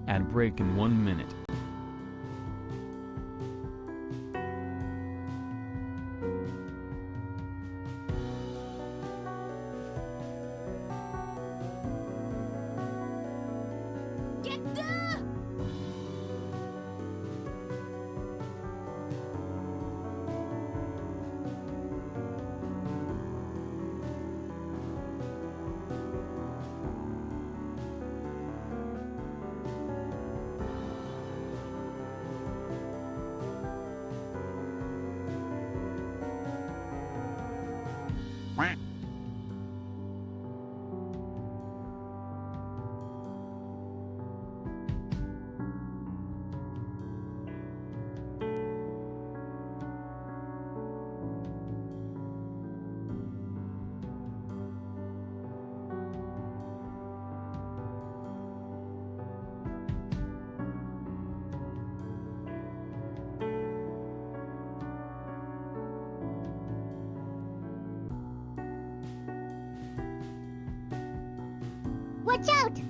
Ad break in 1 minute. Watch out!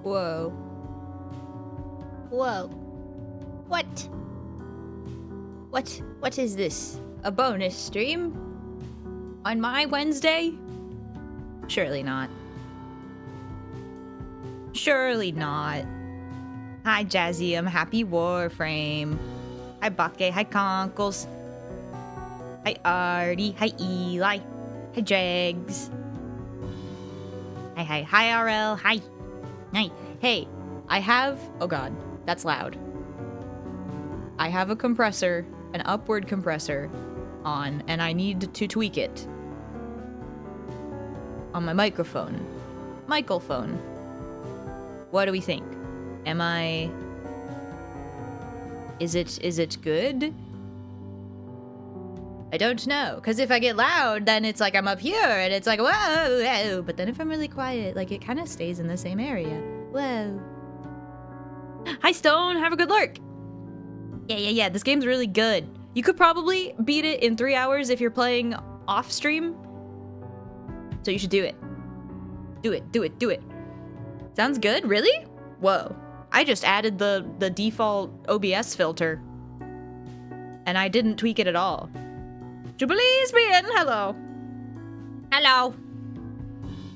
Whoa. Whoa. What? What is this? A bonus stream? On my Wednesday? Surely not. Surely not. Hi Jazzium, happy Warframe. Hi Bake, hi Conkles. Hi Artie, hi Eli. Hi Dregs. Hi RL, hi. Hi. Hey, I have, oh god, that's loud. I have a compressor, an upward compressor on, and I need to tweak it. on my microphone. Microphone. What do we think? Is it good? I don't know, because if I get loud, then it's like I'm up here, and it's like, whoa, whoa. But then if I'm really quiet, like, it kind of stays in the same area. Whoa. Hi, Stone. Have a good lurk. Yeah. This game's really good. You could probably beat it in 3 hours if you're playing off stream. So you should do it. Do it. Sounds good? Really? Whoa. I just added the default OBS filter. And I didn't tweak it at all. Jubilee's being hello. Hello.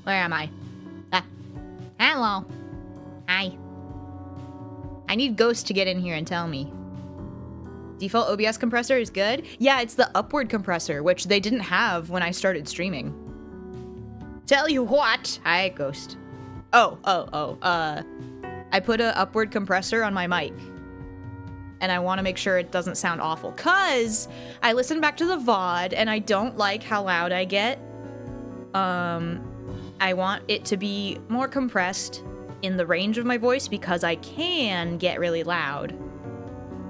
Where am I? Hello. Hi. I need Ghost to get in here and tell me. Default OBS compressor is good? Yeah, it's the upward compressor, which they didn't have when I started streaming. Tell you what. Hi, Ghost. I put a upward compressor on my mic. And I want to make sure it doesn't sound awful. Cause I listened back to the VOD and I don't like how loud I get. I want it to be more compressed in the range of my voice because I can get really loud.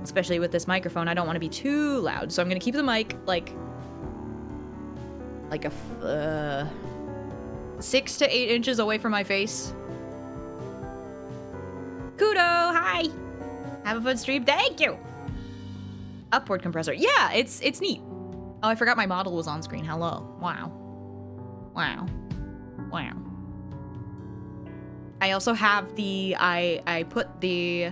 Especially with this microphone, I don't want to be too loud. So I'm gonna keep the mic like a 6 to 8 inches away from my face. Kudo, hi! Have a fun stream, thank you! Upward compressor, yeah, it's neat. Oh, I forgot my model was on screen, hello. Wow. I also have I put the,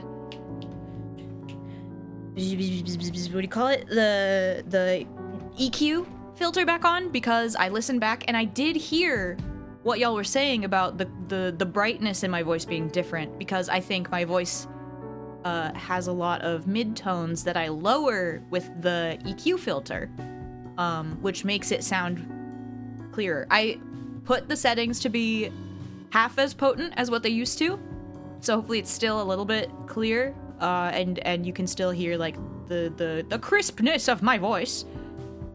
what do you call it? The EQ filter back on because I listened back and I did hear what y'all were saying about the brightness in my voice being different because I think my voice has a lot of mid-tones that I lower with the EQ filter, which makes it sound clearer. I put the settings to be half as potent as what they used to, so hopefully it's still a little bit clear, and you can still hear like the crispness of my voice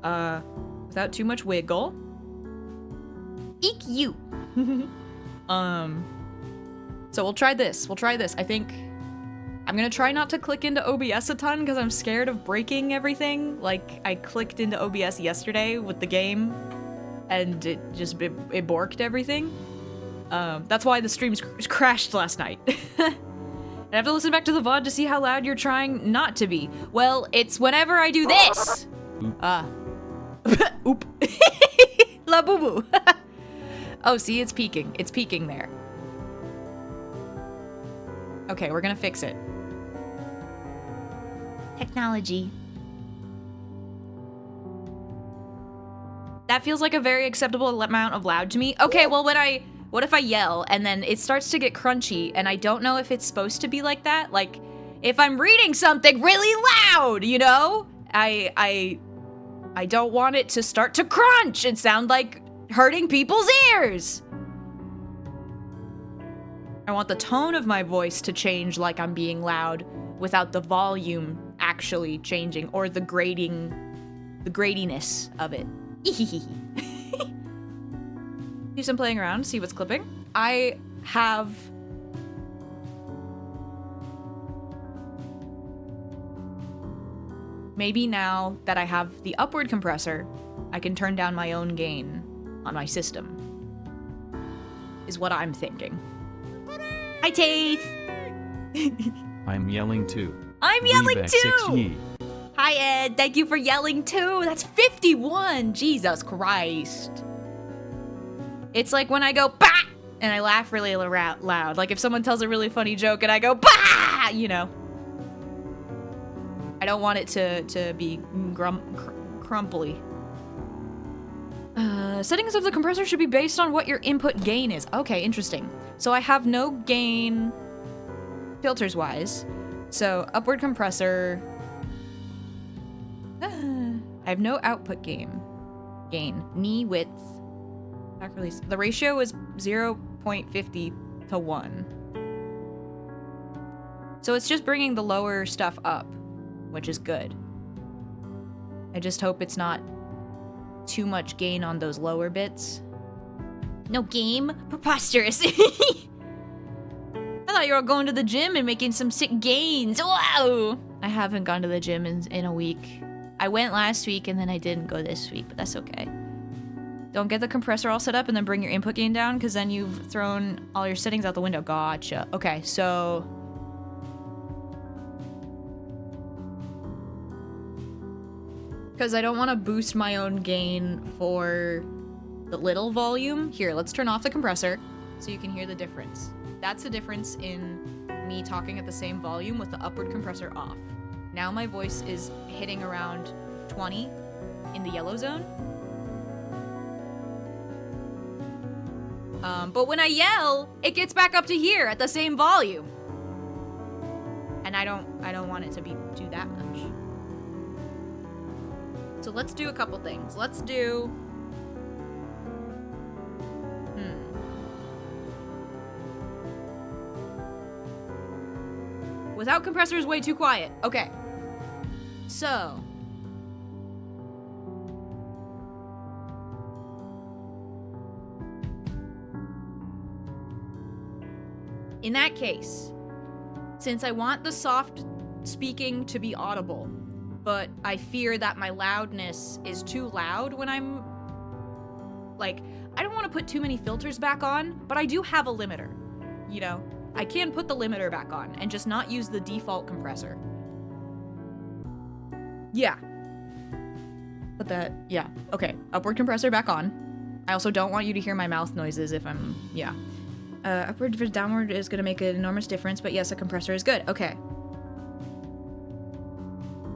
without too much wiggle. EQ. So we'll try this. I think I'm gonna try not to click into OBS a ton because I'm scared of breaking everything. Like, I clicked into OBS yesterday with the game and it borked everything. That's why the streams crashed last night. I have to listen back to the VOD to see how loud you're trying not to be. Well, it's whenever I do this. Oop. La boo boo. Oh, see, it's peaking. It's peaking there. Okay, we're gonna fix it. Technology. That feels like a very acceptable amount of loud to me. Okay, well, what if I yell and then it starts to get crunchy and I don't know if it's supposed to be like that? Like, if I'm reading something really loud, you know? I don't want it to start to crunch and sound like hurting people's ears. I want the tone of my voice to change like I'm being loud without the volume actually changing or the gradiness of it. Do some playing around, see what's clipping. I have maybe now that I have the upward compressor, I can turn down my own gain on my system. Is what I'm thinking. Hi, Teeth! I'm yelling too. I'm yelling Reback too! 6 Hi, Ed. Thank you for yelling too. That's 51. Jesus Christ. It's like when I go, bah! And I laugh really loud. Like if someone tells a really funny joke and I go, bah! You know. I don't want it to be crumply. Settings of the compressor should be based on what your input gain is. Okay, interesting. So I have no gain filters-wise. So upward compressor. I have no output gain. Knee width. Back release. The ratio is 0.50 to 1. So it's just bringing the lower stuff up, which is good. I just hope it's not too much gain on those lower bits. No game? Preposterous. I thought you were going to the gym and making some sick gains. Wow! I haven't gone to the gym in a week. I went last week and then I didn't go this week, but that's okay. Don't get the compressor all set up and then bring your input gain down, because then you've thrown all your settings out the window. Gotcha. Okay, so... because I don't want to boost my own gain for the little volume. Here, let's turn off the compressor so you can hear the difference. That's the difference in me talking at the same volume with the upward compressor off. Now my voice is hitting around 20 in the yellow zone. But when I yell, it gets back up to here at the same volume. And I don't want it to do that much. So let's do a couple things. Let's do... Without compressor is way too quiet. Okay. So... in that case, since I want the soft speaking to be audible, but I fear that my loudness is too loud when I'm... like, I don't want to put too many filters back on, but I do have a limiter, you know? I can put the limiter back on and just not use the default compressor. Yeah. Put that, yeah. Okay, upward compressor back on. I also don't want you to hear my mouth noises if I'm, yeah. Upward versus downward is gonna make an enormous difference, but yes, a compressor is good. Okay.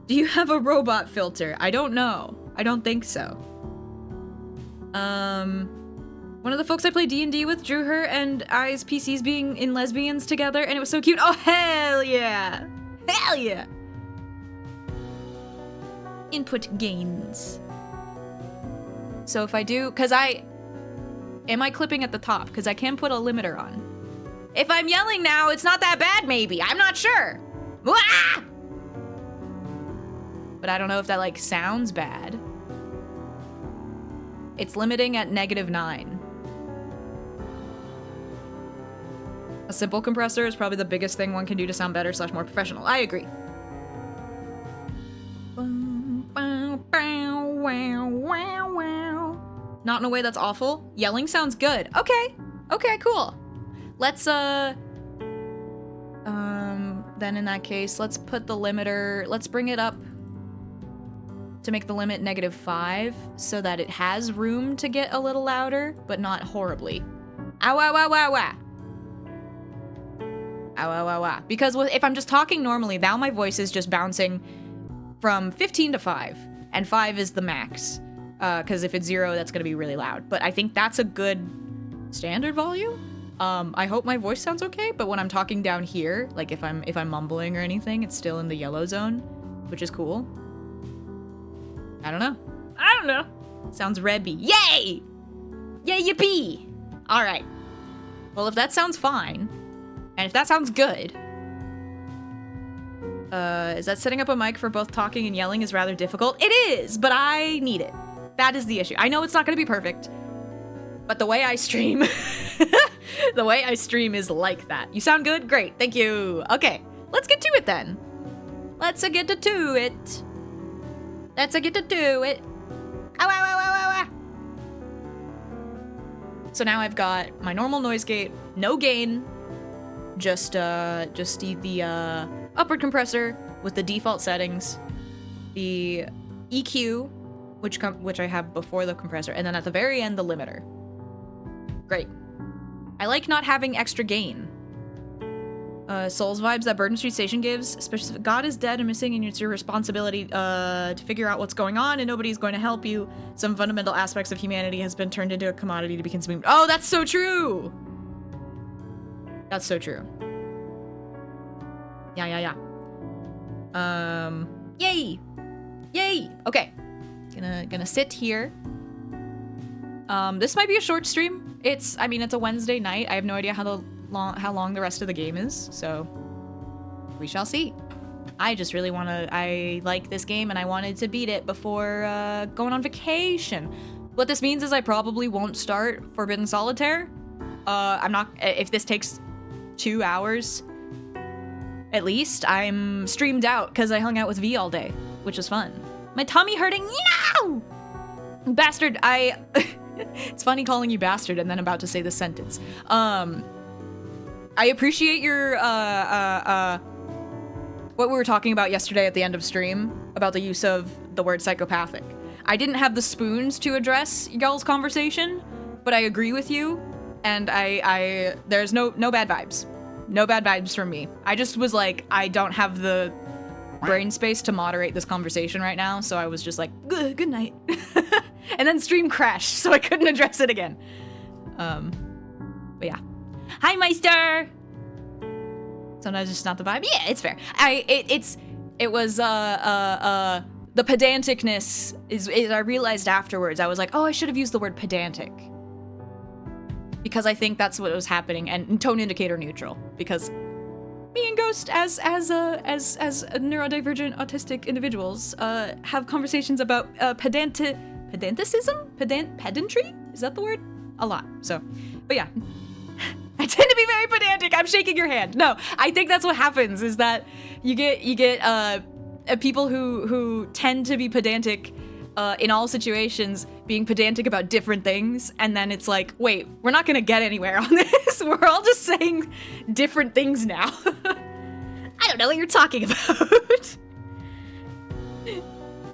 Do you have a robot filter? I don't know. I don't think so. One of the folks I play D&D with drew her and I's PCs being in lesbians together, and it was so cute. Oh, hell yeah! Hell yeah! Input gains. So if I do, am I clipping at the top? Because I can put a limiter on. If I'm yelling now, it's not that bad, maybe. I'm not sure. Wah! But I don't know if that, like, sounds bad. It's limiting at -9. A simple compressor is probably the biggest thing one can do to sound better / more professional. I agree. Not in a way that's awful. Yelling sounds good. Okay. Okay, cool. Let's, then in that case, let's put the limiter, let's bring it up to make the limit -5 so that it has room to get a little louder, but not horribly. Ow, ow, ow, ow, ow. Ow, ow, ow, ow. Because if I'm just talking normally, now my voice is just bouncing from 15 to 5, and 5 is the max. Because if it's 0, that's gonna be really loud. But I think that's a good standard volume. I hope my voice sounds okay, but when I'm talking down here, like if I'm mumbling or anything, it's still in the yellow zone, which is cool. I don't know. I don't know. Sounds rebby. Yay! Yay, yippee! All right. Well, if that sounds fine, and if that sounds good, is that setting up a mic for both talking and yelling is rather difficult? It is, but I need it. That is the issue. I know it's not gonna be perfect, but the way I stream, the way I stream is like that. You sound good? Great, thank you. Okay, let's get to it then. Let's get to it. Let's get to it. Ow, ow, ow, ow, ow, ow. So now I've got my normal noise gate, no gain, just the upward compressor with the default settings, the EQ, which I have before the compressor, and then at the very end, the limiter. Great. I like not having extra gain. Souls vibes that Burden Street Station gives. Especially God is dead and missing, and it's your responsibility to figure out what's going on, and nobody's going to help you. Some fundamental aspects of humanity has been turned into a commodity to be consumed. Oh, that's so true! That's so true. Yeah. Yay! Yay! Okay. Gonna sit here. This might be a short stream. It's a Wednesday night. I have no idea how long the rest of the game is, so we shall see. I just really I like this game and I wanted to beat it before going on vacation. What this means is I probably won't start Forbidden Solitaire. I'm not, if this takes 2 hours, at least, I'm streamed out because I hung out with V all day, which was fun. My tummy hurting, no! Bastard, it's funny calling you bastard and then about to say this sentence. I appreciate your, what we were talking about yesterday at the end of stream about the use of the word psychopathic. I didn't have the spoons to address y'all's conversation, but I agree with you, and there's no bad vibes. No bad vibes from me. I just was like, I don't have the brain space to moderate this conversation right now, so I was just like, good night. And then stream crashed, so I couldn't address it again. But yeah. Hi, Meister! Sometimes it's not the vibe. Yeah, it's fair. It was the pedanticness is I realized afterwards. I was like, oh, I should have used the word pedantic. Because I think that's what was happening, and tone indicator neutral. Because me and Ghost, as neurodivergent autistic individuals, have conversations about pedantry? Is that the word? A lot. So, but yeah. I tend to be very pedantic. I'm shaking your hand. No, I think that's what happens is that you get people who tend to be pedantic in all situations, being pedantic about different things, and then it's like, wait, we're not gonna get anywhere on this. We're all just saying different things now. I don't know what you're talking about.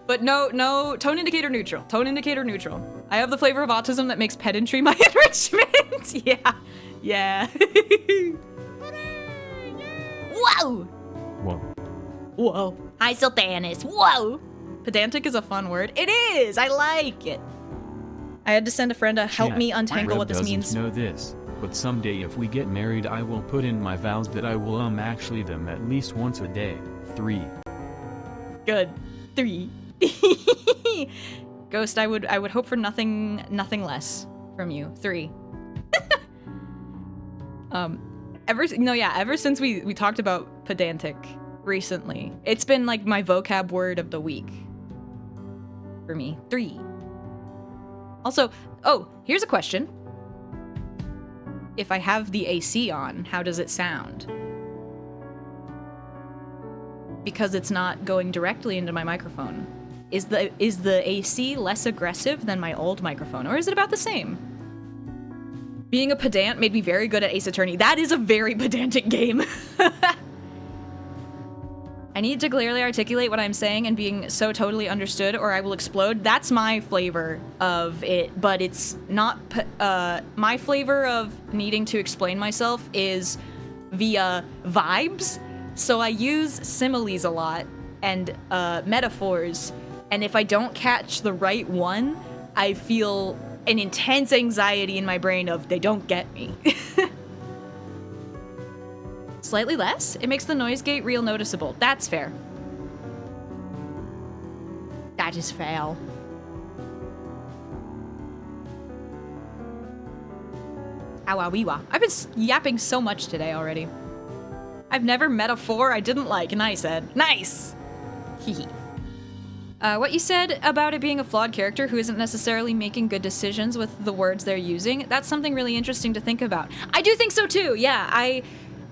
But no, tone indicator neutral. Tone indicator neutral. I have the flavor of autism that makes pedantry my enrichment. Yeah. Whoa! Whoa. Hi, Sultanis. Whoa! Pedantic is a fun word. It is! I like it. I had to send a friend to help me untangle what this means. Know this, but someday if we get married I will put in my vows that I will actually them at least once a day. 3. Good. 3. Ghost, I would hope for nothing less from you. 3. Ever since we talked about pedantic recently, it's been like my vocab word of the week for me. 3. Also, oh, here's a question. If I have the AC on, how does it sound? Because it's not going directly into my microphone. Is the AC less aggressive than my old microphone, or is it about the same? Being a pedant made me very good at Ace Attorney. That is a very pedantic game. I need to clearly articulate what I'm saying and being so totally understood or I will explode. That's my flavor of it, but it's not, my flavor of needing to explain myself is via vibes. So I use similes a lot and metaphors, and if I don't catch the right one, I feel an intense anxiety in my brain of they don't get me. Slightly less? It makes the noise gate real noticeable. That's fair. That is fair. Awawiwa. I've been yapping so much today already. I've never met a 4 I didn't like, nice, Ed. Nice! Hehe. What you said about it being a flawed character who isn't necessarily making good decisions with the words they're using, that's something really interesting to think about. I do think so too, yeah.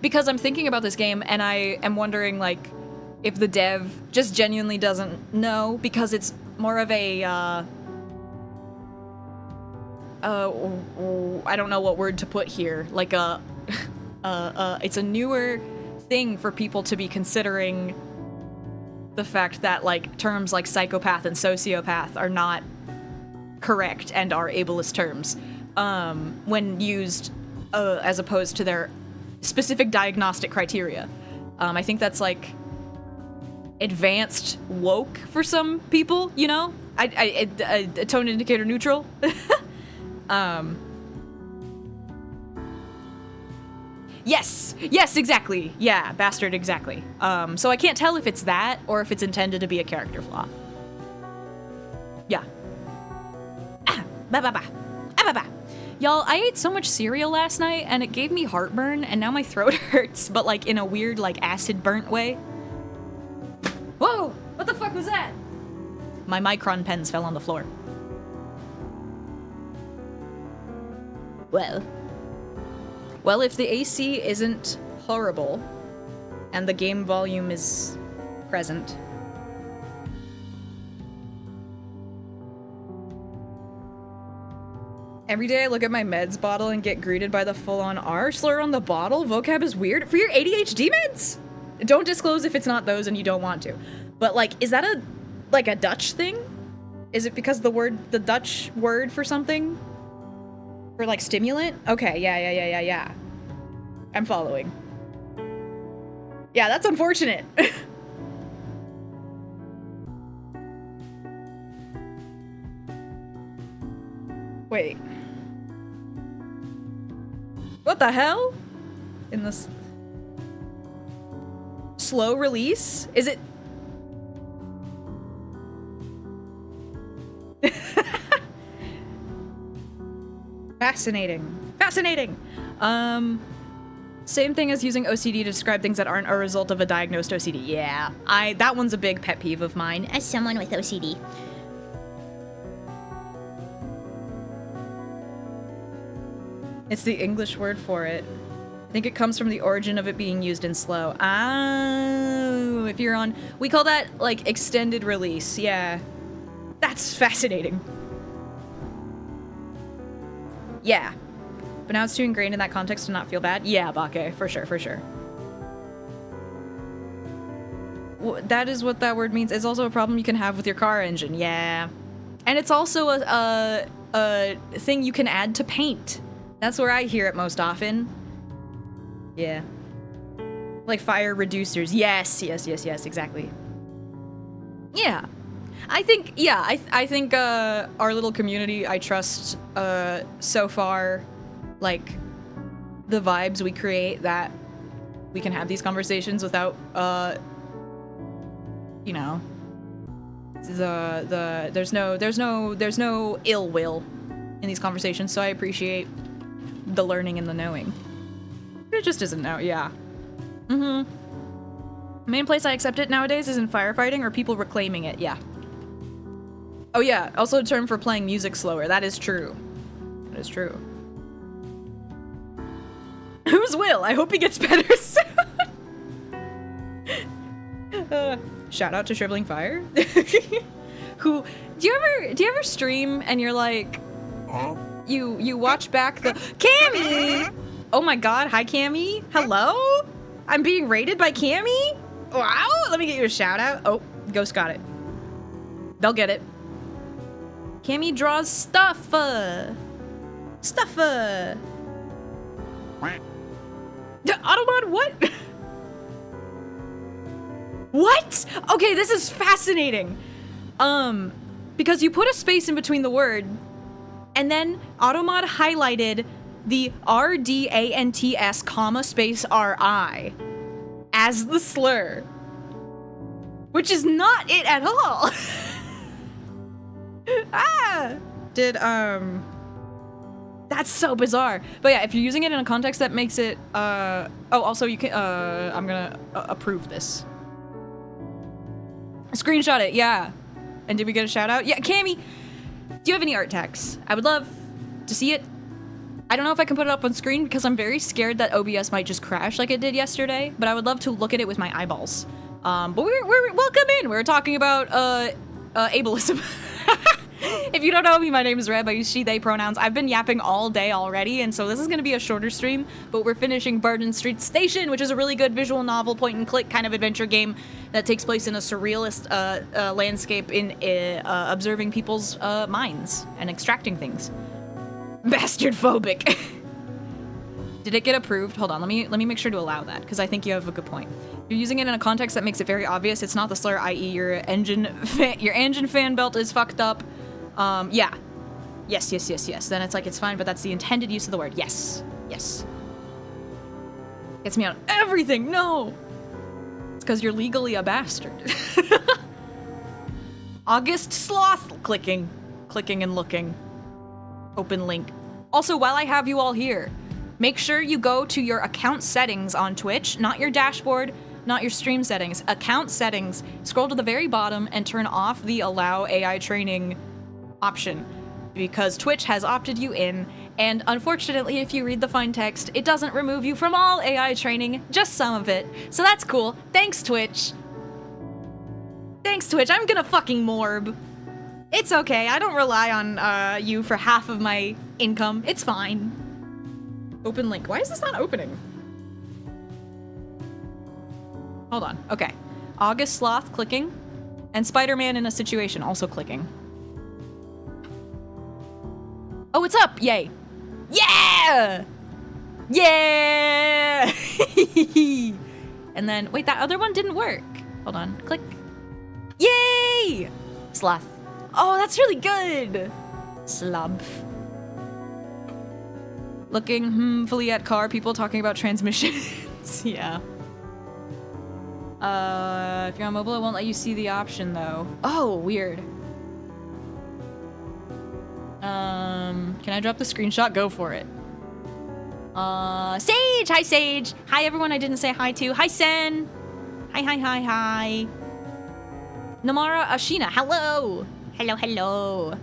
Because I'm thinking about this game and I am wondering, like, if the dev just genuinely doesn't know, because it's more of a, I don't know what word to put here, like it's a newer thing for people to be considering the fact that, like, terms like psychopath and sociopath are not correct and are ableist terms when used as opposed to their specific diagnostic criteria. I think that's, like, advanced woke for some people, you know? A tone indicator neutral. Yes, exactly. Yeah, bastard, exactly. So I can't tell if it's that or if it's intended to be a character flaw. Yeah. Y'all, I ate so much cereal last night and it gave me heartburn and now my throat hurts, but like in a weird, like, acid burnt way. Whoa, what the fuck was that? My Micron pens fell on the floor. Well, if the AC isn't horrible and the game volume is present. Every day I look at my meds bottle and get greeted by the full-on R slur on the bottle. Vocab is weird. For your ADHD meds? Don't disclose if it's not those and you don't want to. But like, is that a Dutch thing? Is it because the Dutch word for something? For like stimulant? Okay, yeah. I'm following. Yeah, that's unfortunate. Wait. What the hell? In this slow release? Is it? Fascinating. Fascinating. Same thing as using OCD to describe things that aren't a result of a diagnosed OCD. Yeah, that one's a big pet peeve of mine as someone with OCD. It's the English word for it. I think it comes from the origin of it being used in slow. Oh, if you're on... We call that, like, extended release. Yeah. That's fascinating. Yeah. But now it's too ingrained in that context to not feel bad? Yeah, Bake. For sure, for sure. That is what that word means. It's also a problem you can have with your car engine. Yeah. And it's also a thing you can add to paint. That's where I hear it most often. Yeah. Like fire reducers. Yes, exactly. Yeah. I think, I think our little community, I trust so far, like, the vibes we create that we can have these conversations without, you know, there's no ill will in these conversations, so I appreciate the learning and the knowing. It just isn't now, yeah. The main place I accept it nowadays is in firefighting or people reclaiming it, yeah. Oh yeah, also a term for playing music slower. That is true. That is true. Who's Will? I hope he gets better soon. Shout out to Shriveling Fire. Who, do you ever stream and you're like, you watch back the Cammy? Oh my god, hi Cammy. Hello? I'm being rated by Cammy? Wow, let me get you a shout out. Oh, Ghost got it. They'll get it. Cammy draws stuff. Automod, what? What? Okay, this is fascinating. Because you put a space in between the word, and then Automod highlighted the RDANTS comma space RI as the slur, which is not it at all. That's so bizarre. But yeah, if you're using it in a context that makes it, oh, also you can, I'm gonna approve this. Screenshot it, yeah. And did we get a shout out? Yeah, Cammy, do you have any art tags? I would love to see it. I don't know if I can put it up on screen because I'm very scared that OBS might just crash like it did yesterday, but I would love to look at it with my eyeballs. But we're welcome in. We're talking about, ableism. If you don't know me, my name is Reb. I use she, they pronouns. I've been yapping all day already, and so this is going to be a shorter stream, but we're finishing Barton Street Station, which is a really good visual novel, point-and-click kind of adventure game that takes place in a surrealist landscape in observing people's minds and extracting things. Bastard phobic. Did it get approved? Hold on, let me make sure to allow that, because I think you have a good point. You're using it in a context that makes it very obvious. It's not the slur, i.e. your engine fan belt is fucked up. Yeah. Yes. Then it's like, it's fine, but that's the intended use of the word. Yes. Gets me on everything. No. It's because you're legally a bastard. August Sloth. Clicking and looking. Open link. Also, while I have you all here, make sure you go to your account settings on Twitch, not your dashboard, not your stream settings, account settings. Scroll to the very bottom and turn off the allow AI training option, because Twitch has opted you in And unfortunately, if you read the fine text, it doesn't remove you from all AI training, just some of it. So that's cool. Thanks, Twitch. Thanks, Twitch. I'm gonna fucking morb. It's okay. I don't rely on you for half of my income. It's fine. Open link. Why is this not opening? Hold on. Okay. August Sloth clicking. And Spider-Man in a situation also clicking. Oh, it's up! Yay! Yeah! Yeah! And then, wait, that other one didn't work. Hold on. Click. Yay! Sloth. Oh, that's really good! Slump. Looking fully at car, people talking about transmissions. Yeah. If you're on mobile, it won't let you see the option, though. Oh, weird. Can I drop the screenshot? Go for it. Sage! Hi, Sage! Hi, everyone I didn't say hi to. Hi, Sen! Hi. Namara Ashina, hello! Hello.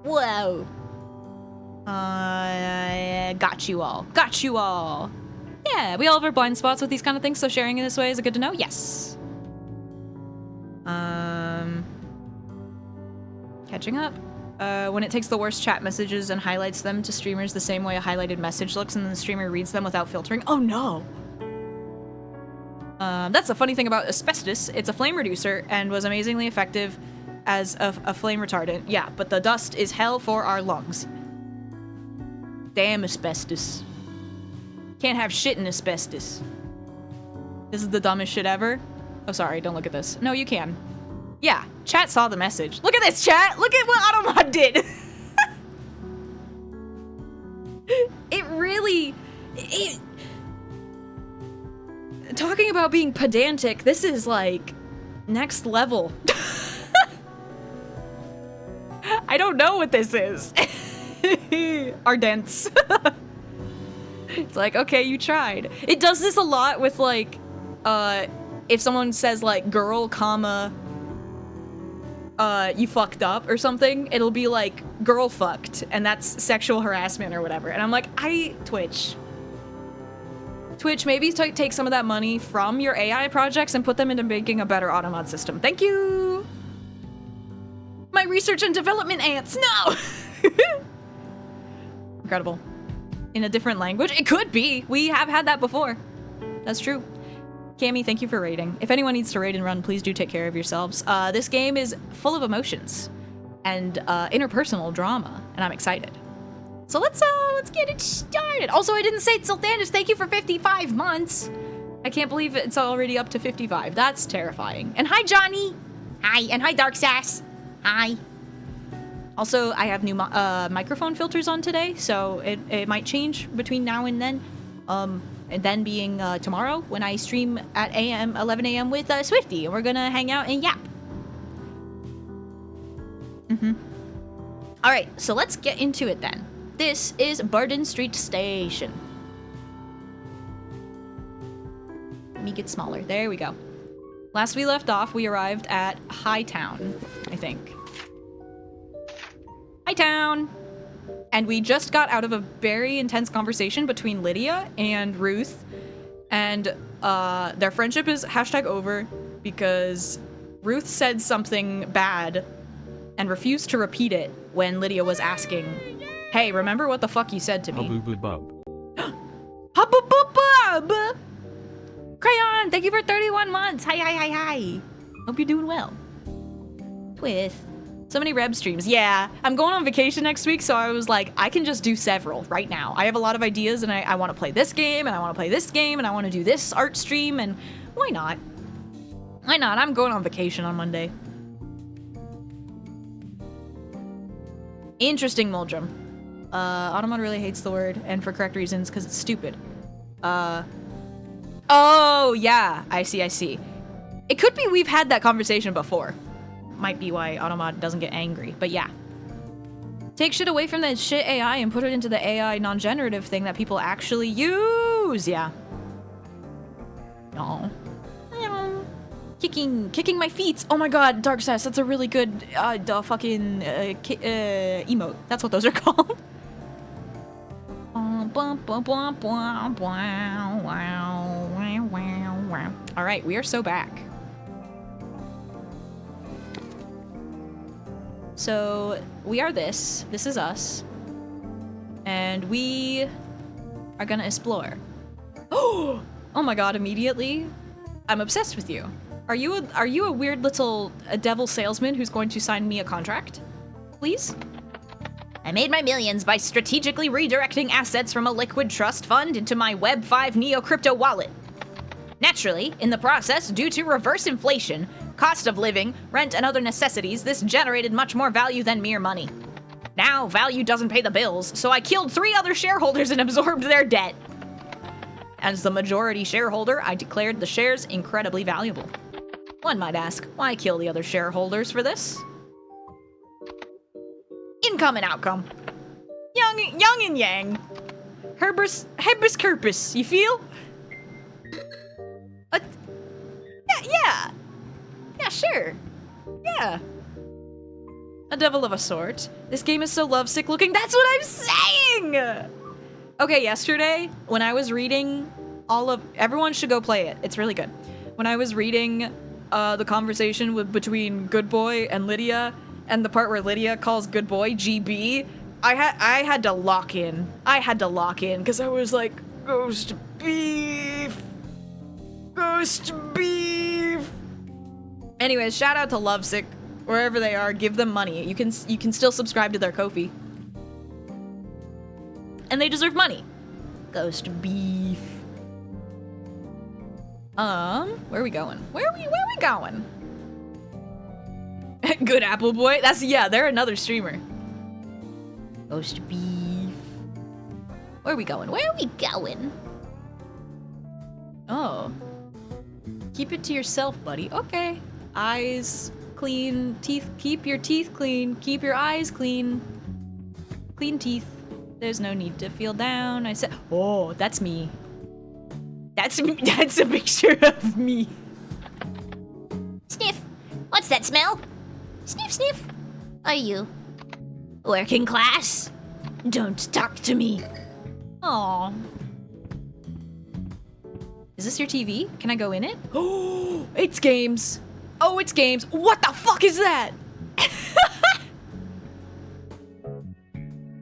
Whoa. Got you all. Yeah, we all have our blind spots with these kind of things, so sharing in this way is good to know? Yes. Catching up. When it takes the worst chat messages and highlights them to streamers the same way a highlighted message looks, and then the streamer reads them without filtering. Oh no! That's the funny thing about asbestos. It's a flame reducer and was amazingly effective as a flame retardant. Yeah, but the dust is hell for our lungs. Damn asbestos. Can't have shit in asbestos. This is the dumbest shit ever. Oh, sorry, don't look at this. No, you can. Yeah, chat saw the message. Look at this, chat! Look at what Automod did! It really... Talking about being pedantic, this is like next level. I don't know what this is. Ardents. It's like, okay, you tried. It does this a lot with like, if someone says like girl, comma, you fucked up or something, it'll be like girl fucked, and that's sexual harassment or whatever. And I'm like, Twitch, maybe take some of that money from your AI projects and put them into making a better automod system. Thank you. My research and development ants, no. Incredible. In a different language? It could be. We have had that before. That's true. Cammy, thank you for raiding. If anyone needs to raid and run, please do take care of yourselves. This game is full of emotions and interpersonal drama, and I'm excited. So let's get it started. Also, I didn't say Sultanis, thank you for 55 months. I can't believe it's already up to 55. That's terrifying. And hi, Johnny. Hi. And hi, Dark Sass. Hi. Also, I have new microphone filters on today, so it might change between now and then. And then being tomorrow when I stream at 11 a.m. with Swifty, and we're gonna hang out and yap. All right, so let's get into it then. This is Burden Street Station. Let me get smaller. There we go. Last we left off, we arrived at Hightown, I think. Hightown! And we just got out of a very intense conversation between Lydia and Ruth, and their friendship is #over because Ruth said something bad and refused to repeat it when Lydia was asking, hey, remember what the fuck you said to me? Hubba-bub-bub! Crayon, thank you for 31 months. Hi. Hope you're doing well. With so many Reb streams. Yeah, I'm going on vacation next week, so I was like, I can just do several right now. I have a lot of ideas, and I want to play this game, and I want to play this game, and I want to do this art stream, and why not? Why not? I'm going on vacation on Monday. Interesting, Muldrum. Automod really hates the word, and for correct reasons, because it's stupid. Oh, yeah, I see. It could be we've had that conversation before. Might be why Automod doesn't get angry, but yeah. Take shit away from the shit AI and put it into the AI non-generative thing that people actually use, yeah. Oh. Kicking my feet. Oh my god, Dark Sass, that's a really good, fucking, emote. That's what those are called. All right, we are so back. So we are this. This is us. And we are gonna explore. Oh my god, immediately. I'm obsessed with you. Are you a weird little devil salesman who's going to sign me a contract? Please? I made my millions by strategically redirecting assets from a liquid trust fund into my Web5 neo-crypto wallet. Naturally, in the process, due to reverse inflation, cost of living, rent, and other necessities, this generated much more value than mere money. Now, value doesn't pay the bills, so I killed 3 other shareholders and absorbed their debt. As the majority shareholder, I declared the shares incredibly valuable. One might ask, why kill the other shareholders for this? Income and outcome. Young and yang. Hebus Kerpus, you feel? Yeah, sure. Yeah. A devil of a sort. This game is so lovesick looking. That's what I'm saying! Okay, yesterday, when I was reading everyone should go play it. It's really good. When I was reading the conversation between Good Boy and Lydia, and the part where Lydia calls Good Boy GB, I had to lock in. I had to lock in, because I was like, Ghost beef! Ghost beef! Anyways, shout out to Lovesick. Wherever they are, give them money. You can still subscribe to their Ko-fi. And they deserve money. Ghost beef. Where are we going? Where are we going? Good Apple Boy. They're another streamer. Ghost beef. Where are we going? Where are we going? Oh. Keep it to yourself, buddy. Okay. Eyes clean, teeth, keep your teeth clean, keep your eyes clean. Clean teeth. There's no need to feel down. I said, oh, that's me. That's me. That's a picture of me. Sniff. What's that smell? Sniff, sniff. Are you Working class? Don't talk to me. Aw. Is this your TV? Can I go in it? Oh, it's games. Oh, it's games. What the fuck is that?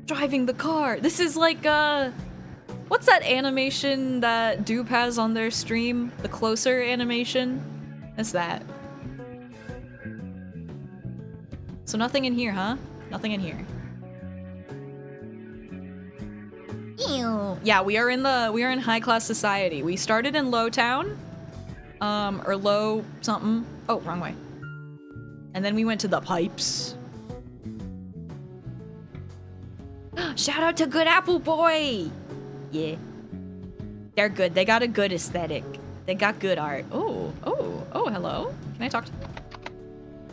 Driving the car. This is like, what's that animation that Dupe has on their stream? The closer animation? That's that. So nothing in here, huh? Nothing in here. ew? Yeah, we are in high class society. We started in low town, or low something. Oh, wrong way. And then we went to the pipes. Shout out to Good Apple Boy. Yeah, they're good. They got a good aesthetic. They got good art. Oh, hello. Can I talk to you?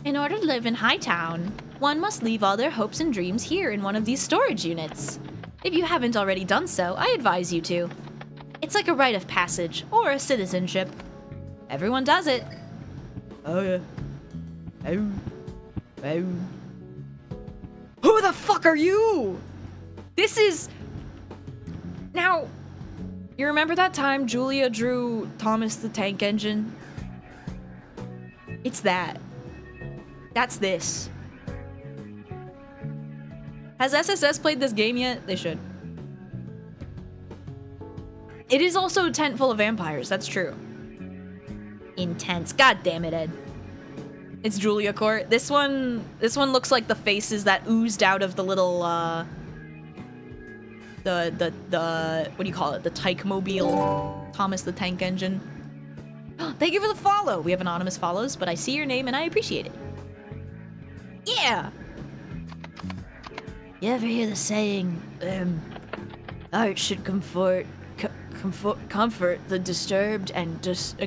In order to live in Hightown, one must leave all their hopes and dreams here in one of these storage units. If you haven't already done so, I advise you to. It's like a rite of passage, or a citizenship. Everyone does it. Oh yeah. Oh. Who the fuck are you? This is... Now, you remember that time Julia drew Thomas the Tank Engine? It's that. That's this. Has SSS played this game yet? They should. It is also a tent full of vampires, that's true. Intense. God damn it, Ed. It's Julia Court. This one looks like the faces that oozed out of the little, the what do you call it? The Tyke-mobile. Thomas the Tank Engine. Thank you for the follow. We have anonymous follows, but I see your name and I appreciate it. Yeah! You ever hear the saying, art should comfort the disturbed and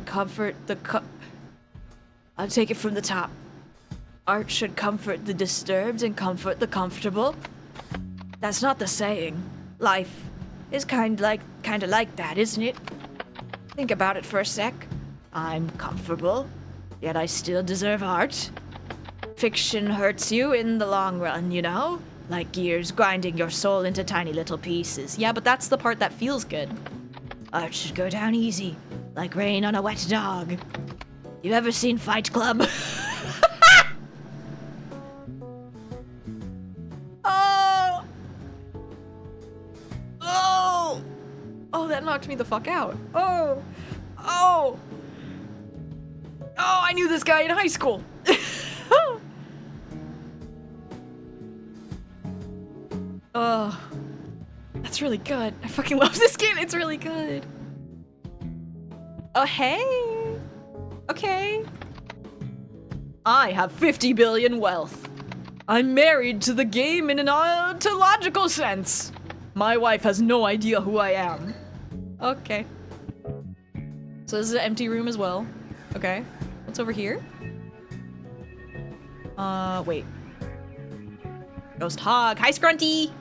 comfort the I'll take it from the top. Art should comfort the disturbed and comfort the comfortable. That's not the saying. Life is kind of like that, isn't it? Think about it for a sec. I'm comfortable, yet I still deserve art. Fiction hurts you in the long run, you know? Like gears grinding your soul into tiny little pieces. Yeah, but that's the part that feels good. Art should go down easy, like rain on a wet dog. You ever seen Fight Club? Oh! Oh! Oh, that knocked me the fuck out. Oh! Oh! Oh, I knew this guy in high school. Oh, that's really good. I fucking love this game. It's really good. Oh, hey. Okay. I have 50 billion wealth. I'm married to the game in an ontological sense. My wife has no idea who I am. Okay. So this is an empty room as well. Okay. What's over here? Wait. Ghost Hog. Hi, Scrunty!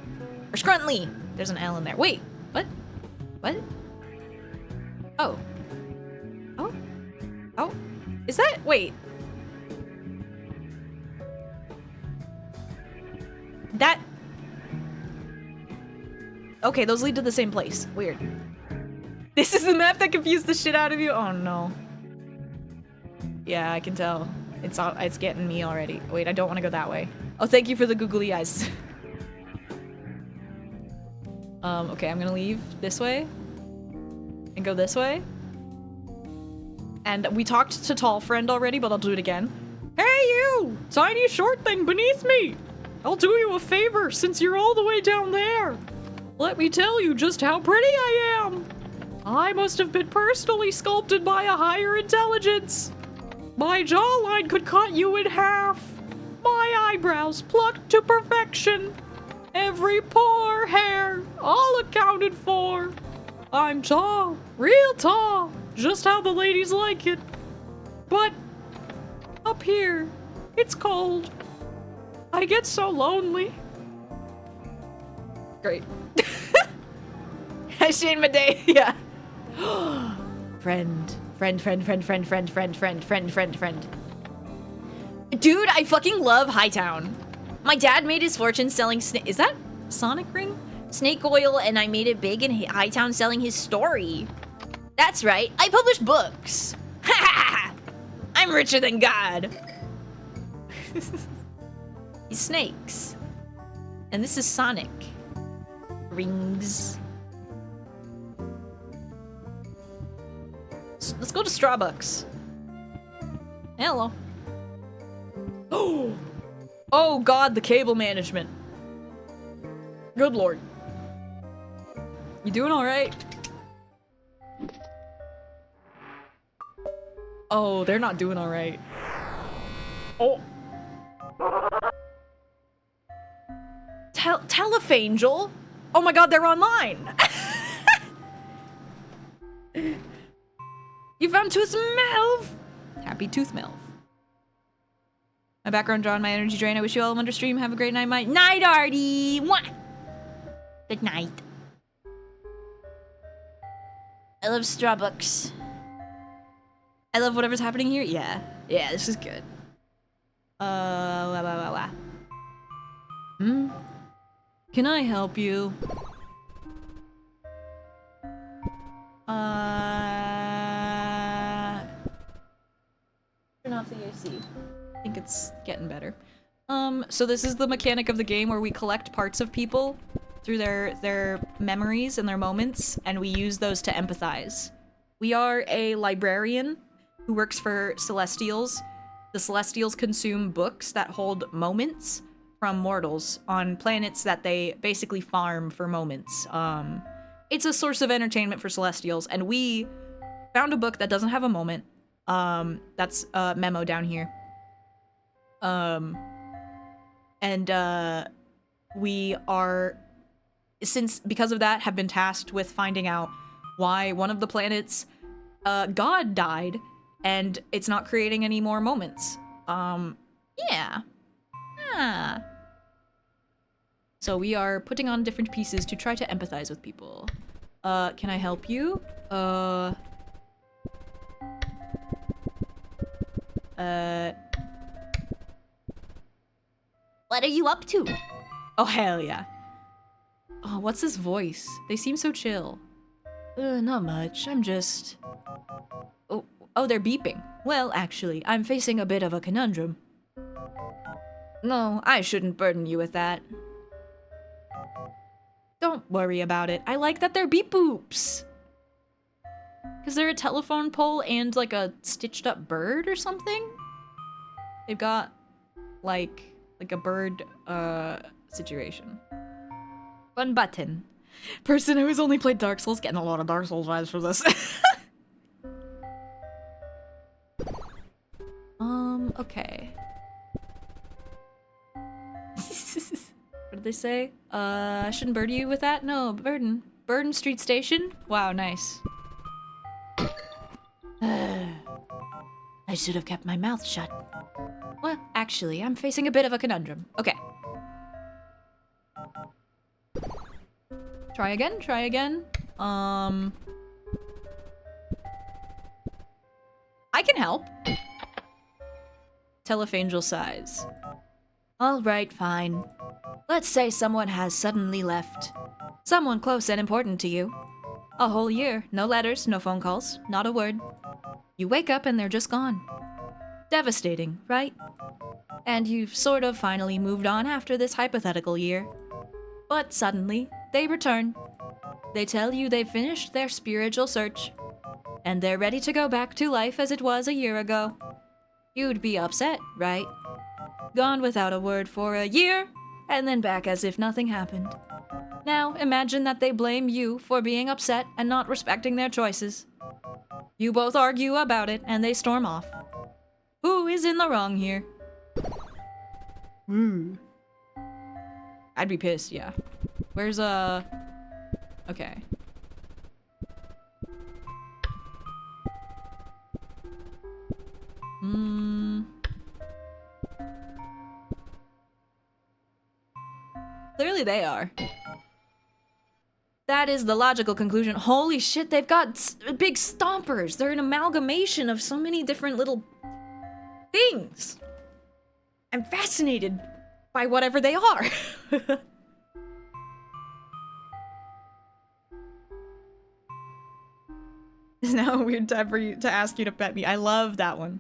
Or Scruntly! There's an L in there. Wait. What? What? Oh. Oh? Oh? Is that? Wait. That... Okay, those lead to the same place. Weird. This is the map that confused the shit out of you? Oh, no. Yeah, I can tell. It's getting me already. Wait, I don't want to go that way. Oh, thank you for the googly eyes. Okay, I'm gonna leave this way. And go this way. And we talked to Tall Friend already, but I'll do it again. Hey you! Tiny short thing beneath me! I'll do you a favor since you're all the way down there. Let me tell you just how pretty I am. I must have been personally sculpted by a higher intelligence. My jawline could cut you in half. My eyebrows plucked to perfection. Every pore hair, all accounted for. I'm tall, real tall, just how the ladies like it. But up here, it's cold. I get so lonely. Great. I shade my day, yeah. Friend. Dude, I fucking love Hightown. My dad made his fortune selling is that Sonic Ring? Snake oil, and I made it big in Hightown selling his story. That's right, I publish books. Ha ha! I'm richer than God. He's snakes. And this is Sonic. Rings. Let's go to Starbucks. Hello. Oh god, the cable management. Good lord. You doing alright? Oh, they're not doing alright. Oh. Telefangel? Oh my god, they're online! You found Tooth Melv! Happy Tooth Melv. My background drawing my energy drain. I wish you all a wonder stream. Have a great night, my night, Artie! What? Good night. I love Starbucks. I love whatever's happening here. Yeah. Yeah, this is good. Can I help you? Turn off the AC. I think it's getting better. So this is the mechanic of the game where we collect parts of people through their memories and their moments, and we use those to empathize. We are a librarian who works for Celestials. The Celestials consume books that hold moments from mortals on planets that they basically farm for moments. It's a source of entertainment for Celestials, and we found a book that doesn't have a moment. That's a memo down here. We are, because of that, have been tasked with finding out why one of the planets, God died, and it's not creating any more moments. Yeah. Ah. So we are putting on different pieces to try to empathize with people. Can I help you? What are you up to? Oh, hell yeah. Oh, what's this voice? They seem so chill. Not much. I'm just... Oh, they're beeping. Well, actually, I'm facing a bit of a conundrum. No, I shouldn't burden you with that. Don't worry about it. I like that they're beep boops. Because they're a telephone pole and like a stitched up bird or something? They've got like a bird situation. One button. Person who's only played Dark Souls getting a lot of Dark Souls vibes for this. Okay. What did they say? I shouldn't burden you with that? No, burden. Burden Street Station? Wow, nice. I should have kept my mouth shut. Well, actually, I'm facing a bit of a conundrum. Okay. Try again, try again. I can help. Telephangel sighs. Alright, fine. Let's say someone has suddenly left. Someone close and important to you. A whole year, no letters, no phone calls, not a word. You wake up and they're just gone. Devastating, right? And you've sort of finally moved on after this hypothetical year. But suddenly, they return. They tell you they've finished their spiritual search, and they're ready to go back to life as it was a year ago. You'd be upset, right? Gone without a word for a year, and then back as if nothing happened. Now, imagine that they blame you for being upset and not respecting their choices. You both argue about it, and they storm off. Who is in the wrong here? I'd be pissed, yeah. Where's, okay. Clearly they are. That is the logical conclusion. Holy shit, they've got big stompers. They're an amalgamation of so many different little things. I'm fascinated by whatever they are. It's now a weird time for you to ask you to pet me. I love that one.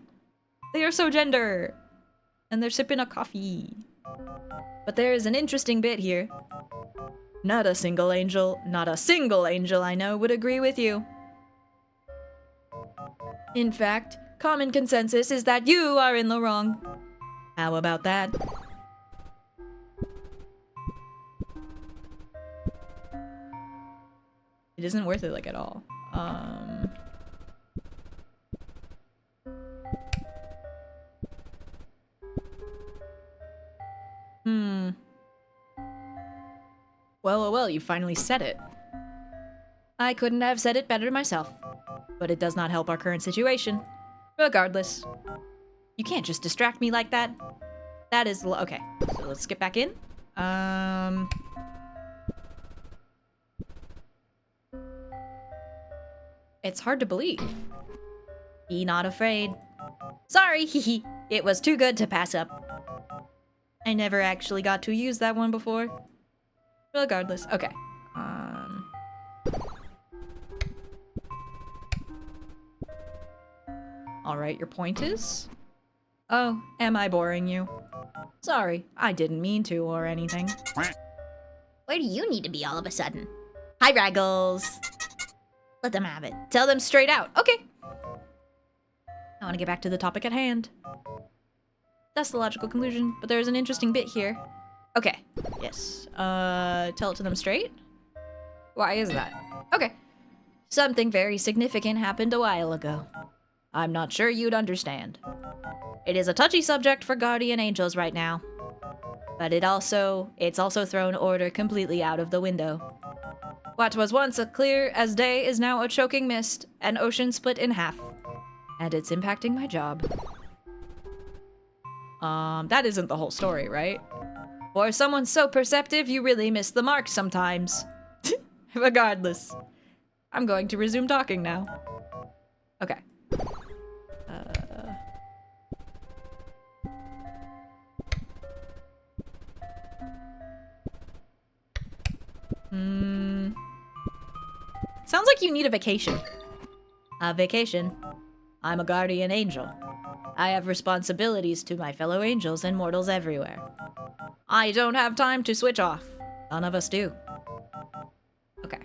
They are so gender. And they're sipping a coffee. But there is an interesting bit here. Not a single angel I know would agree with you. In fact, common consensus is that you are in the wrong. How about that? It isn't worth it, like, at all. Well, you finally said it. I couldn't have said it better myself, but it does not help our current situation. Regardless, you can't just distract me like that. That is okay. So let's get back in. It's hard to believe. Be not afraid. Sorry, hehe. It was too good to pass up. I never actually got to use that one before. Regardless, okay. Alright, your point is? Oh, am I boring you? Sorry, I didn't mean to or anything. Where do you need to be all of a sudden? Hi, Raggles. Let them have it. Tell them straight out. Okay. I want to get back to the topic at hand. That's the logical conclusion, but there's an interesting bit here. Okay. Yes. Tell it to them straight? Why is that? Okay. Something very significant happened a while ago. I'm not sure you'd understand. It is a touchy subject for guardian angels right now. But it's also thrown order completely out of the window. What was once a clear as day is now a choking mist, an ocean split in half. And it's impacting my job. That isn't the whole story, right? For someone so perceptive, you really miss the mark sometimes. Regardless. I'm going to resume talking now. Okay. Sounds like you need a vacation. A vacation? I'm a guardian angel. I have responsibilities to my fellow angels and mortals everywhere. I don't have time to switch off. None of us do. Okay.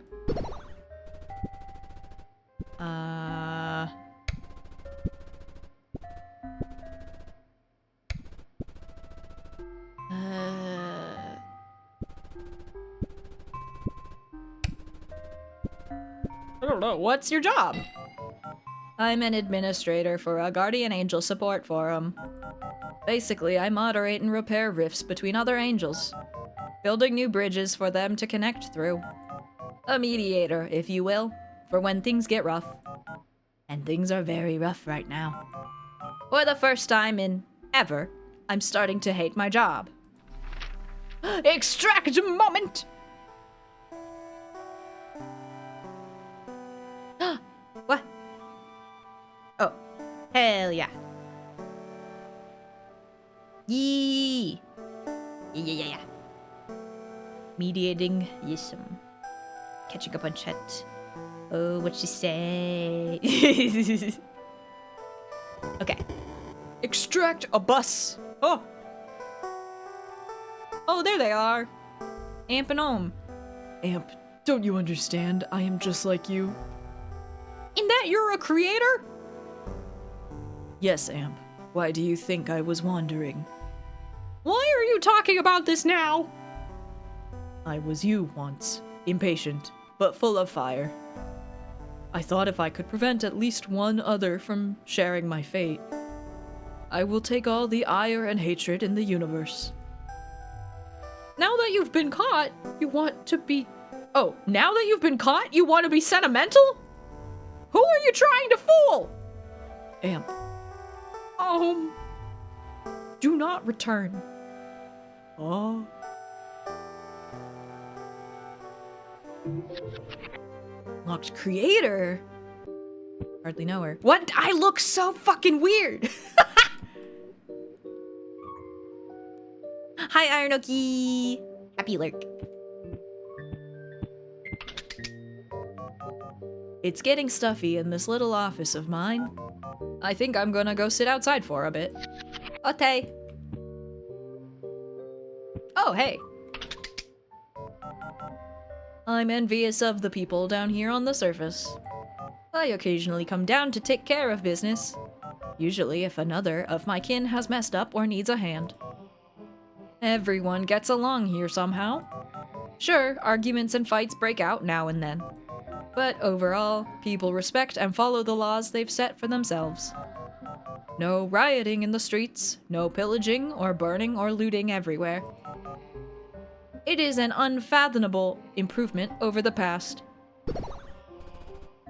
I don't know. What's your job? I'm an administrator for a guardian angel support forum. Basically, I moderate and repair rifts between other angels, building new bridges for them to connect through. A mediator, if you will, for when things get rough. And things are very rough right now. For the first time in ever, I'm starting to hate my job. Extract moment! What? Oh, hell yeah. Yee! Yeah. Mediating, yes. Catching up on chat. Oh, what she say? Okay. Extract a bus. Oh. Oh, there they are. Amp and Ohm. Amp, don't you understand? I am just like you. In that you're a creator? Yes, Amp. Why do you think I was wandering? Why are you talking about this now? I was you once. Impatient, but full of fire. I thought if I could prevent at least one other from sharing my fate, I will take all the ire and hatred in the universe. Now that you've been caught, you want to be... Oh, now that you've been caught, you want to be sentimental? Who are you trying to fool? Amp. Do not return. Oh. Locked creator? Hardly know her. What? I look so fucking weird. Hi, Ironoki. Happy lurk. It's getting stuffy in this little office of mine. I think I'm gonna go sit outside for a bit. Okay. Oh, hey. I'm envious of the people down here on the surface. I occasionally come down to take care of business. Usually if another of my kin has messed up or needs a hand. Everyone gets along here somehow. Sure, arguments and fights break out now and then. But overall, people respect and follow the laws they've set for themselves. No rioting in the streets, no pillaging or burning or looting everywhere. It is an unfathomable improvement over the past. Can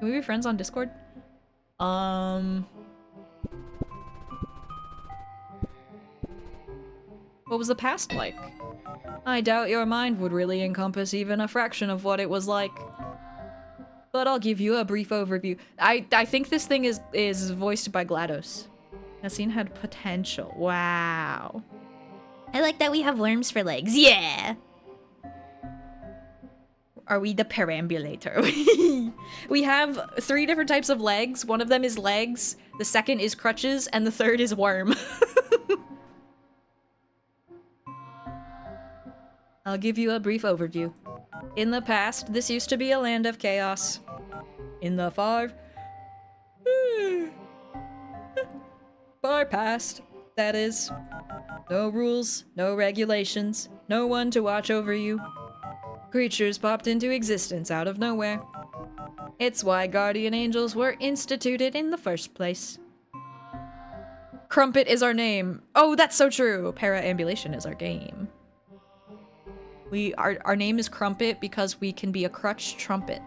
we be friends on Discord? What was the past like? I doubt your mind would really encompass even a fraction of what it was like. But I'll give you a brief overview. I think this thing is voiced by GLaDOS. That scene had potential. Wow. I like that we have worms for legs. Yeah! Are we the perambulator? We have 3 different types of legs. One of them is legs, the second is crutches, and the third is worm. I'll give you a brief overview. In the past, this used to be a land of chaos. In the far past, that is. No rules, no regulations, no one to watch over you. Creatures popped into existence out of nowhere. It's why guardian angels were instituted in the first place. Crumpet is our name. Oh, that's so true. Paraambulation is our game. Our name is Crumpet because we can be a crutch trumpet.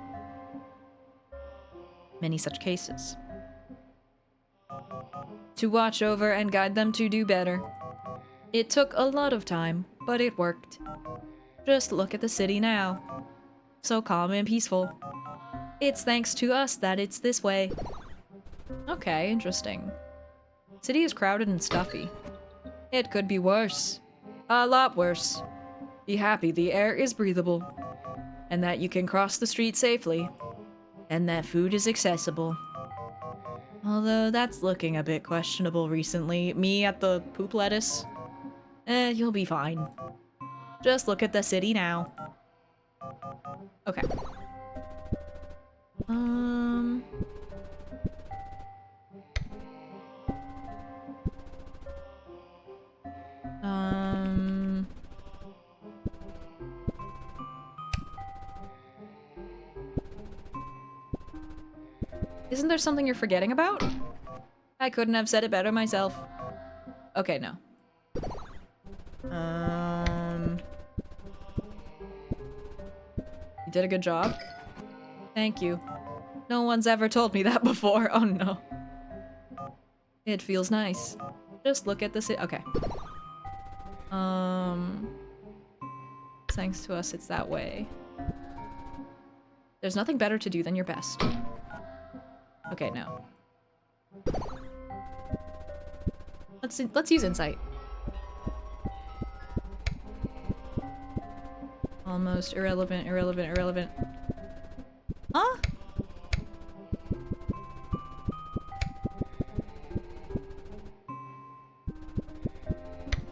Many such cases. To watch over and guide them to do better. It took a lot of time, but it worked. Just look at the city now. So calm and peaceful. It's thanks to us that it's this way. Okay, interesting. City is crowded and stuffy. It could be worse. A lot worse. Be happy the air is breathable. and that you can cross the street safely, and that food is accessible. Although that's looking a bit questionable recently. Me at the poop lettuce? You'll be fine. Just look at the city now. Okay. Isn't there something you're forgetting about? I couldn't have said it better myself. Okay, no. You did a good job. Thank you. No one's ever told me that before. Oh no. It feels nice. Just look at the okay. Thanks to us, it's that way. There's nothing better to do than your best. Okay, no. Let's use insight. Almost irrelevant, irrelevant, irrelevant. Huh?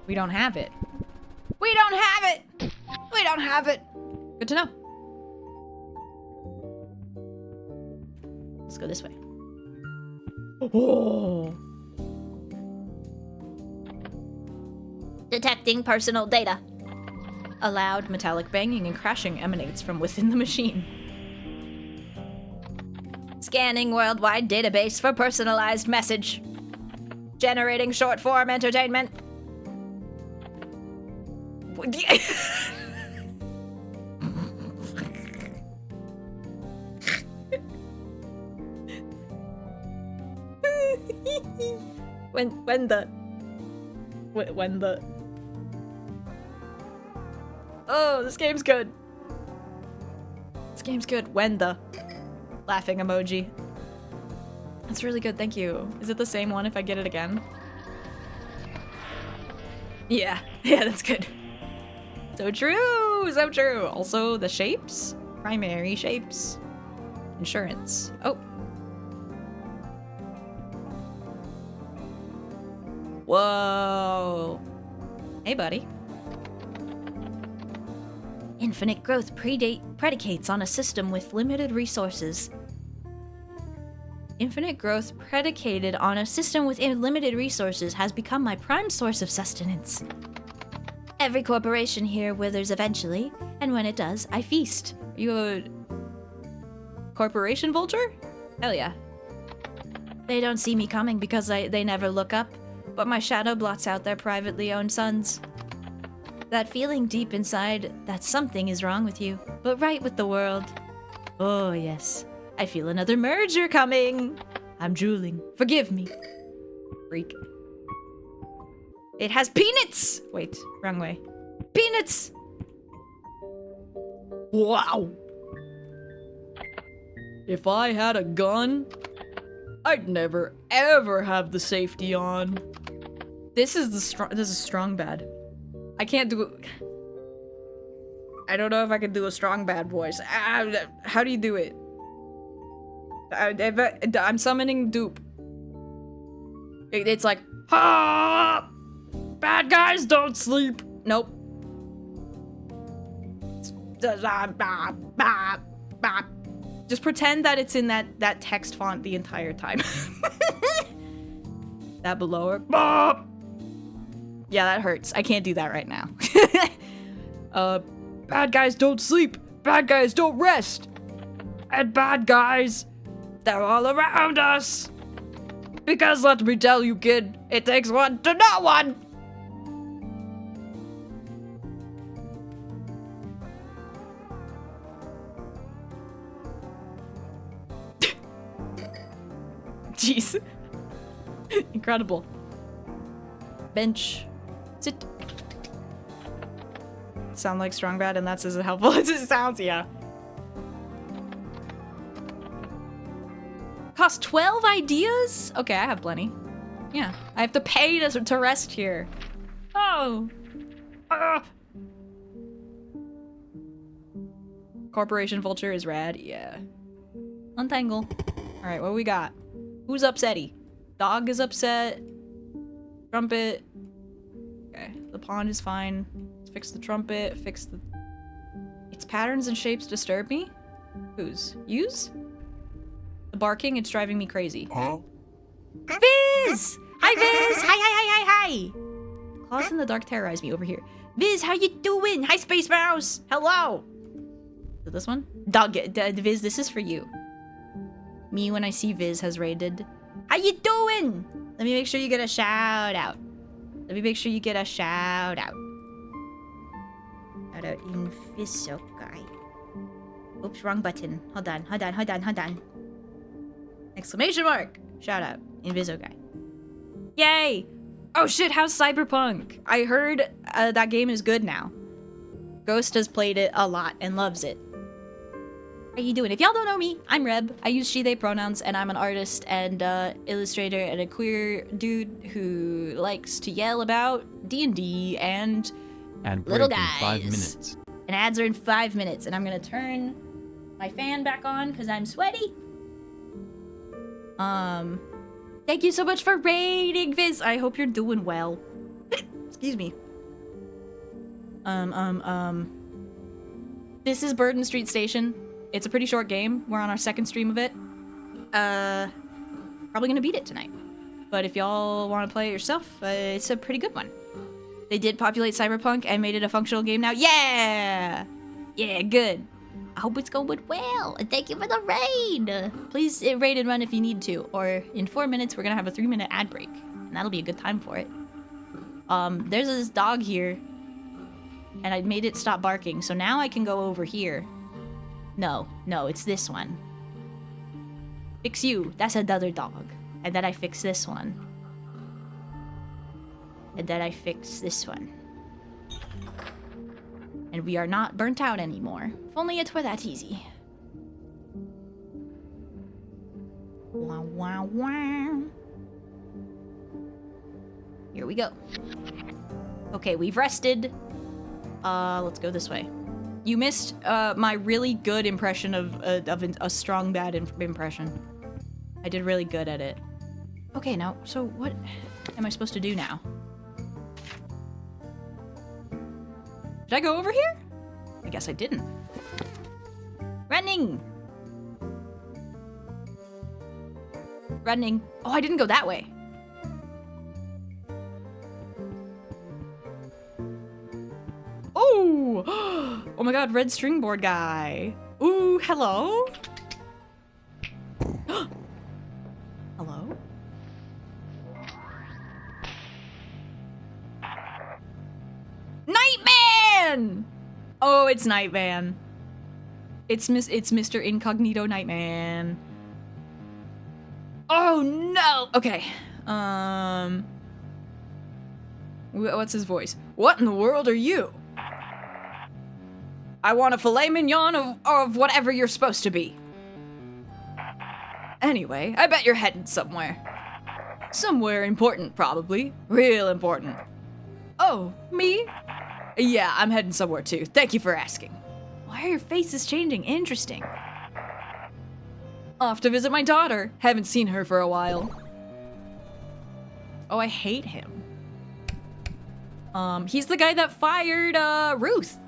We don't have it. We don't have it! We don't have it! Good to know. Let's go this way. Oh! Detecting personal data. A loud metallic banging and crashing emanates from within the machine. Scanning worldwide database for personalized message. Generating short form entertainment. When the oh, this game's good. This game's good. When the laughing emoji. That's really good, thank you. Is it the same one if I get it again? Yeah, that's good. So true, so true. Also, the shapes, primary shapes, insurance. Oh. Whoa. Hey, buddy. Infinite growth predicates on a system with limited resources. Infinite growth predicated on a system with limited resources has become my prime source of sustenance. Every corporation here withers eventually, and when it does, I feast. Are you a corporation vulture? Hell yeah. They don't see me coming because they never look up, but my shadow blots out their privately owned sons. That feeling deep inside that something is wrong with you, but right with the world. Oh yes, I feel another merger coming. I'm drooling. Forgive me. Freak. It has peanuts! Wait, wrong way. Peanuts! Wow. If I had a gun, I'd never ever have the safety on. This is strong bad. I can't do it. I don't know if I can do a strong bad voice. How do you do it? I'm summoning dupe. It's like, Ah! Bad guys don't sleep. nope. Just pretend that it's in that text font the entire time. That below her. Ah! Yeah, that hurts. I can't do that right now. Bad guys don't sleep. Bad guys don't rest. And bad guys, they're all around us. Because let me tell you, kid, it takes one to know one. Jeez. Incredible. Bench. Sit. Sound like strong bad, and that's as helpful as it sounds, yeah. Cost 12 ideas? Okay, I have plenty. Yeah, I have to pay to rest here. Oh. Corporation Vulture is rad. Yeah. Untangle. Alright, what we got? Who's upsetty? Dog is upset. Trumpet. Okay, the pond is fine. Let's fix the trumpet. Fix the... Its patterns and shapes disturb me? Whose? You's? The barking, it's driving me crazy. Huh? Viz! Hi, Viz! Hi! Claws in the dark terrorize me over here. Viz, how you doing? Hi, Space Mouse! Hello! Is it this one? Dog, Viz, this is for you. Me when I see Viz has raided. How you doing? Let me make sure you get a shout out. Let me make sure you get a shout out. Shout out Invisokai. Oops, wrong button. Hold on. Exclamation mark! Shout out Invisokai. Yay! Oh shit, how's Cyberpunk? I heard that game is good now. Ghost has played it a lot and loves it. How you doing? If y'all don't know me, I'm Reb. I use she, they pronouns, and I'm an artist and illustrator and a queer dude who likes to yell about D&D and little break guys. in 5 minutes. And ads are in 5 minutes, and I'm gonna turn my fan back on because I'm sweaty. Thank you so much for raiding, Viz. I hope you're doing well. Excuse me. This is Burden Street Station. It's a pretty short game. We're on our second stream of it. Probably gonna beat it tonight. But if y'all want to play it yourself, it's a pretty good one. They did populate Cyberpunk and made it a functional game now. Yeah! Yeah, good. I hope it's going well. And thank you for the raid. Please raid and run if you need to. Or in 4 minutes, we're gonna have a 3-minute ad break. And that'll be a good time for it. There's this dog here. And I made it stop barking. So now I can go over here. No, it's this one. Fix you. That's another dog. And then I fix this one. And then I fix this one. And we are not burnt out anymore. If only it were that easy. Wow, wow, wow. Here we go. Okay, we've rested. Let's go this way. You missed my really good impression of a strong bad impression. I did really good at it. Okay, now, so what am I supposed to do now? Did I go over here? I guess I didn't. Running! Running. Oh, I didn't go that way. Oh! Oh my god, red string board guy. Ooh, hello? Hello? Nightman! Oh, it's Nightman. It's Mr. Incognito Nightman. Oh no! Okay. What's his voice? What in the world are you? I want a filet mignon of whatever you're supposed to be. Anyway, I bet you're headed somewhere. Somewhere important, probably. Real important. Oh, me? Yeah, I'm heading somewhere too. Thank you for asking. Why are your faces changing? Interesting. Off to visit my daughter. Haven't seen her for a while. Oh, I hate him. He's the guy that fired, Ruth.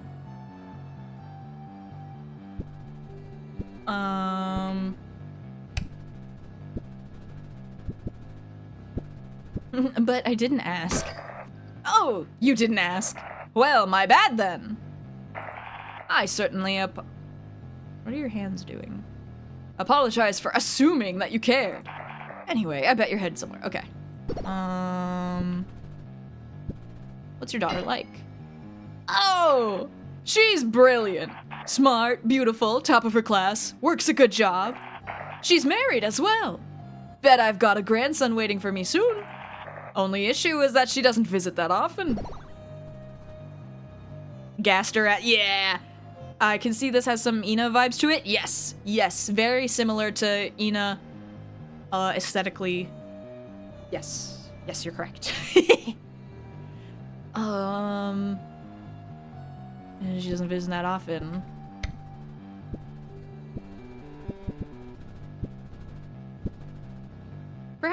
But I didn't ask. Oh, you didn't ask. Well, my bad then. I certainly What are your hands doing? Apologize for assuming that you cared. Anyway, I bet you're headed somewhere. Okay. What's your daughter like? Oh, she's brilliant. Smart, beautiful, top of her class, works a good job. She's married as well. Bet I've got a grandson waiting for me soon. Only issue is that she doesn't visit that often. Gassed her at, yeah. I can see this has some Ina vibes to it. Yes, yes, very similar to Ina, aesthetically. Yes, yes, you're correct. She doesn't visit that often.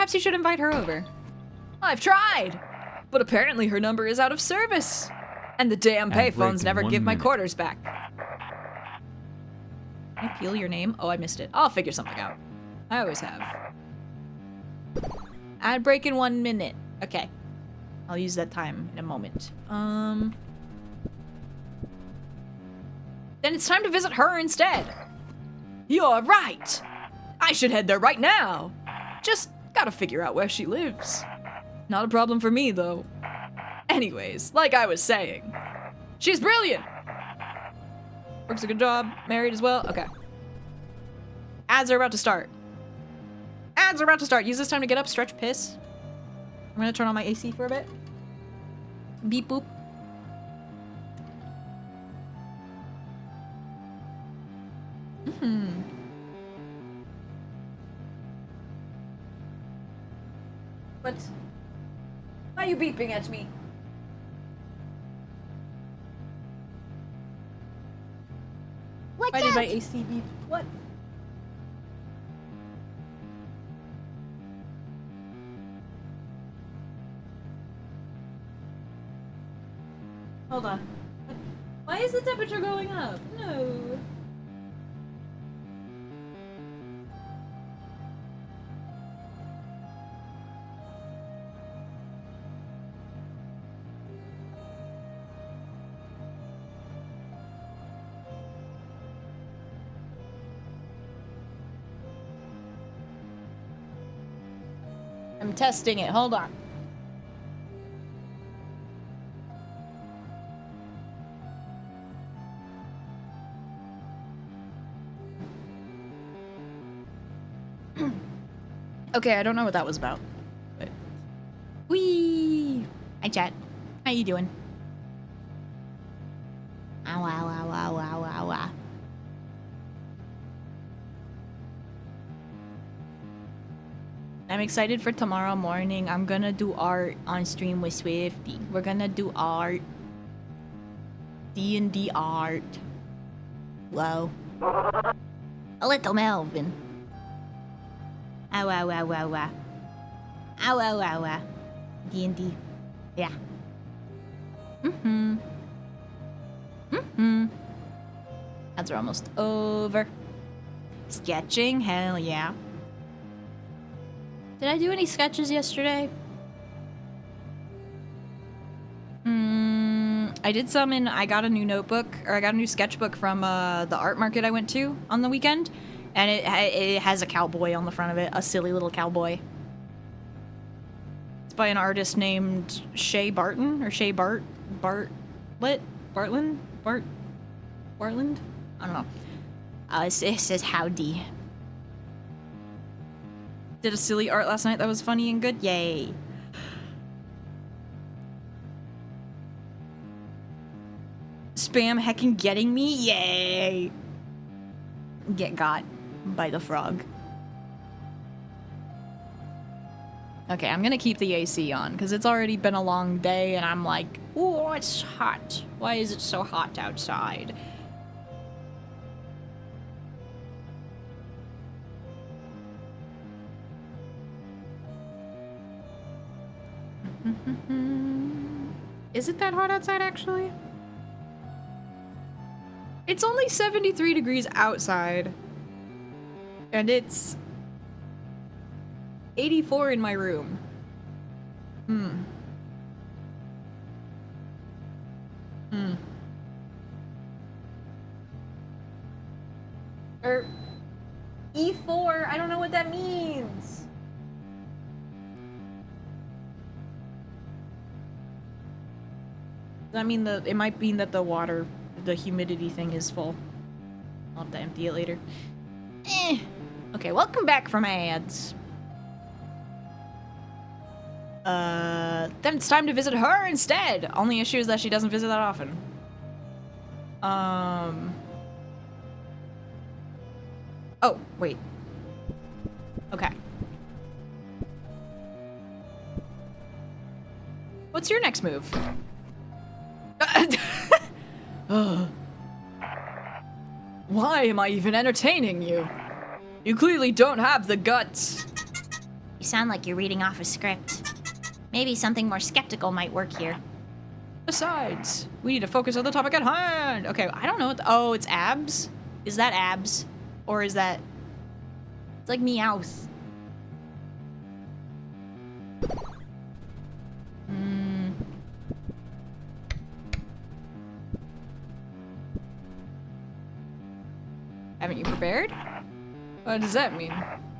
Perhaps you should invite her over. I've tried, but apparently her number is out of service. And the damn Ad break payphones in never 1 give my minute. quarters back. Can I peel your name? Oh, I missed it. I'll figure something out. I always have. Ad break in 1 minute. Okay. I'll use that time in a moment. Then it's time to visit her instead. You're right. I should head there right now. Just gotta figure out where she lives. Not a problem for me, though. Anyways, like I was saying, she's brilliant. Works a good job. Married as well. Okay. Ads are about to start. Ads are about to start. Use this time to get up, stretch, piss. I'm gonna turn on my AC for a bit. Beep boop. What? Why are you beeping at me? What's Why did my AC beep? What? Hold on. Why is the temperature going up? No. I'm testing it. Hold on. Okay, I don't know what that was about. But... Whee! Hi, chat. How you doing? Ow, ow, ow, ow, ow, ow, ow. I'm excited for tomorrow morning. I'm gonna do art on stream with Swifty. We're gonna do art. D&D art. Whoa. A little Melvin. Ow, ow, ow, ow, ow. Ow, ow, ow, ow. D&D. Yeah. Ads are almost over. Sketching? Hell yeah. Did I do any sketches yesterday? I did some in, I got a new notebook, or I got a new sketchbook from the art market I went to on the weekend. And it has a cowboy on the front of it, a silly little cowboy. It's by an artist named Shay Barton, or Shay Bart, what? Bartland? Bartland? I don't know. It says howdy. Did a silly art last night that was funny and good. Yay. Spam heckin' getting me. Yay. Get got by the frog. Okay, I'm gonna keep the AC on because it's already been a long day and I'm like, oh, it's hot. Why is it so hot outside? Is it that hot outside, actually? It's only 73 degrees outside. And it's 84 in my room. Or E4, I don't know what that means. Does that mean that it might mean that the water, the humidity thing is full? I'll have to empty it later. Okay, welcome back from ads. Then it's time to visit her instead. Only issue is that she doesn't visit that often. Oh, wait. Okay. What's your next move? Why am I even entertaining you? You clearly don't have the guts. You sound like you're reading off a script. Maybe something more skeptical might work here. Besides, we need to focus on the topic at hand. Okay, I don't know what oh, it's abs? Is that abs? Or is that... It's like Meowth. Haven't you prepared? What does that mean?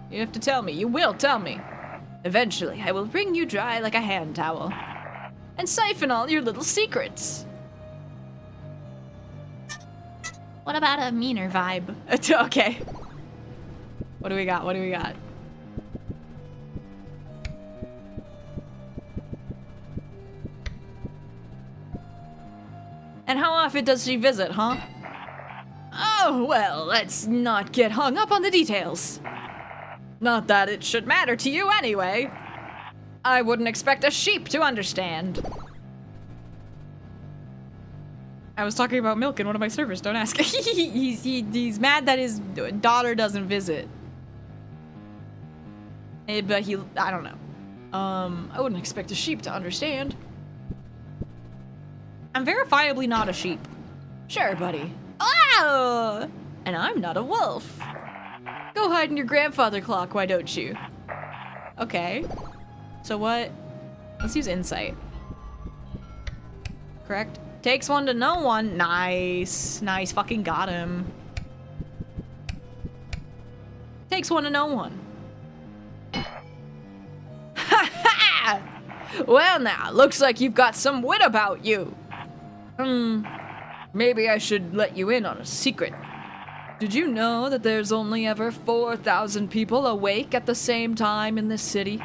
You have to tell me. You will tell me. Eventually, I will wring you dry like a hand towel. And siphon all your little secrets. What about a meaner vibe? Okay. What do we got? What do we got? And how often does she visit, huh? Oh, well, let's not get hung up on the details. Not that it should matter to you anyway. I wouldn't expect a sheep to understand. I was talking about milk in one of my servers, don't ask. He's mad that his daughter doesn't visit. But I don't know. I wouldn't expect a sheep to understand. I'm verifiably not a sheep. Sure, buddy. Oh! And I'm not a wolf. Go hide in your grandfather clock, why don't you? Okay. So what? Let's use insight. Correct? Takes one to know one. Nice. Nice. Fucking got him. Takes one to know one. Ha ha! Well now, looks like you've got some wit about you. Maybe I should let you in on a secret. Did you know that there's only ever 4,000 people awake at the same time in this city?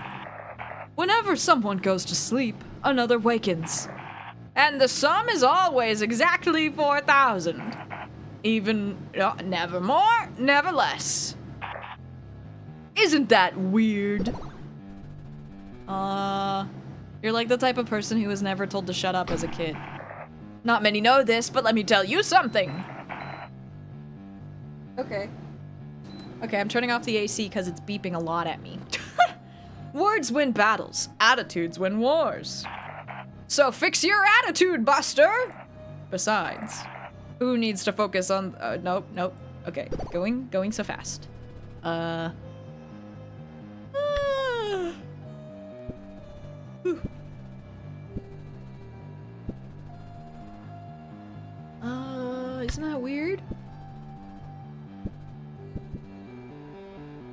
Whenever someone goes to sleep, another wakens. And the sum is always exactly 4,000. Even, never more, never less. Isn't that weird? You're like the type of person who was never told to shut up as a kid. Not many know this, but let me tell you something. Okay. Okay, I'm turning off the AC because it's beeping a lot at me. Words win battles. Attitudes win wars. So fix your attitude, Buster! Besides, who needs to focus on... nope, nope. Okay, going so fast. Isn't that weird?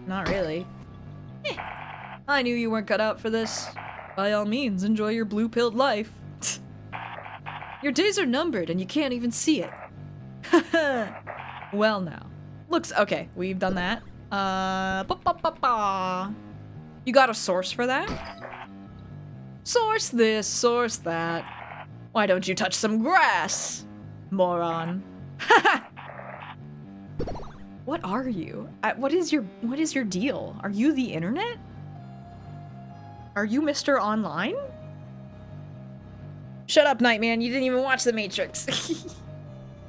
Not really. I knew you weren't cut out for this. By all means, enjoy your blue-pilled life. Your days are numbered and you can't even see it. Well now. Looks okay, we've done that. You got a source for that? Source this, source that. Why don't you touch some grass? Moron. What are you? What is your deal? Are you the internet? Are you Mr. Online? Shut up, Nightman. You didn't even watch The Matrix.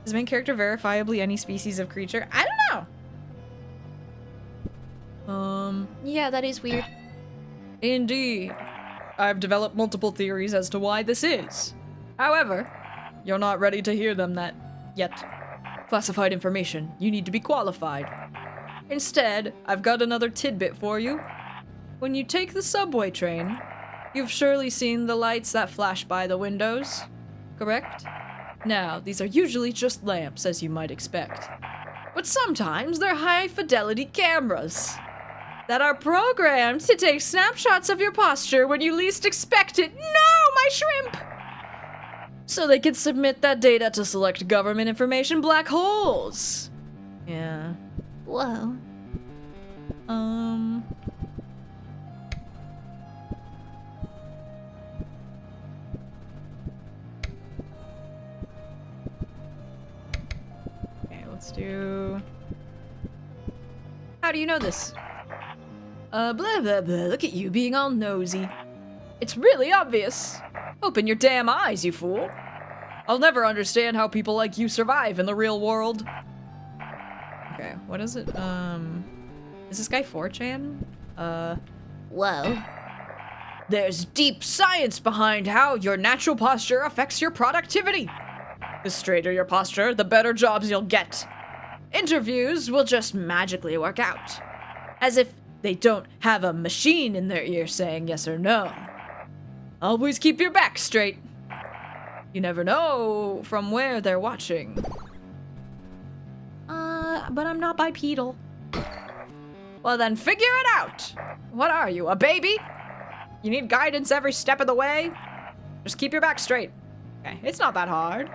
Is main character verifiably any species of creature? I don't know. Yeah, that is weird. Indeed. I've developed multiple theories as to why this is. However, you're not ready to hear them yet. Classified information. You need to be qualified. Instead, I've got another tidbit for you. When you take the subway train, you've surely seen the lights that flash by the windows, correct? Now, these are usually just lamps, as you might expect. But sometimes they're high-fidelity cameras that are programmed to take snapshots of your posture when you least expect it. No, my shrimp! So they can submit that data to select government information black holes. Yeah. Whoa. Okay, let's do... How do you know this? Blah, blah, blah. Look at you being all nosy. It's really obvious. Open your damn eyes, you fool. I'll never understand how people like you survive in the real world. Okay, what is it? Is this guy 4chan? Whoa. There's deep science behind how your natural posture affects your productivity. The straighter your posture, the better jobs you'll get. Interviews will just magically work out. As if they don't have a machine in their ear saying yes or no. Always keep your back straight. You never know from where they're watching. But I'm not bipedal. Well then figure it out! What are you, a baby? You need guidance every step of the way? Just keep your back straight. Okay, it's not that hard.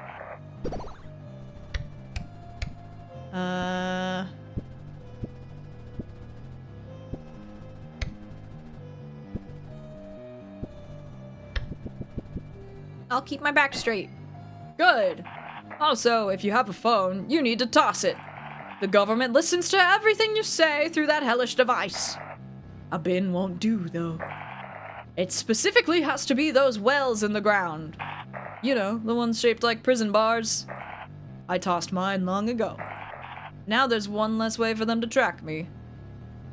I'll keep my back straight. Good. Also, if you have a phone, you need to toss it. The government listens to everything you say through that hellish device. A bin won't do, though. It specifically has to be those wells in the ground. You know, the ones shaped like prison bars. I tossed mine long ago. Now there's one less way for them to track me.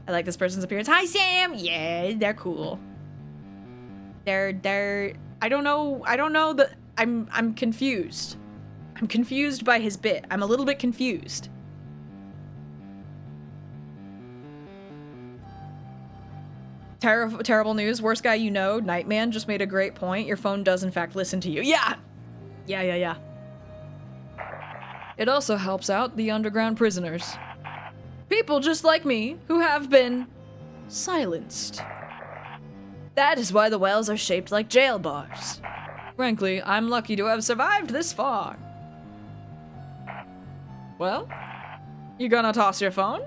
I like this person's appearance. Hi, Sam! Yeah, they're cool. I don't know the I'm confused. I'm confused by his bit. I'm a little bit confused. Terrible news. Worst guy you know, Nightman, just made a great point. Your phone does in fact listen to you. Yeah! Yeah. It also helps out the underground prisoners. People just like me who have been silenced. That is why the wells are shaped like jail bars. Frankly, I'm lucky to have survived this far. Well, you gonna toss your phone?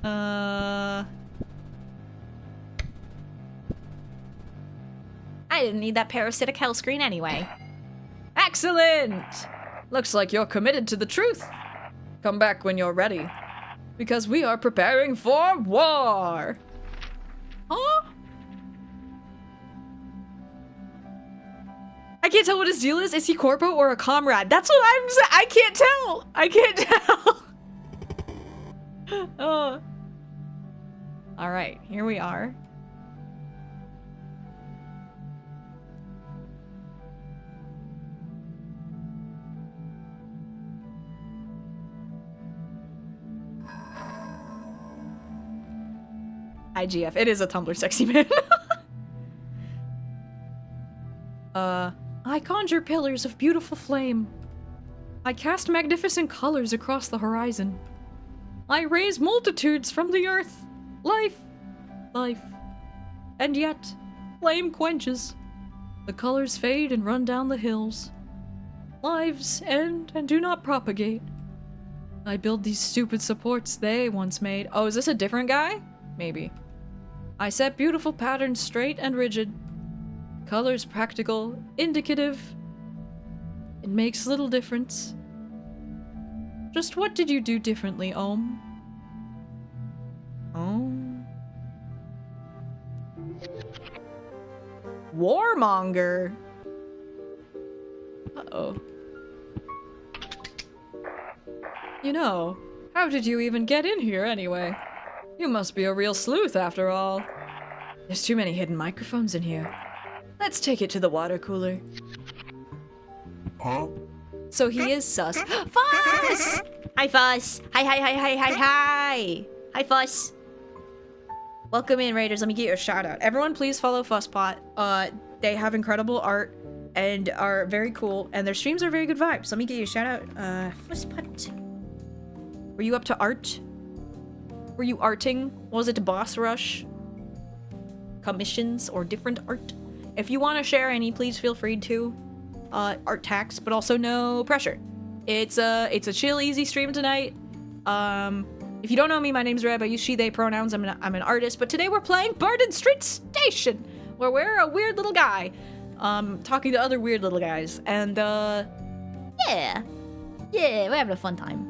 I didn't need that parasitic hell screen anyway. Excellent! Looks like you're committed to the truth. Come back when you're ready. Because we are preparing for war! Huh? I can't tell what his deal is. Is he corpo or a comrade? That's what I'm saying. I can't tell. I can't tell. All right, here we are. IGF. It is a Tumblr sexy man. I conjure pillars of beautiful flame. I cast magnificent colors across the horizon. I raise multitudes from the earth. Life. And yet, flame quenches. The colors fade and run down the hills. Lives end and do not propagate. I build these stupid supports they once made. Oh, is this a different guy? Maybe. I set beautiful patterns straight and rigid. Colors practical, indicative. It makes little difference. Just what did you do differently, Ohm? Warmonger. Uh-oh. You know, how did you even get in here anyway? You must be a real sleuth after all. There's too many hidden microphones in here. Let's take it to the water cooler. Huh? So he is sus. Fuss! Hi, Fuss. Hi. Hi, Fuss. Welcome in, Raiders. Let me get you a shout out. Everyone please follow Fusspot. They have incredible art and are very cool, and their streams are very good vibes. Let me get you a shout out. Fusspot. Were you up to art? Were you arting? Was it boss rush? Commissions or different art? If you want to share any, please feel free to. Art tax, but also no pressure. It's a chill, easy stream tonight. If you don't know me, my name's Reb. I use she, they pronouns. I'm an artist, but today we're playing Burden Street Station, where we're a weird little guy, talking to other weird little guys, and Yeah, we're having a fun time.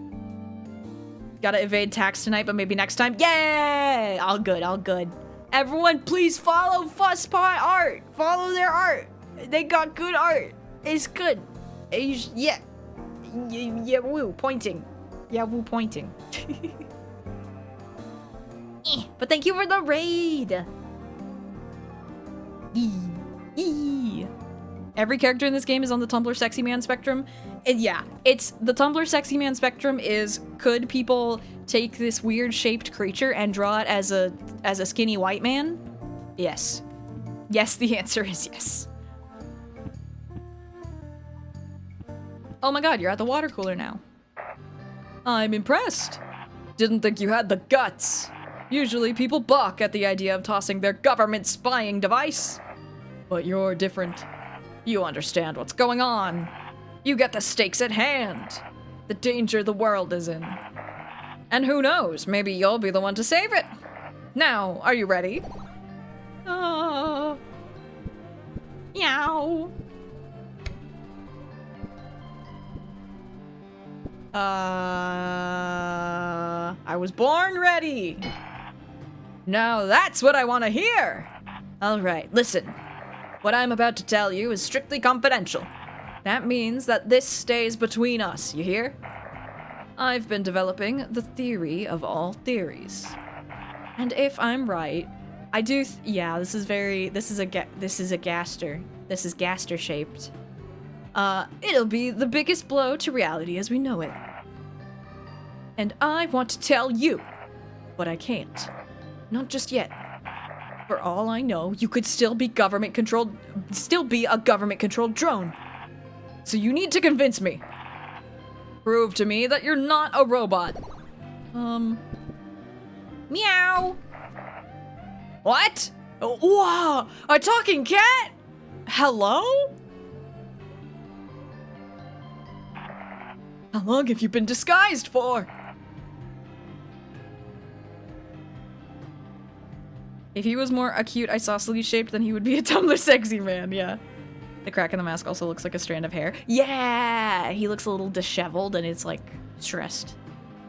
gotta evade tax tonight, but maybe next time. Yay! All good. Everyone, please follow Fusspot art. Follow their art. They got good art. It's good. Yeah, woo, pointing. Yeah, woo, pointing. But thank you for the raid. Every character in this game is on the Tumblr sexy man spectrum. And yeah, it's the Tumblr sexy man spectrum is, could people take this weird shaped creature and draw it as a skinny white man? Yes. Yes, the answer is yes. Oh my god, you're at the water cooler now. I'm impressed. Didn't think you had the guts. Usually people balk at the idea of tossing their government spying device. But you're different. You understand what's going on. You get the stakes at hand. The danger the world is in. And who knows, maybe you'll be the one to save it. Now, are you ready? Meow. I was born ready. Now that's what I want to hear. All right, listen. What I'm about to tell you is strictly confidential. That means that this stays between us, you hear? I've been developing the theory of all theories. And if I'm right, I do yeah, this is a gaster. This is gaster shaped. It'll be the biggest blow to reality as we know it. And I want to tell you, but I can't. Not just yet. For all I know, you could still be a government-controlled drone. So you need to convince me. Prove to me that you're not a robot. Meow. What? Wow, a talking cat? Hello? How long have you been disguised for? If he was more acute isosceles shaped, then he would be a Tumblr sexy man, yeah. The crack in the mask also looks like a strand of hair. Yeah! He looks a little disheveled and it's like stressed.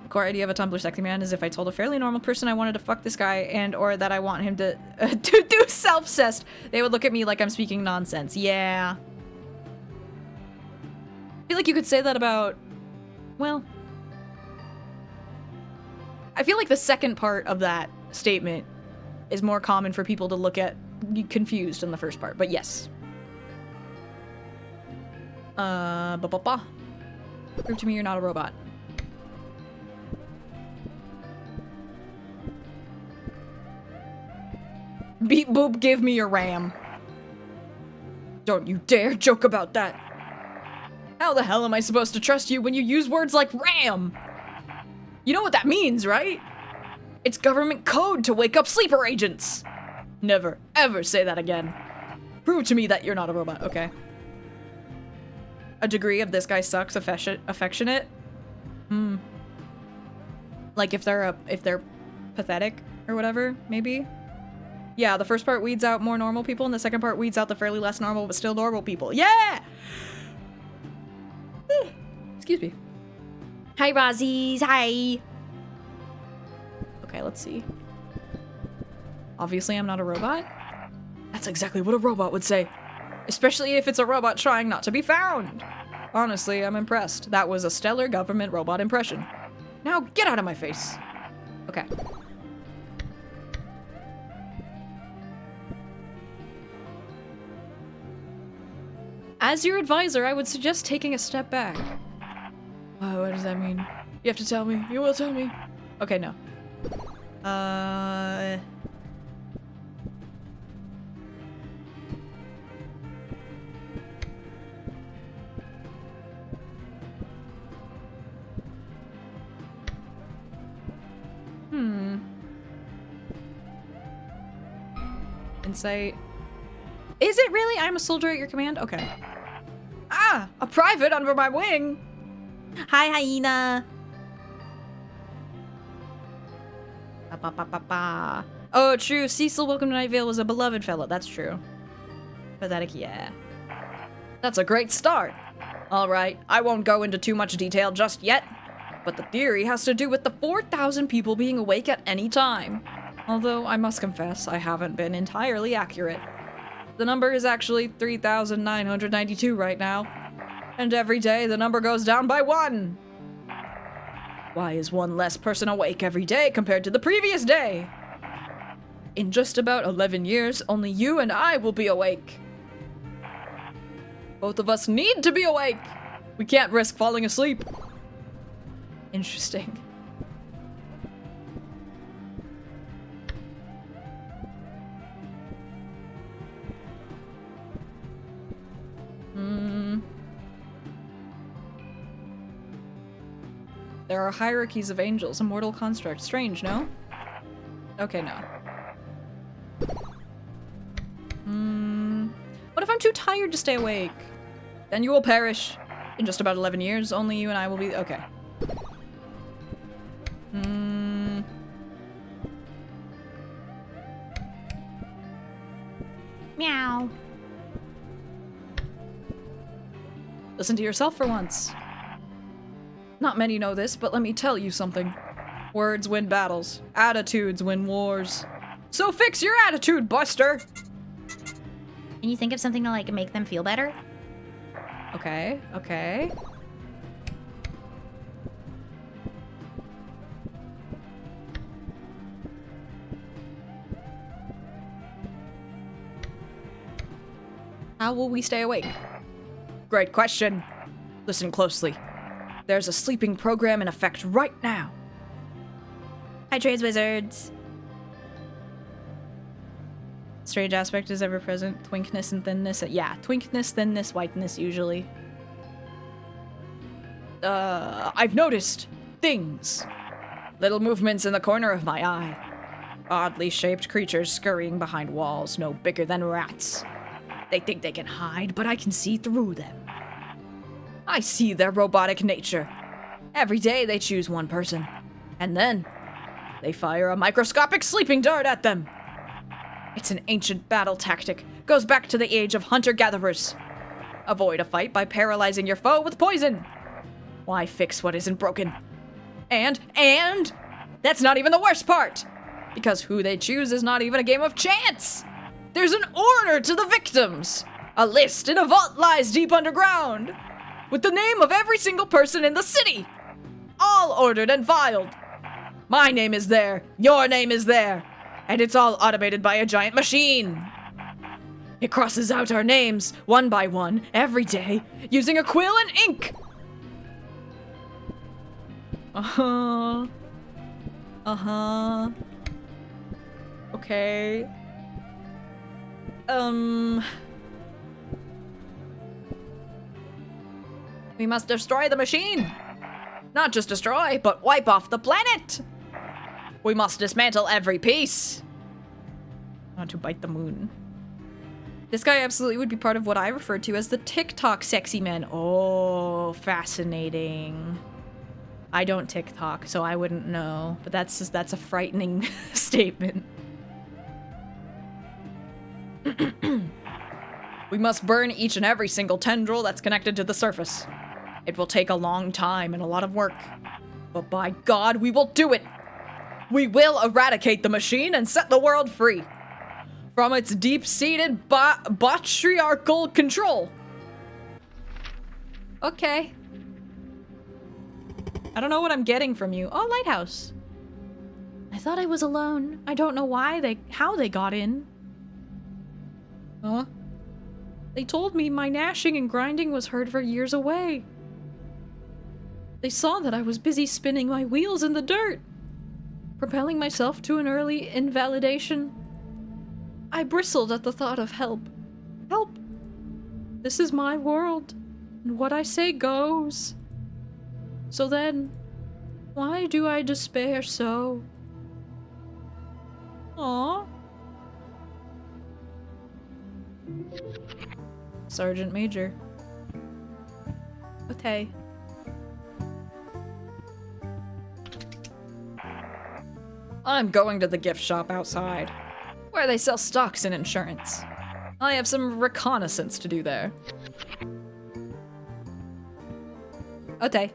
The core idea of a Tumblr sexy man is if I told a fairly normal person I wanted to fuck this guy and or that I want him to do self-cest, they would look at me like I'm speaking nonsense. Yeah. I feel like you could say that about, well, I feel like the second part of that statement is more common for people to look at confused than the first part, but yes. Prove to me you're not a robot. Beep boop, give me your RAM. Don't you dare joke about that. How the hell am I supposed to trust you when you use words like RAM? You know what that means, right? It's government code to wake up sleeper agents. Never, ever say that again. Prove to me that you're not a robot, okay? A degree of this guy sucks affectionate? Like if they're pathetic or whatever, maybe? Yeah, the first part weeds out more normal people and the second part weeds out the fairly less normal but still normal people. Yeah! Excuse me. Hi, Rozzies. Hi. Okay, let's see. Obviously, I'm not a robot. That's exactly what a robot would say. Especially if it's a robot trying not to be found. Honestly, I'm impressed. That was a stellar government robot impression. Now get out of my face. Okay. As your advisor, I would suggest taking a step back. Oh, what does that mean? You have to tell me. You will tell me. Okay, no. Insight. Is it really? I'm a soldier at your command? Okay. Ah! A private under my wing! Hi, hyena. Oh, true. Cecil, welcome to Night Vale, was a beloved fellow. That's true. Pathetic, yeah. That's a great start. All right, I won't go into too much detail just yet, but the theory has to do with the 4,000 people being awake at any time. Although, I must confess, I haven't been entirely accurate. The number is actually 3,992 right now. And every day, the number goes down by 1. Why is one less person awake every day compared to the previous day? In just about 11 years, only you and I will be awake. Both of us need to be awake. We can't risk falling asleep. Interesting. There are hierarchies of angels, a mortal construct. Strange, no? Okay, no. What if I'm too tired to stay awake? Then you will perish. In just about 11 years, only you and I will be- okay. Meow. Listen to yourself for once. Not many know this, but let me tell you something. Words win battles. Attitudes win wars. So fix your attitude, Buster! Can you think of something to, like, make them feel better? Okay, okay. How will we stay awake? Great question. Listen closely. There's a sleeping program in effect right now. Hi, trades wizards. Strange aspect is ever present. Twinkness and thinness. Yeah, twinkness, thinness, whiteness, usually. I've noticed things. Little movements in the corner of my eye. Oddly shaped creatures scurrying behind walls, no bigger than rats. They think they can hide, but I can see through them. I see their robotic nature. Every day they choose one person, and then they fire a microscopic sleeping dart at them. It's an ancient battle tactic, goes back to the age of hunter-gatherers. Avoid a fight by paralyzing your foe with poison. Why fix what isn't broken? And that's not even the worst part, because who they choose is not even a game of chance. There's an order to the victims. A list in a vault lies deep underground, with the name of every single person in the city, all ordered and filed. My name is there, your name is there, and it's all automated by a giant machine. It crosses out our names, one by one, every day, using a quill and ink. Okay. We must destroy the machine. Not just destroy, but wipe off the planet. We must dismantle every piece. I want to bite the moon. This guy absolutely would be part of what I refer to as the TikTok sexy men. Oh, fascinating. I don't TikTok, so I wouldn't know, but that's a frightening statement. We must burn each and every single tendril that's connected to the surface. It will take a long time and a lot of work, but by God, we will do it. We will eradicate the machine and set the world free from its deep-seated patriarchal control. Okay. I don't know what I'm getting from you. Oh, lighthouse. I thought I was alone. I don't know how they got in. Huh? They told me my gnashing and grinding was heard for years away. They saw that I was busy spinning my wheels in the dirt, propelling myself to an early invalidation. I bristled at the thought of help. Help! This is my world, and what I say goes. So then, why do I despair so? Aww. Sergeant Major. Okay. I'm going to the gift shop outside, where they sell stocks and insurance. I have some reconnaissance to do there. Okay.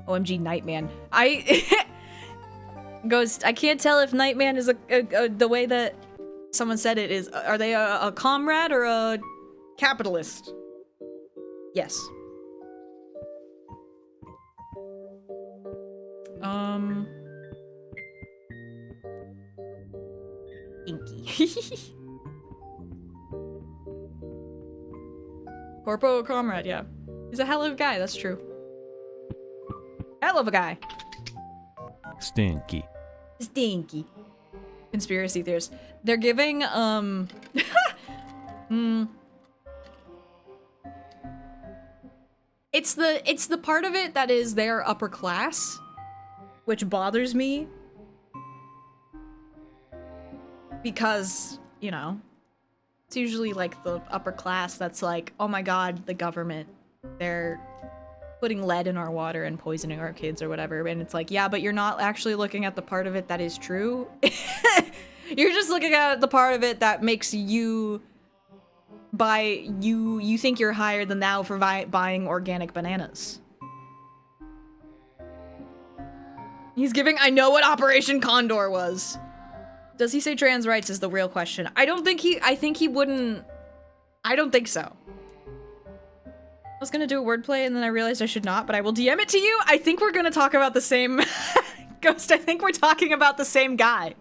OMG Nightman. Ghost, I can't tell if Nightman is the way that someone said it is. Are they a comrade or a capitalist? Yes. Stinky. Corpo comrade, yeah. He's a hell of a guy, that's true. Hell of a guy. Stinky. Stinky. Conspiracy theorists. They're giving, It's the part of it that is they're upper class, which bothers me. Because, you know, it's usually like the upper class that's like, oh my god, the government, they're putting lead in our water and poisoning our kids or whatever. And it's like, yeah, but you're not actually looking at the part of it that is true. You're just looking at the part of it that makes you you think you're higher than thou for buying organic bananas. He's giving, I know what Operation Condor was. Does he say trans rights is the real question. I think he wouldn't, I don't think so. I was gonna do a wordplay and then I realized I should not, but I will DM it to you. I think we're gonna talk about the same, Ghost, I think we're talking about the same guy.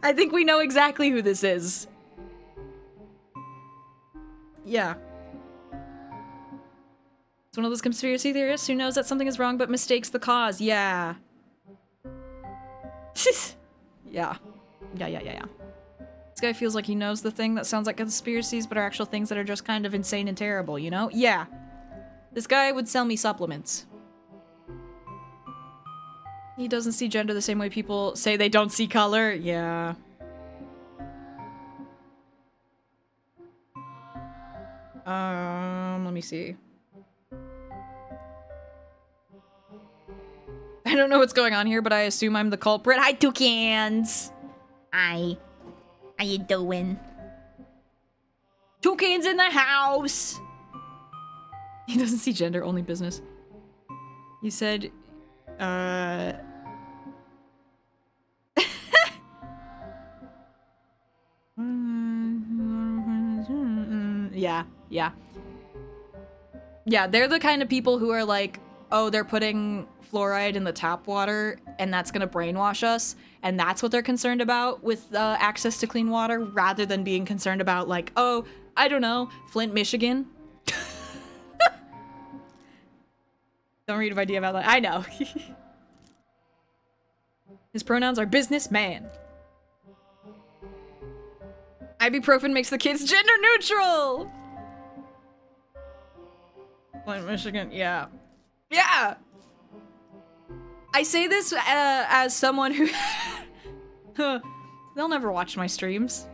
I think we know exactly who this is. Yeah. It's one of those conspiracy theorists who knows that something is wrong but mistakes the cause. Yeah. Yeah. Yeah. This guy feels like he knows the thing that sounds like conspiracies but are actual things that are just kind of insane and terrible, you know? Yeah. This guy would sell me supplements. He doesn't see gender the same way people say they don't see color. Yeah. Let me see. I don't know what's going on here, but I assume I'm the culprit. Hi, toucans! Hi. How you doing? Toucans in the house! He doesn't see gender, only business. You said, Yeah. Yeah, they're the kind of people who are like, oh, they're putting fluoride in the tap water and that's gonna brainwash us, and that's what they're concerned about with access to clean water, rather than being concerned about like, oh, I don't know, Flint, Michigan. Don't read an idea about that. I know. His pronouns are businessman. Ibuprofen makes the kids gender neutral! Flint, Michigan, yeah. Yeah! I say this as someone who... They'll never watch my streams.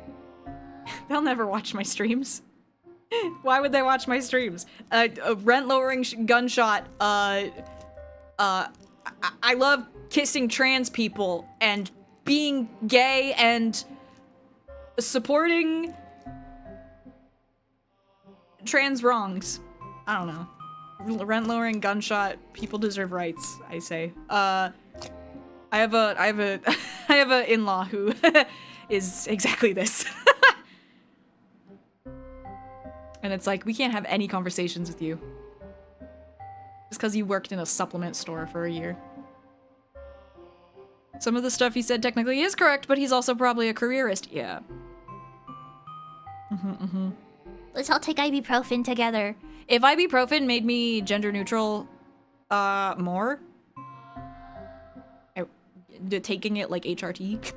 They'll never watch my streams. Why would they watch my streams? A rent-lowering gunshot, I love kissing trans people and being gay and supporting trans wrongs. I don't know. Rent-lowering gunshot, people deserve rights, I say. I have a in-law who is exactly this. And it's like, we can't have any conversations with you. Just because you worked in a supplement store for a year. Some of the stuff he said technically is correct, but he's also probably a careerist. Yeah. Let's all take ibuprofen together. If ibuprofen made me gender neutral, more, taking it like HRT,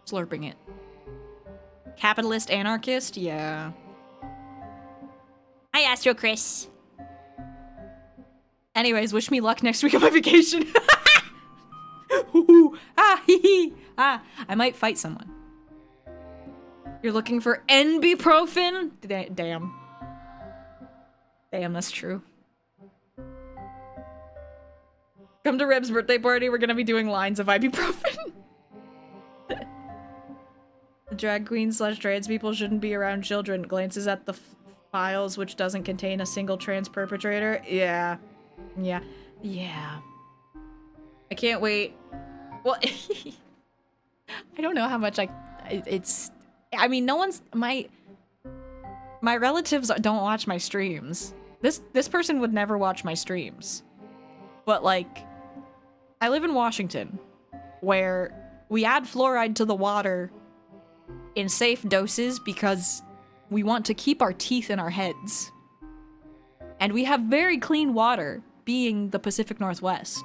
slurping it. Capitalist anarchist, yeah. Hi, Astro Chris. Anyways, wish me luck next week on my vacation. Ooh, ah, hee hee, ah. I might fight someone. You're looking for NB-profen? Damn. Damn, that's true. Come to Reb's birthday party, we're gonna be doing lines of ibuprofen. The drag queens / trans people shouldn't be around children. Glances at the files, which doesn't contain a single trans perpetrator. Yeah. I can't wait. Well, I don't know how much I mean, no one's, my relatives don't watch my streams. This person would never watch my streams. But like, I live in Washington, where we add fluoride to the water in safe doses because we want to keep our teeth in our heads. And we have very clean water, being the Pacific Northwest.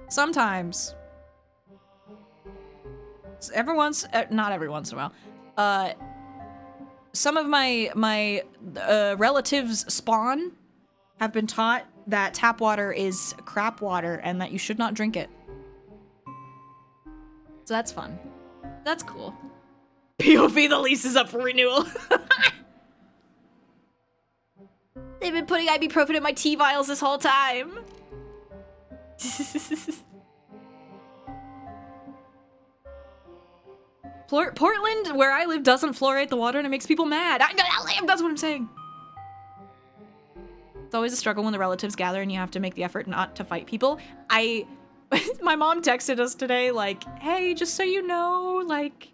Sometimes. Not every once in a while. Some of my relatives' spawn have been taught that tap water is crap water and that you should not drink it. So that's fun. That's cool. POV, the lease is up for renewal. They've been putting ibuprofen in my tea vials this whole time. Portland, where I live, doesn't fluoride the water and it makes people mad. That's what I'm saying. It's always a struggle when the relatives gather and you have to make the effort not to fight people. My mom texted us today like, hey, just so you know, like,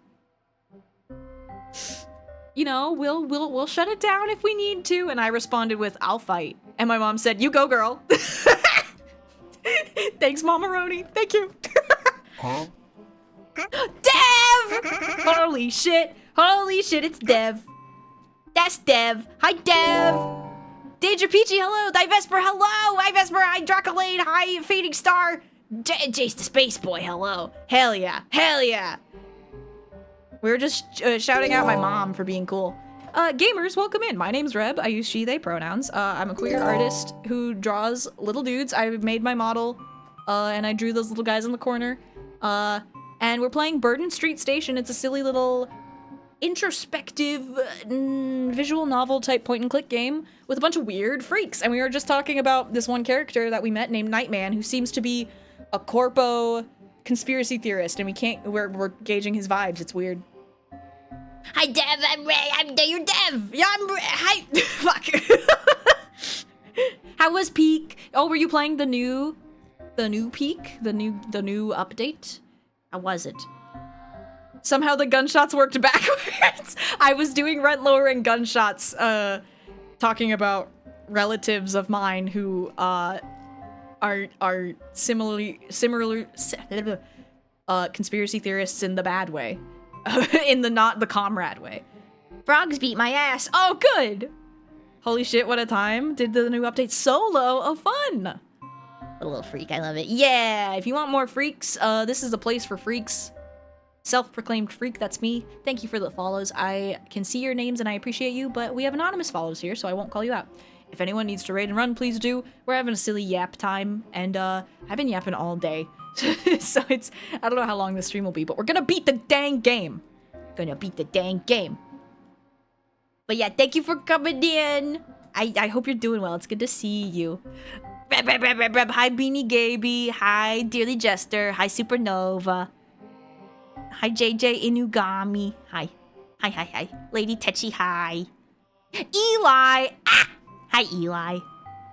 you know, we'll shut it down if we need to. And I responded with, I'll fight. And my mom said, you go, girl. Thanks, Mama Roni. Thank you. Huh? Dev! Holy shit. Holy shit, it's Dev. That's Dev. Hi, Dev. Deja Peachy, hello. Divesper, hello. Hi, Vesper. Hi, Dracolade. Hi, Fading Star. Jace the Space Boy, hello. Hell yeah. Hell yeah. We were just shouting out my mom for being cool. Gamers, welcome in. My name's Reb. I use she, they pronouns. I'm a queer artist who draws little dudes. I made my model, and I drew those little guys in the corner. And we're playing Burden Street Station. It's a silly little introspective visual novel type point and click game with a bunch of weird freaks. And we were just talking about this one character that we met named Nightman, who seems to be a corpo conspiracy theorist, and we're gauging his vibes. It's weird. Hi, Dev. I'm Ray. You're Dev. Yeah, I'm Ray. Hi. Fuck. How was Peak? Oh, were you playing the new Peak? The new update? How was it? Somehow the gunshots worked backwards. I was doing rent lowering gunshots, talking about relatives of mine who are similarly conspiracy theorists in the bad way. In the not the comrade way. Frogs beat my ass. Oh, good. Holy shit, what a time. Did the new update solo. Oh, fun. A little freak, I love it. Yeah, if you want more freaks, this is a place for freaks. Self-proclaimed freak, that's me. Thank you for the follows. I can see your names and I appreciate you, but we have anonymous follows here, so I won't call you out. If anyone needs to raid and run, please do. We're having a silly yap time, and I've been yapping all day. So I don't know how long this stream will be, but we're gonna beat the dang game. Gonna beat the dang game. But yeah, thank you for coming in. I hope you're doing well. It's good to see you. Hi, Beanie Gaby. Hi, Dearly Jester. Hi, Supernova. Hi, JJ Inugami. Hi. Hi. Lady Techi, hi. Eli. Ah! Hi, Eli.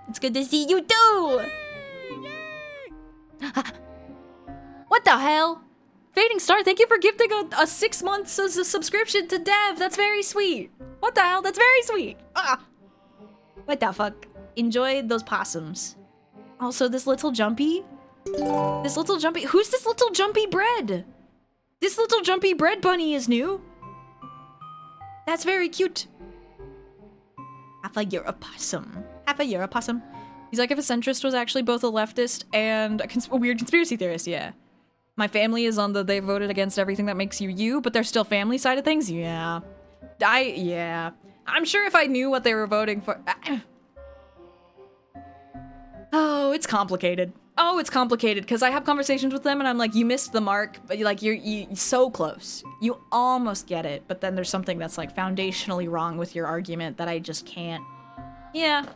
It's good to see you too. What the hell? Fading Star, thank you for gifting a 6 months subscription to Dev. That's very sweet. What the hell? That's very sweet. What the fuck? Enjoy those possums. Also, this little jumpy. Who's this little jumpy bread? This little jumpy bread bunny is new. That's very cute. Half a year a possum. He's like if a centrist was actually both a leftist and a weird conspiracy theorist, yeah. My family is on the they voted against everything that makes you you, but they're still family side of things, yeah. Yeah. I'm sure if I knew what they were voting for... Oh, it's complicated. Because I have conversations with them and I'm like, you missed the mark, but you're so close. You almost get it, but then there's something that's like foundationally wrong with your argument that I just can't. Yeah.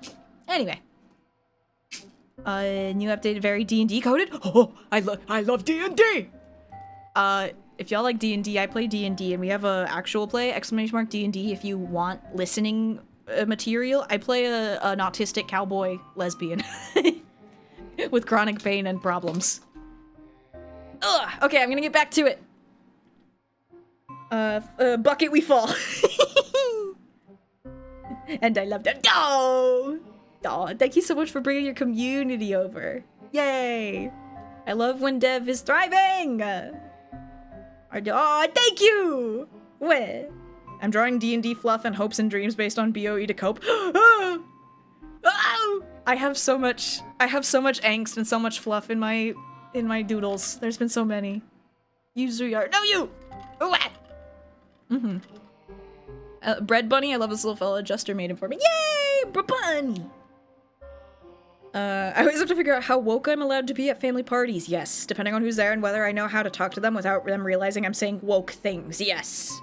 Anyway. New updated, very D&D coded. Oh, I love D&D! If y'all like D&D, I play D&D, and we have a actual play, ! D&D, if you want listening material. I play an autistic cowboy lesbian. With chronic pain and problems. Ugh, okay, I'm gonna get back to it. Bucket we fall. And I love that. Oh, thank you so much for bringing your community over. Yay. I love when dev is thriving. Oh, thank you. What? I'm drawing D&D fluff and hopes and dreams based on BOE to cope. Oh! I have so much angst and so much fluff in my doodles. There's been so many. User yard. No, you. What? Bread Bunny. I love this little fella. Adjuster made him for me. Yay, Bread Bunny. I always have to figure out how woke I'm allowed to be at family parties. Yes, depending on who's there and whether I know how to talk to them without them realizing I'm saying woke things. Yes.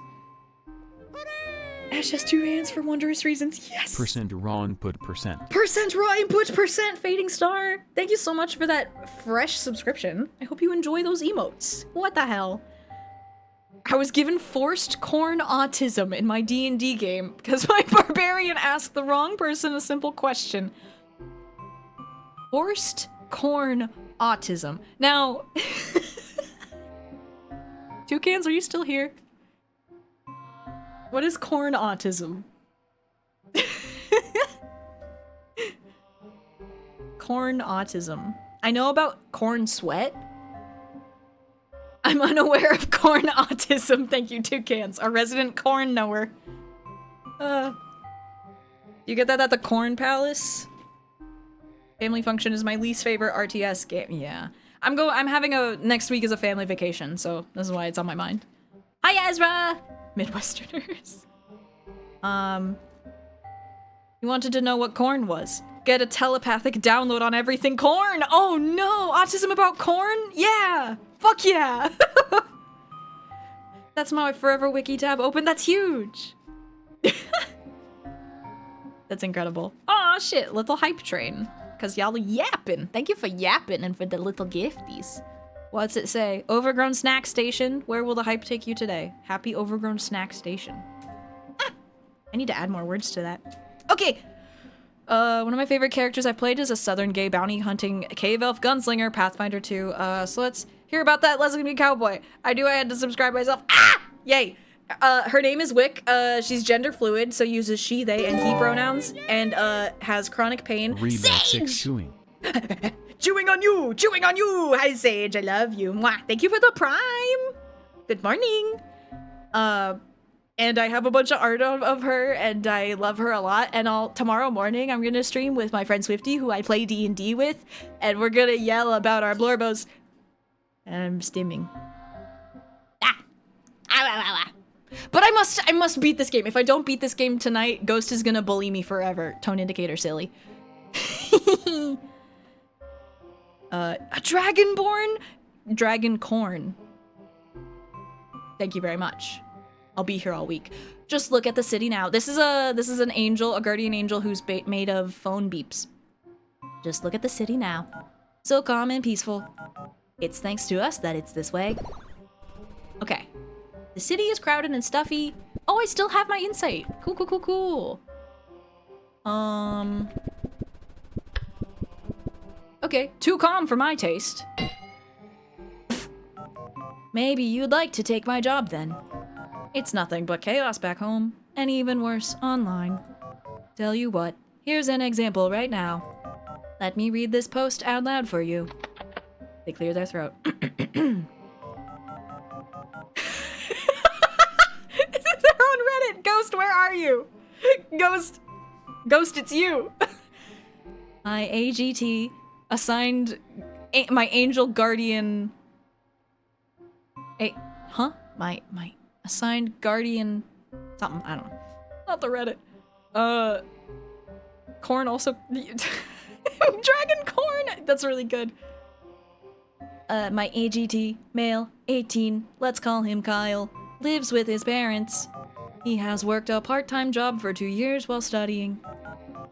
Ash has 2 hands for wondrous reasons. Yes. Percent raw input percent. Percent raw input percent fading star. Thank you so much for that fresh subscription. I hope you enjoy those emotes. What the hell? I was given forced corn autism in my D&D game because my barbarian asked the wrong person a simple question. Forced corn autism. Now, Toucans, are you still here? What is corn autism? Corn autism. I know about corn sweat. I'm unaware of corn autism. Thank you, Toucans, our resident corn knower. You get that at the Corn Palace? Family Function is my least favorite RTS game. Yeah. I'm having next week is a family vacation, so this is why it's on my mind. Hi, Ezra! Midwesterners. You wanted to know what corn was. Get a telepathic download on everything corn! Oh no! Autism about corn? Yeah! Fuck yeah! That's my forever wiki tab open. That's huge! That's incredible. Aw, shit. Little hype train. Cause y'all are yapping. Thank you for yapping and for the little gifties. What's it say? Overgrown snack station. Where will the hype take you today? Happy overgrown snack station. Ah, I need to add more words to that. Okay. One of my favorite characters I've played is a southern gay bounty hunting cave elf gunslinger, Pathfinder 2. So let's hear about that lesbian cowboy. I had to subscribe myself. Ah! Yay! Her name is Wick. She's gender fluid, so uses she, they, and he pronouns, and has chronic pain. Read that 6 chewing. Chewing on you! Chewing on you! Hi, Sage. I love you. Mwah. Thank you for the prime. Good morning. And I have a bunch of art of her, and I love her a lot. And tomorrow morning, I'm gonna stream with my friend Swifty, who I play D&D with, and we're gonna yell about our blorbos. And I'm stimming. Ah! Ow, ow, ow, ow. But I must beat this game. If I don't beat this game tonight, Ghost is gonna bully me forever. Tone indicator silly. A dragonborn? Dragon corn. Thank you very much. I'll be here all week. Just look at the city now. This is an angel, a guardian angel who's made of phone beeps. Just look at the city now. So calm and peaceful. It's thanks to us that it's this way. Okay. The city is crowded and stuffy. Oh, I still have my insight. Cool, cool, cool, cool. Okay, too calm for my taste. Maybe you'd like to take my job then. It's nothing but chaos back home, and even worse, online. Tell you what, here's an example right now. Let me read this post out loud for you. They clear their throat. They're on Reddit! Ghost, where are you? Ghost, it's you! My AGT assigned my angel guardian... My assigned guardian... something, I don't know. Not the Reddit. Corn also... Dragon corn! That's really good. My AGT, male, 18, let's call him Kyle, lives with his parents. He has worked a part-time job for 2 years while studying.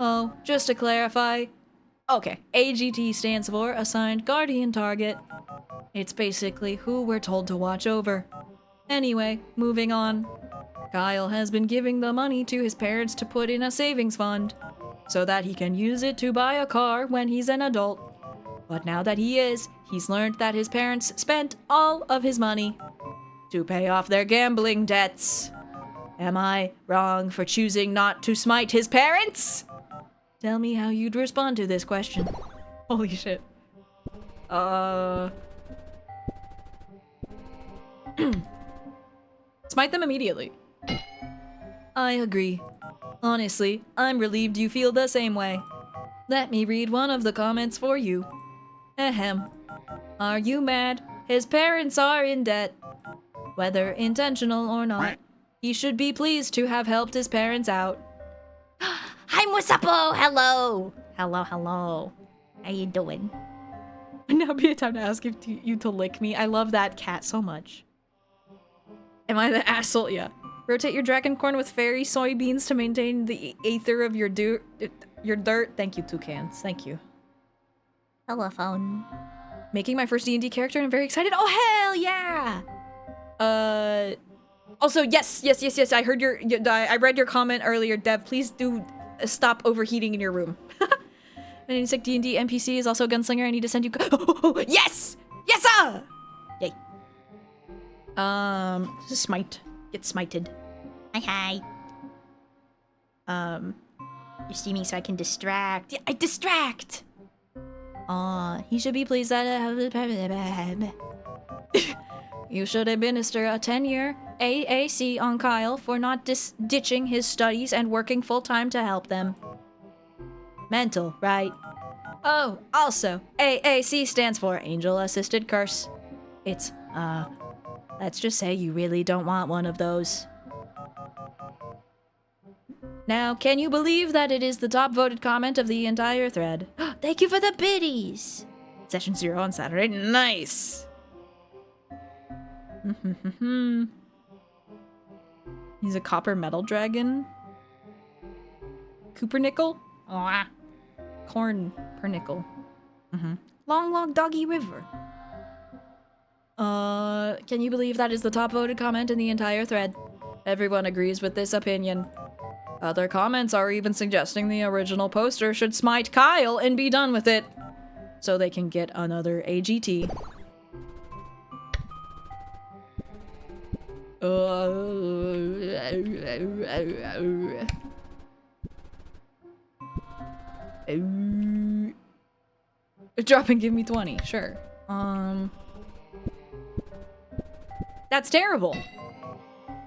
Oh, just to clarify... Okay, AGT stands for Assigned Guardian Target. It's basically who we're told to watch over. Anyway, moving on. Kyle has been giving the money to his parents to put in a savings fund, so that he can use it to buy a car when he's an adult. But now that he's learned that his parents spent all of his money to pay off their gambling debts. Am I wrong for choosing not to smite his parents? Tell me how you'd respond to this question. Holy shit. Smite them immediately. I agree. Honestly, I'm relieved you feel the same way. Let me read one of the comments for you. Ahem. Are you mad? His parents are in debt. Whether intentional or not, he should be pleased to have helped his parents out. Hi, Musapo! Hello! Hello. How you doing? Now be a time to ask you to lick me. I love that cat so much. Am I the asshole? Yeah. Rotate your dragon corn with fairy soybeans to maintain the aether of your dirt. Thank you, toucans. Thank you. Telephone. Making my first D&D character and I'm very excited. Oh, hell yeah! Also, yes. I heard I read your comment earlier, Dev. Please do stop overheating in your room. My namesake D&D NPC is also a gunslinger. I need to send you. Yes! Yes, sir! Yay. Smite. Get smited. Hi. You're steaming so I can distract. Yeah, I distract! He should be pleased that You should administer a 10-year AAC on Kyle for not ditching his studies and working full-time to help them. Mental, right? Oh, also, AAC stands for Angel Assisted Curse. It's, let's just say you really don't want one of those. Now, can you believe that it is the top voted comment of the entire thread? thank you for the biddies. Session 0 on Saturday. Nice! He's a copper metal dragon. Coopernickel? Corn pernickel. Long Long Doggy River. Can you believe that is the top voted comment in the entire thread? Everyone agrees with this opinion. Other comments are even suggesting the original poster should smite Kyle and be done with it, so they can get another AGT. Drop and give me 20, sure. That's terrible.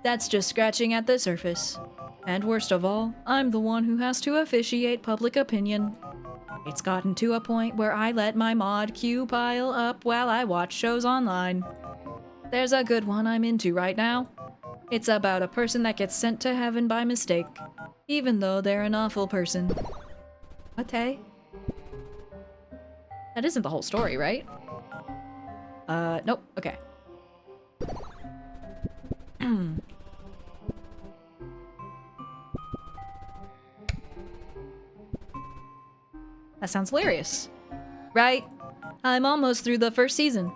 That's just scratching at the surface. And worst of all, I'm the one who has to officiate public opinion. It's gotten to a point where I let my mod queue pile up while I watch shows online. There's a good one I'm into right now. It's about a person that gets sent to heaven by mistake, even though they're an awful person. Okay. That isn't the whole story, right? Nope, okay. That sounds hilarious. Right? I'm almost through the first season.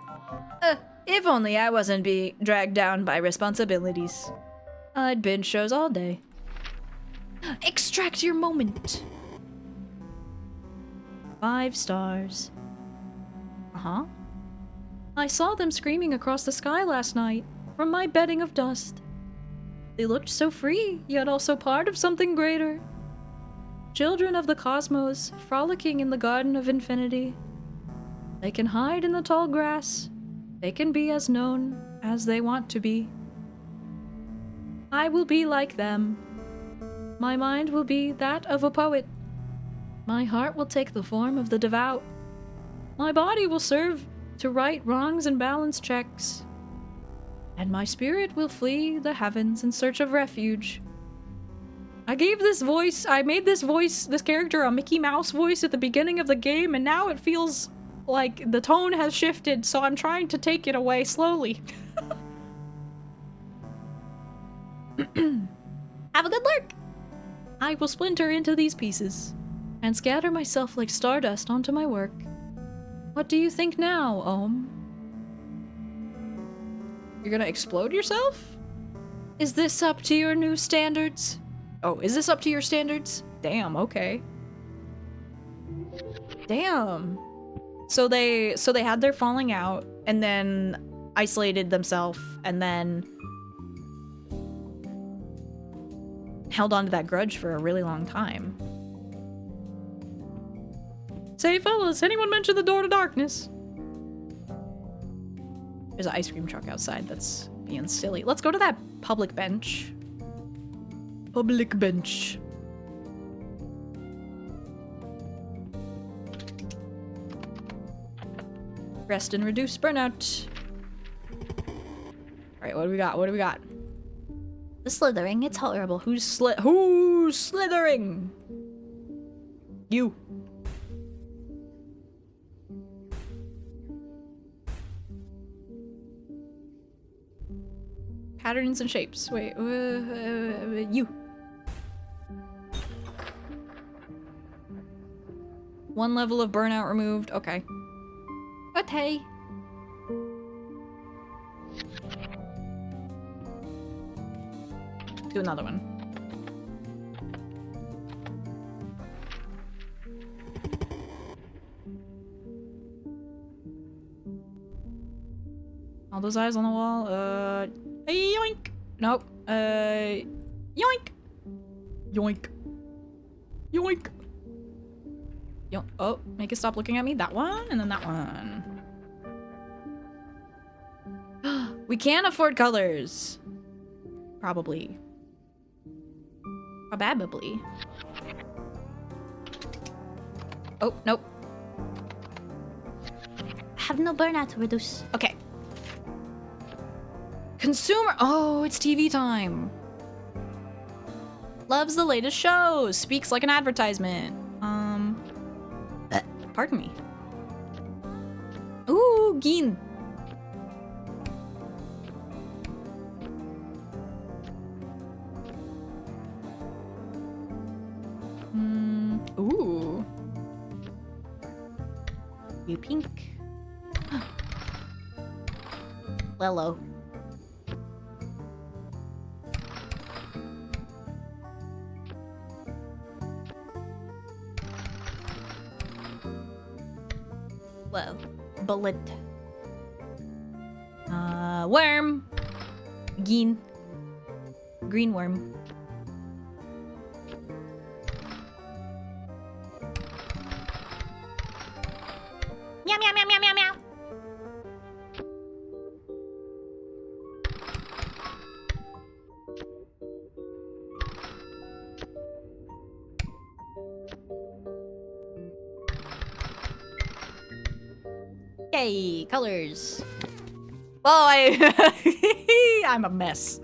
If only I wasn't being dragged down by responsibilities. I'd binge shows all day. Extract your moment. 5 stars. I saw them screaming across the sky last night from my bedding of dust. They looked so free, yet also part of something greater. Children of the cosmos, frolicking in the garden of infinity. They can hide in the tall grass. They can be as known as they want to be. I will be like them. My mind will be that of a poet. My heart will take the form of the devout. My body will serve to right wrongs and balance checks. And my spirit will flee the heavens in search of refuge. I made this character a Mickey Mouse voice at the beginning of the game, and now it feels like the tone has shifted, so I'm trying to take it away slowly. Have a good lurk. I will splinter into these pieces and scatter myself like stardust onto my work. What do you think now, Ohm? You're gonna explode yourself? Is this up to your new standards? Oh, is this up to your standards? Damn, okay. Damn. So they had their falling out and then isolated themselves and then held on to that grudge for a really long time. Say, fellas, anyone mention the door to darkness? There's an ice cream truck outside that's being silly. Let's go to that public bench. Public bench. Rest and reduce burnout. Alright, what do we got? What do we got? The slithering, it's horrible. Who's slithering? You. Patterns and shapes. Wait, you. One level of burnout removed. Okay. Okay. Do another one. All those eyes on the wall. Yoink. Nope. Yoink. Yoink. Yoink. Yoink. Oh, make it stop looking at me. That one, and then that one. We can't afford colors. Probably. Probably. Oh, nope. Have no burnout to reduce. Okay. Consumer. Oh, it's TV time. Loves the latest shows. Speaks like an advertisement. Pardon me. Ooh, Geen. Ooh. You pink. Lello. Well, bullet. Worm. Geen. Green worm. Meow meow meow meow meow meow. Yay, colors. Oh, I'm a mess.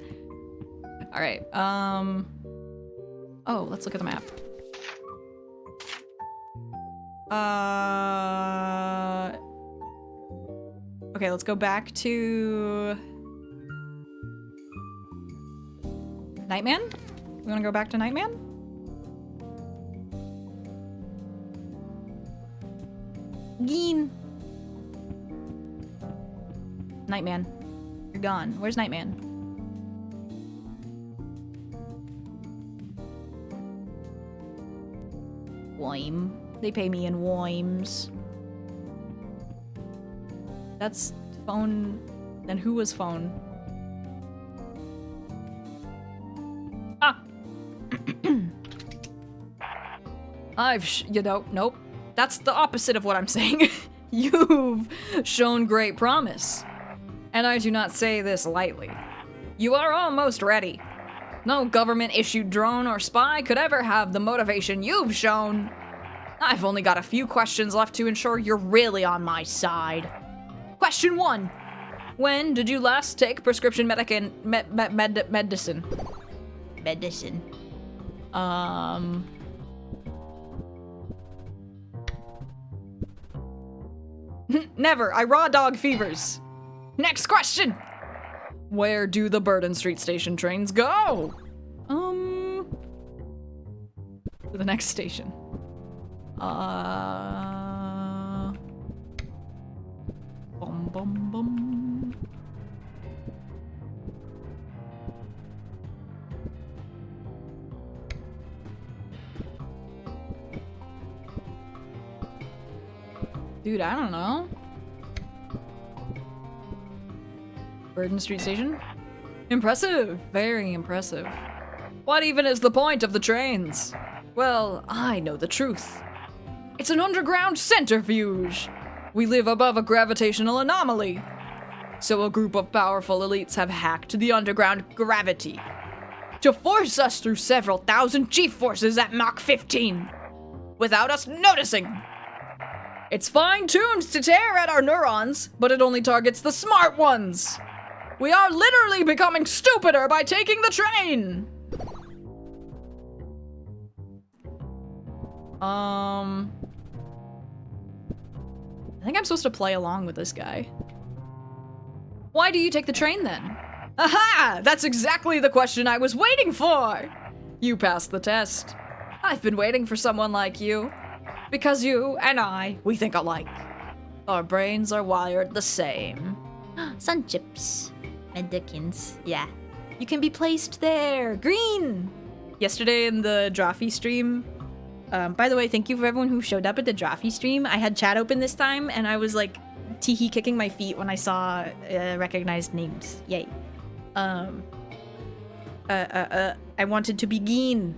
All right. Oh, let's look at the map. Okay, let's go back to Nightman. We want to go back to Nightman? Geen. Nightman. You're gone. Where's Nightman? Wime. They pay me in wimes. That's phone. Then who was phone? Ah! Nope. That's the opposite of what I'm saying. You've shown great promise. And I do not say this lightly. You are almost ready. No government-issued drone or spy could ever have the motivation you've shown. I've only got a few questions left to ensure you're really on my side. Question 1. When did you last take prescription medicine? Medicine. Never. I raw dog fevers. Next question. Where do the Burden Street Station trains go? To the next station. Bum bum bum. Dude, I don't know. Burden Street Station? Impressive. Very impressive. What even is the point of the trains? Well, I know the truth. It's an underground centrifuge. We live above a gravitational anomaly. So a group of powerful elites have hacked the underground gravity to force us through several thousand G-forces at Mach 15 without us noticing. It's fine-tuned to tear at our neurons, but it only targets the smart ones. We are literally becoming stupider by taking the train. I think I'm supposed to play along with this guy. Why do you take the train then? Aha! That's exactly the question I was waiting for! You passed the test. I've been waiting for someone like you. Because you and I, we think alike. Our brains are wired the same. Sun chips. Medicines. Yeah. You can be placed there. Green! Yesterday in the Drawfee stream, By the way, thank you for everyone who showed up at the Drawfee stream. I had chat open this time, and I was like teehee kicking my feet when I saw recognized names. Yay. I wanted to be Geen.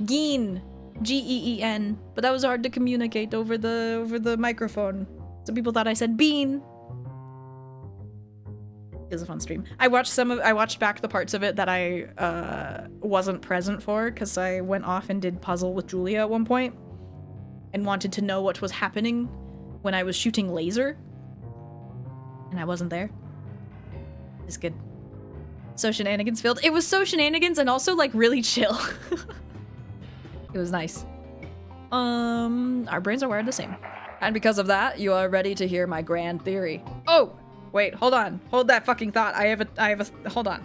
Geen. Geen. But that was hard to communicate over the microphone. So people thought I said Bean. It was a fun stream. I watched back the parts of it that I wasn't present for because I went off and did puzzle with Julia at one point and wanted to know what was happening when I was shooting laser. And I wasn't there. It's good. So shenanigans filled. It was so shenanigans and also like really chill. It was nice. Our brains are wired the same. and because of that, you are ready to hear my grand theory. Oh! Wait, hold on. Hold that fucking thought. I have a, hold on.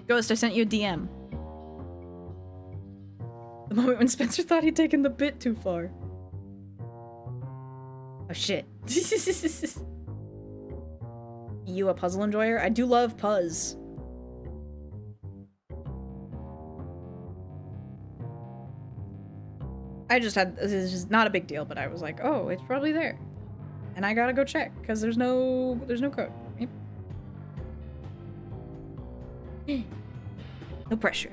Ghost, I sent you a DM. The moment when Spencer thought he'd taken the bit too far. Oh shit. You a puzzle enjoyer? I do love puzz. I just had, this is just not a big deal, but I was like, oh, it's probably there. And I gotta go check, because there's no code. No pressure.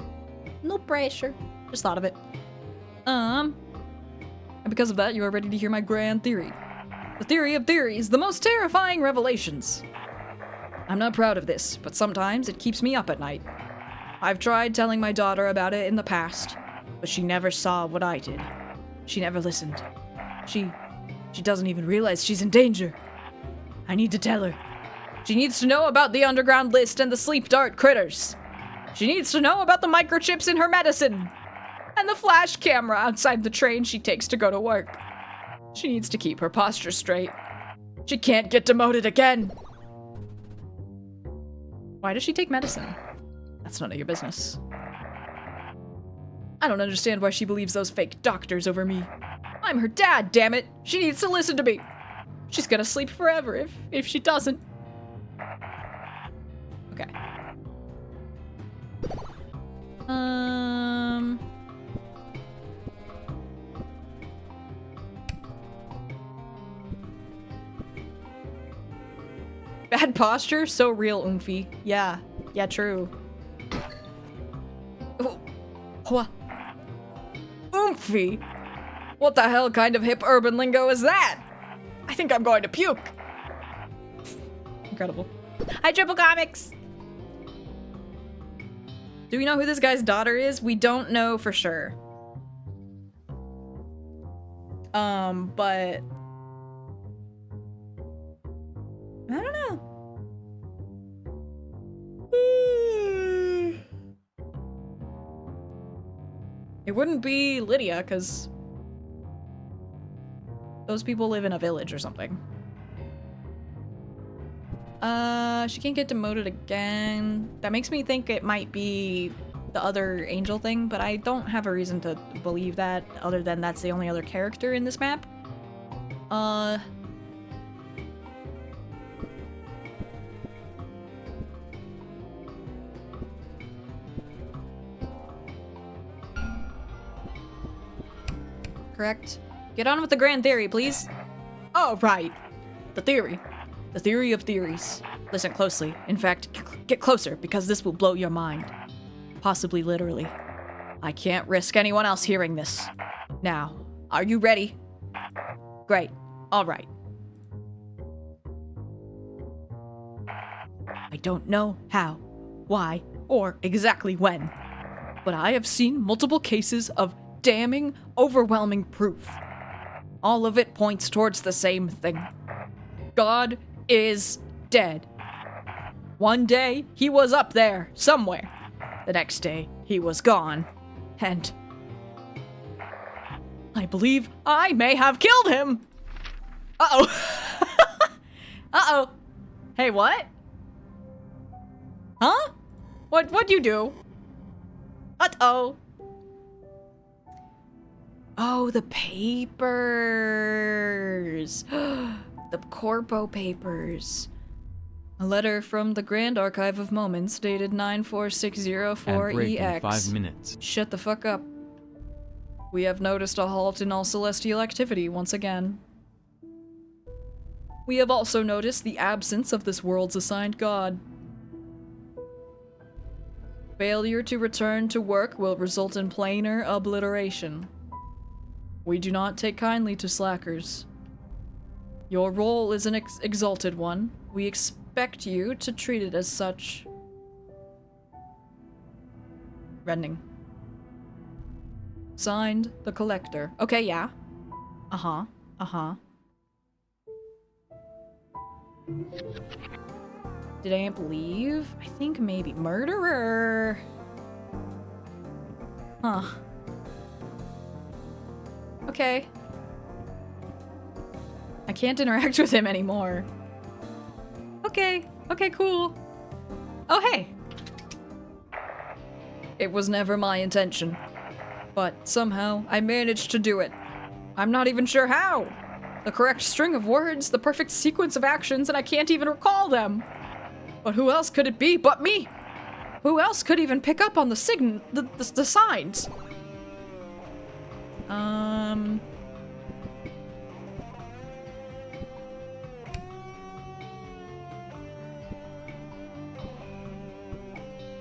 No pressure. Just thought of it. And because of that, you are ready to hear my grand theory. The theory of theories, the most terrifying revelations. I'm not proud of this, but sometimes it keeps me up at night. I've tried telling my daughter about it in the past, but she never saw what I did. She never listened. She doesn't even realize she's in danger. I need to tell her. She needs to know about the underground list and the sleep dart critters. She needs to know about the microchips in her medicine. And the flash camera outside the train she takes to go to work. She needs to keep her posture straight. She can't get demoted again. Why does she take medicine? That's none of your business. I don't understand why she believes those fake doctors over me. I'm her dad, damn it. She needs to listen to me. She's gonna sleep forever if she doesn't. Okay. Bad posture? So real, Oomphy. Yeah, true. What? Oomphy? What the hell kind of hip urban lingo is that? I think I'm going to puke. Incredible. Hi, Triple Comics! Do we know who this guy's daughter is? We don't know for sure. But I don't know. It wouldn't be Lydia, because those people live in a village or something. She can't get demoted again. That makes me think it might be the other angel thing, but I don't have a reason to believe that, other than that's the only other character in this map. Correct. Get on with the grand theory, please. Oh, right. The theory. The theory of theories. Listen closely. In fact, get closer, because this will blow your mind. Possibly literally. I can't risk anyone else hearing this. Now, are you ready? Great. All right. I don't know how, why, or exactly when, but I have seen multiple cases of damning, overwhelming proof. All of it points towards the same thing. God is dead. One day, he was up there, somewhere. The next day, he was gone. And I believe I may have killed him. Uh-oh. Uh-oh. Hey, what? Huh? What'd you do? Uh-oh. Oh, the papers. The Corpo papers. A letter from the Grand Archive of Moments dated 94604EX. At 5 minutes. Shut the fuck up. We have noticed a halt in all celestial activity once again. We have also noticed the absence of this world's assigned god. Failure to return to work will result in planar obliteration. We do not take kindly to slackers. Your role is an exalted one. We expect you to treat it as such. Rending. Signed, the Collector. Okay, yeah. Uh-huh. Uh-huh. Did Amp leave? I think maybe. Murderer! Huh. Okay. I can't interact with him anymore. Okay. Okay, cool. Oh, hey! It was never my intention. But somehow, I managed to do it. I'm not even sure how. The correct string of words, the perfect sequence of actions, and I can't even recall them. But who else could it be but me? Who else could even pick up on the signs?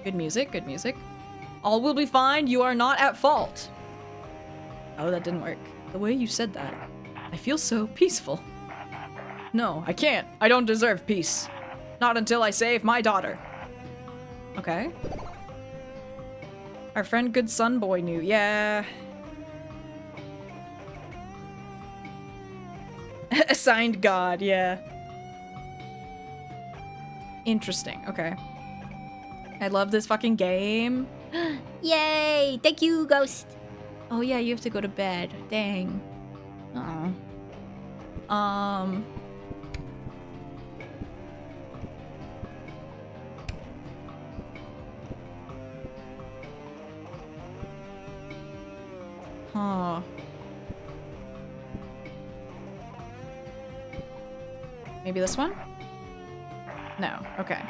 Good music, good music. All will be fine, you are not at fault. Oh, that didn't work. The way you said that, I feel so peaceful. No, I can't. I don't deserve peace. Not until I save my daughter. Okay. Our friend Good Sun Boy knew. Yeah. Assigned God, yeah. Interesting, okay. I love this fucking game. Yay! Thank you, Ghost. Oh yeah, you have to go to bed. Dang. Oh. Huh. Maybe this one? No, okay.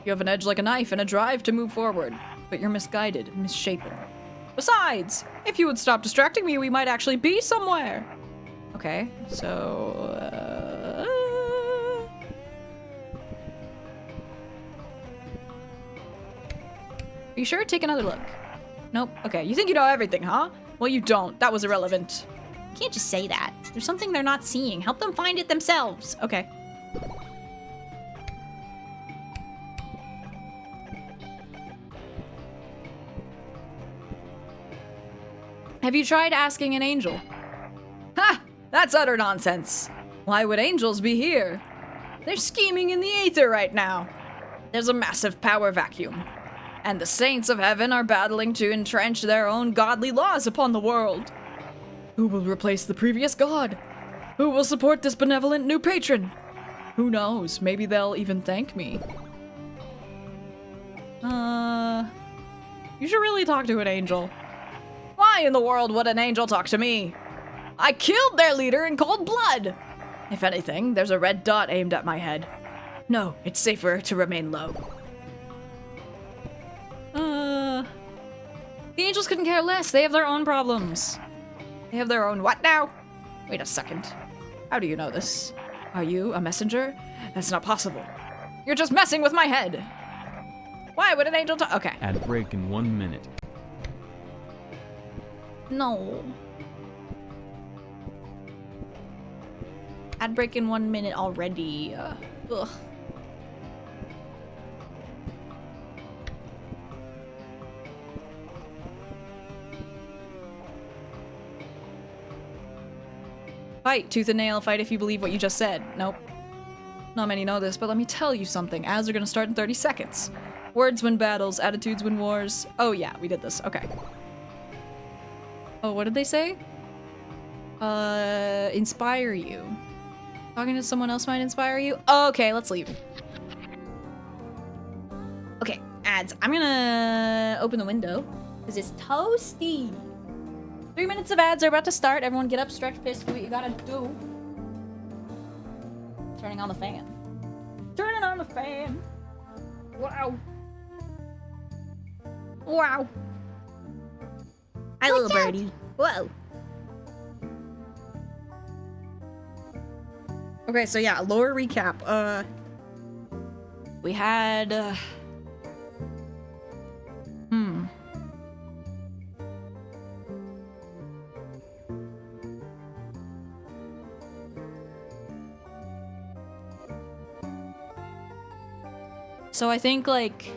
You have an edge like a knife and a drive to move forward, but you're misguided, misshapen. Besides, if you would stop distracting me, we might actually be somewhere. Okay, so, Are you sure? Take another look. Nope. Okay, you think you know everything, huh? Well, you don't. That was irrelevant. You can't just say that. There's something they're not seeing. Help them find it themselves. Okay. Have you tried asking an angel? Ha! That's utter nonsense. Why would angels be here? They're scheming in the aether right now. There's a massive power vacuum. And the saints of heaven are battling to entrench their own godly laws upon the world. Who will replace the previous god? Who will support this benevolent new patron? Who knows? Maybe they'll even thank me. You should really talk to an angel. Why in the world would an angel talk to me? I killed their leader in cold blood! If anything, there's a red dot aimed at my head. No, it's safer to remain low. The angels couldn't care less. They have their own problems. They have their own what now? Wait a second. How do you know this? Are you a messenger? That's not possible. You're just messing with my head. Why would an angel talk? Okay. Ad break in 1 minute. No. Ad break in 1 minute already. Ugh. Fight, tooth and nail, fight if you believe what you just said. Nope. Not many know this, but let me tell you something. Ads are gonna start in 30 seconds. Words win battles, attitudes win wars. Oh yeah, we did this. Okay. Oh, what did they say? Inspire you. Talking to someone else might inspire you? Okay, let's leave. Okay, ads. I'm gonna open the window because it's toasty. 3 minutes of ads are about to start. Everyone get up, stretch, piss, do what you gotta do. Turning on the fan. Turning on the fan. Wow. Wow. Hi, little birdie. Whoa. Okay, so yeah, lore recap. We had, So I think, like,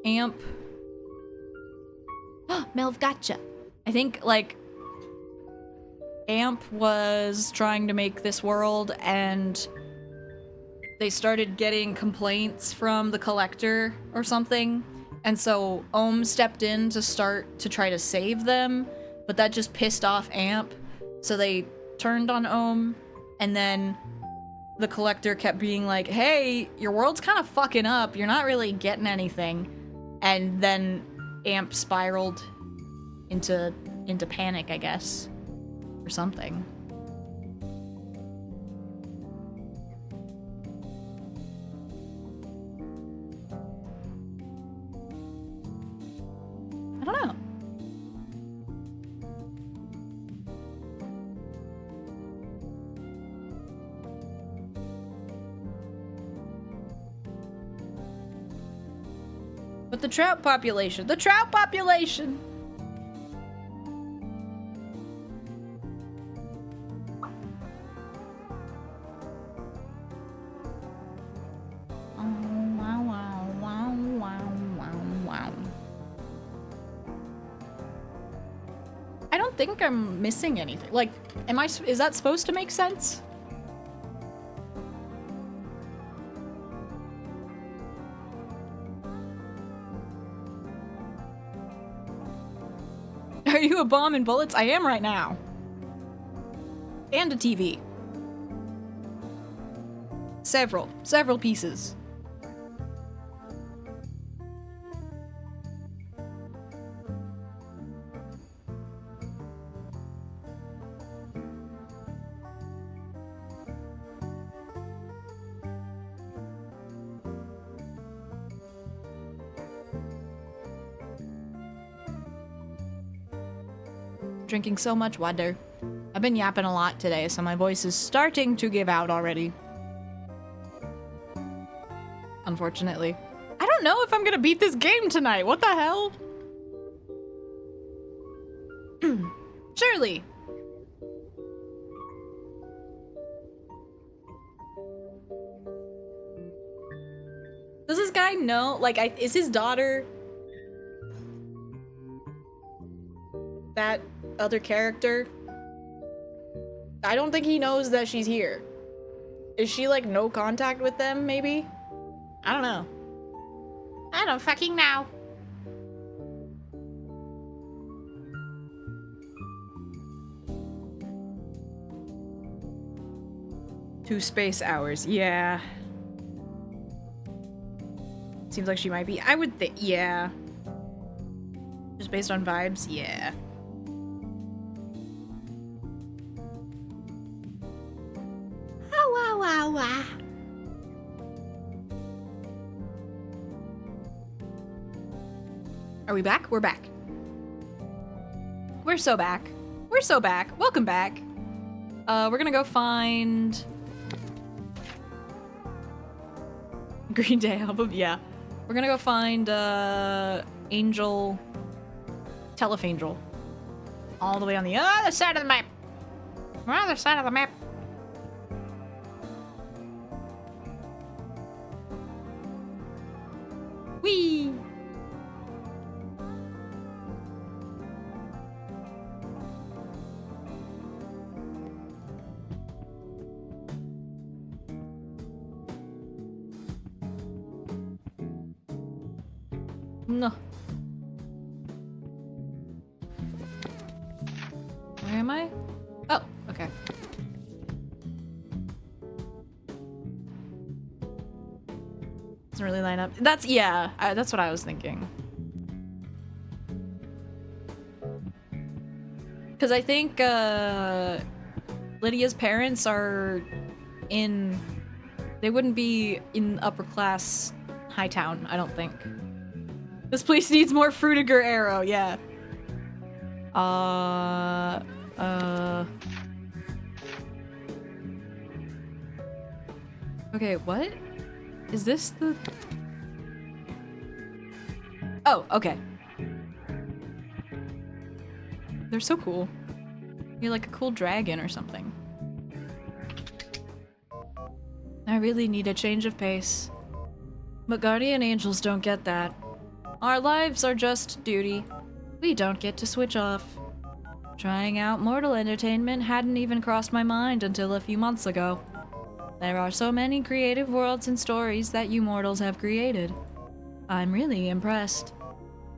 Amp... Melv gotcha. I think, like, Amp was trying to make this world, and they started getting complaints from the Collector or something, and so Ohm stepped in to try to save them, but that just pissed off Amp, so they turned on Ohm, and then the Collector kept being like, hey, your world's kind of fucking up, you're not really getting anything, and then Amp spiraled into panic, I guess, or something. I don't know. But the trout population, I don't think I'm missing anything. Like, is that supposed to make sense? Are you a bomb and bullets? I am right now. And a TV. Several pieces. Drinking so much water. I've been yapping a lot today, so my voice is starting to give out already. Unfortunately. I don't know if I'm gonna beat this game tonight. What the hell? Surely. Does this guy know? Like, is his daughter that other character? I don't think he knows that she's here. Is she like no contact with them, maybe? I don't know. I don't fucking know. Two space hours, yeah. Seems like she might be. I would think, yeah. Just based on vibes, yeah. Are we back? We're back. We're so back. We're so back. Welcome back. We're gonna go find Green Day album. Yeah, we're gonna go find Angel, Telefangel, all the way on the other side of the map. Other side of the map. Whee! No. Where am I? Oh, okay. Doesn't really line up. That's, yeah, that's what I was thinking. Because I think Lydia's parents are in... They wouldn't be in upper class Hightown, I don't think. This place needs more Fruitiger arrow, yeah. Okay, what? Is this the... Oh, okay. They're so cool. You're like a cool dragon or something. I really need a change of pace. But guardian angels don't get that. Our lives are just duty. We don't get to switch off. Trying out mortal entertainment hadn't even crossed my mind until a few months ago. There are so many creative worlds and stories that you mortals have created. I'm really impressed.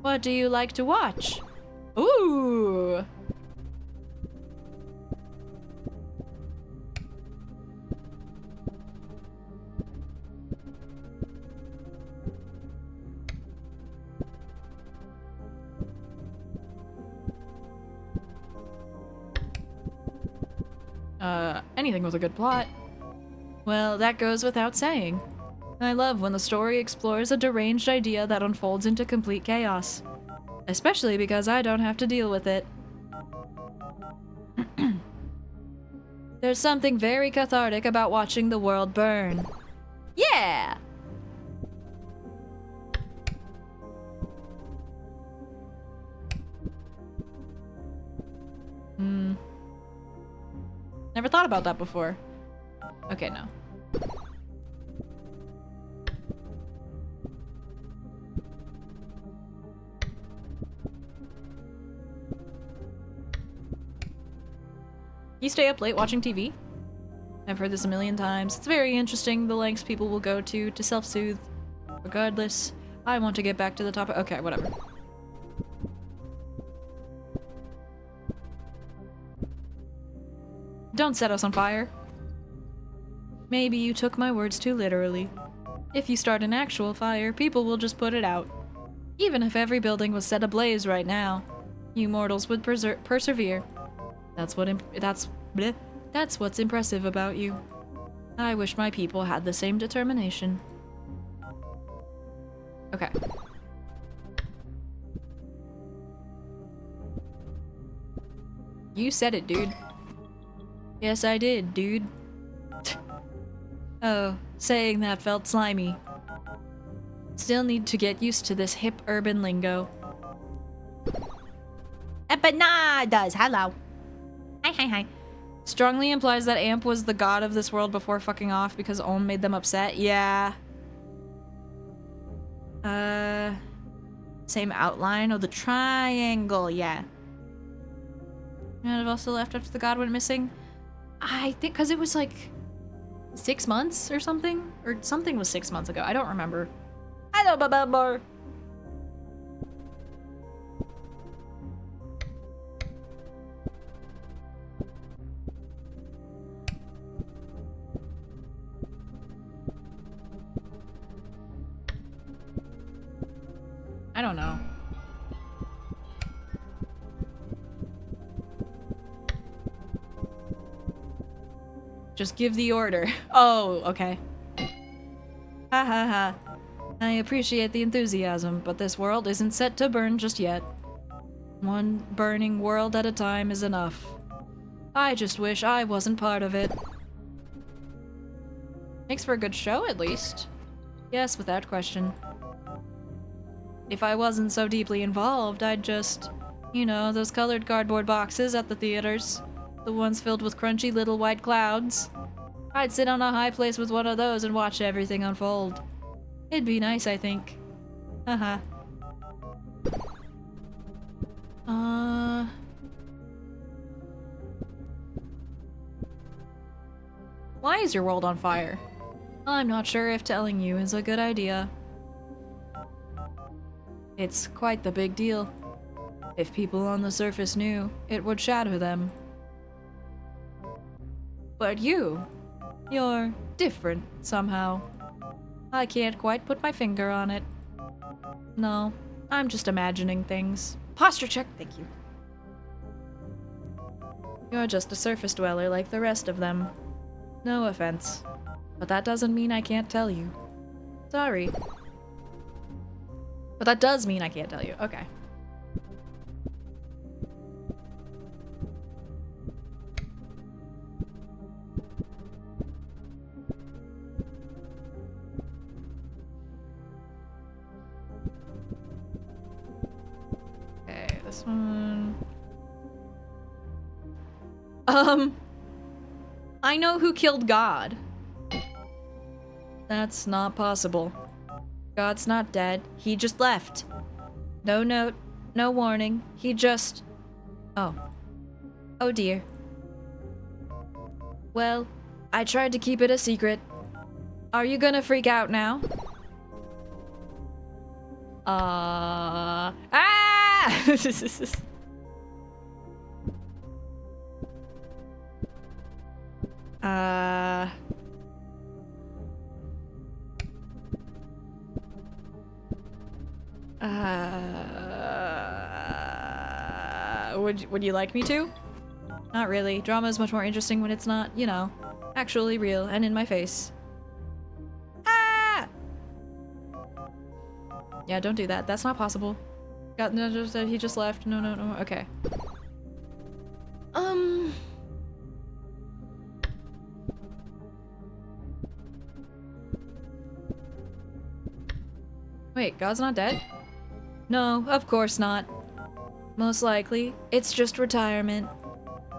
What do you like to watch? Ooh! Anything with a good plot. Well, that goes without saying. I love when the story explores a deranged idea that unfolds into complete chaos. Especially because I don't have to deal with it. There's something very cathartic about watching the world burn. Yeah! Never thought about that before. Okay, no. You stay up late watching TV? I've heard this a million times. It's very interesting the lengths people will go to self-soothe. Regardless, I want to get back to the topic. Okay, whatever. Don't set us on fire. Maybe you took my words too literally. If you start an actual fire, people will just put it out. Even if every building was set ablaze right now, you mortals would persevere. That's what's impressive about you. I wish my people had the same determination. Okay. You said it, dude. Yes, I did, dude. Oh, saying that felt slimy. Still need to get used to this hip urban lingo. Empanadas! Hello. Hi. Strongly implies that Amp was the god of this world before fucking off because Ohm made them upset. Yeah. Same outline of the triangle, yeah. And have also left after the god went missing? I think because it was like 6 months or something? Or something was 6 months ago. I don't remember. I don't remember. I don't know. Just give the order. Oh, okay. Ha ha ha. I appreciate the enthusiasm, but this world isn't set to burn just yet. One burning world at a time is enough. I just wish I wasn't part of it. Makes for a good show, at least. Yes, without question. If I wasn't so deeply involved, I'd just, you know, those colored cardboard boxes at the theaters. The ones filled with crunchy little white clouds. I'd sit on a high place with one of those and watch everything unfold. It'd be nice, I think. Haha. Why is your world on fire? I'm not sure if telling you is a good idea. It's quite the big deal. If people on the surface knew, it would shatter them. But you're different somehow. I can't quite put my finger on it. No, I'm just imagining things. Posture check, thank you. You're just a surface dweller like the rest of them. No offense. But that doesn't mean I can't tell you. Sorry. But that does mean I can't tell you. Okay. Okay, this one. I know who killed God. That's not possible. God's not dead. He just left. No note, no warning. He just... Oh. Oh dear. Well, I tried to keep it a secret. Are you gonna freak out now? Ah! Would you like me to? Not really. Drama is much more interesting when it's not, you know, actually real and in my face. Ah! Yeah, don't do that. That's not possible. God, no, he just left. No, no, no. Okay. Wait, God's not dead? No, of course not. Most likely, it's just retirement.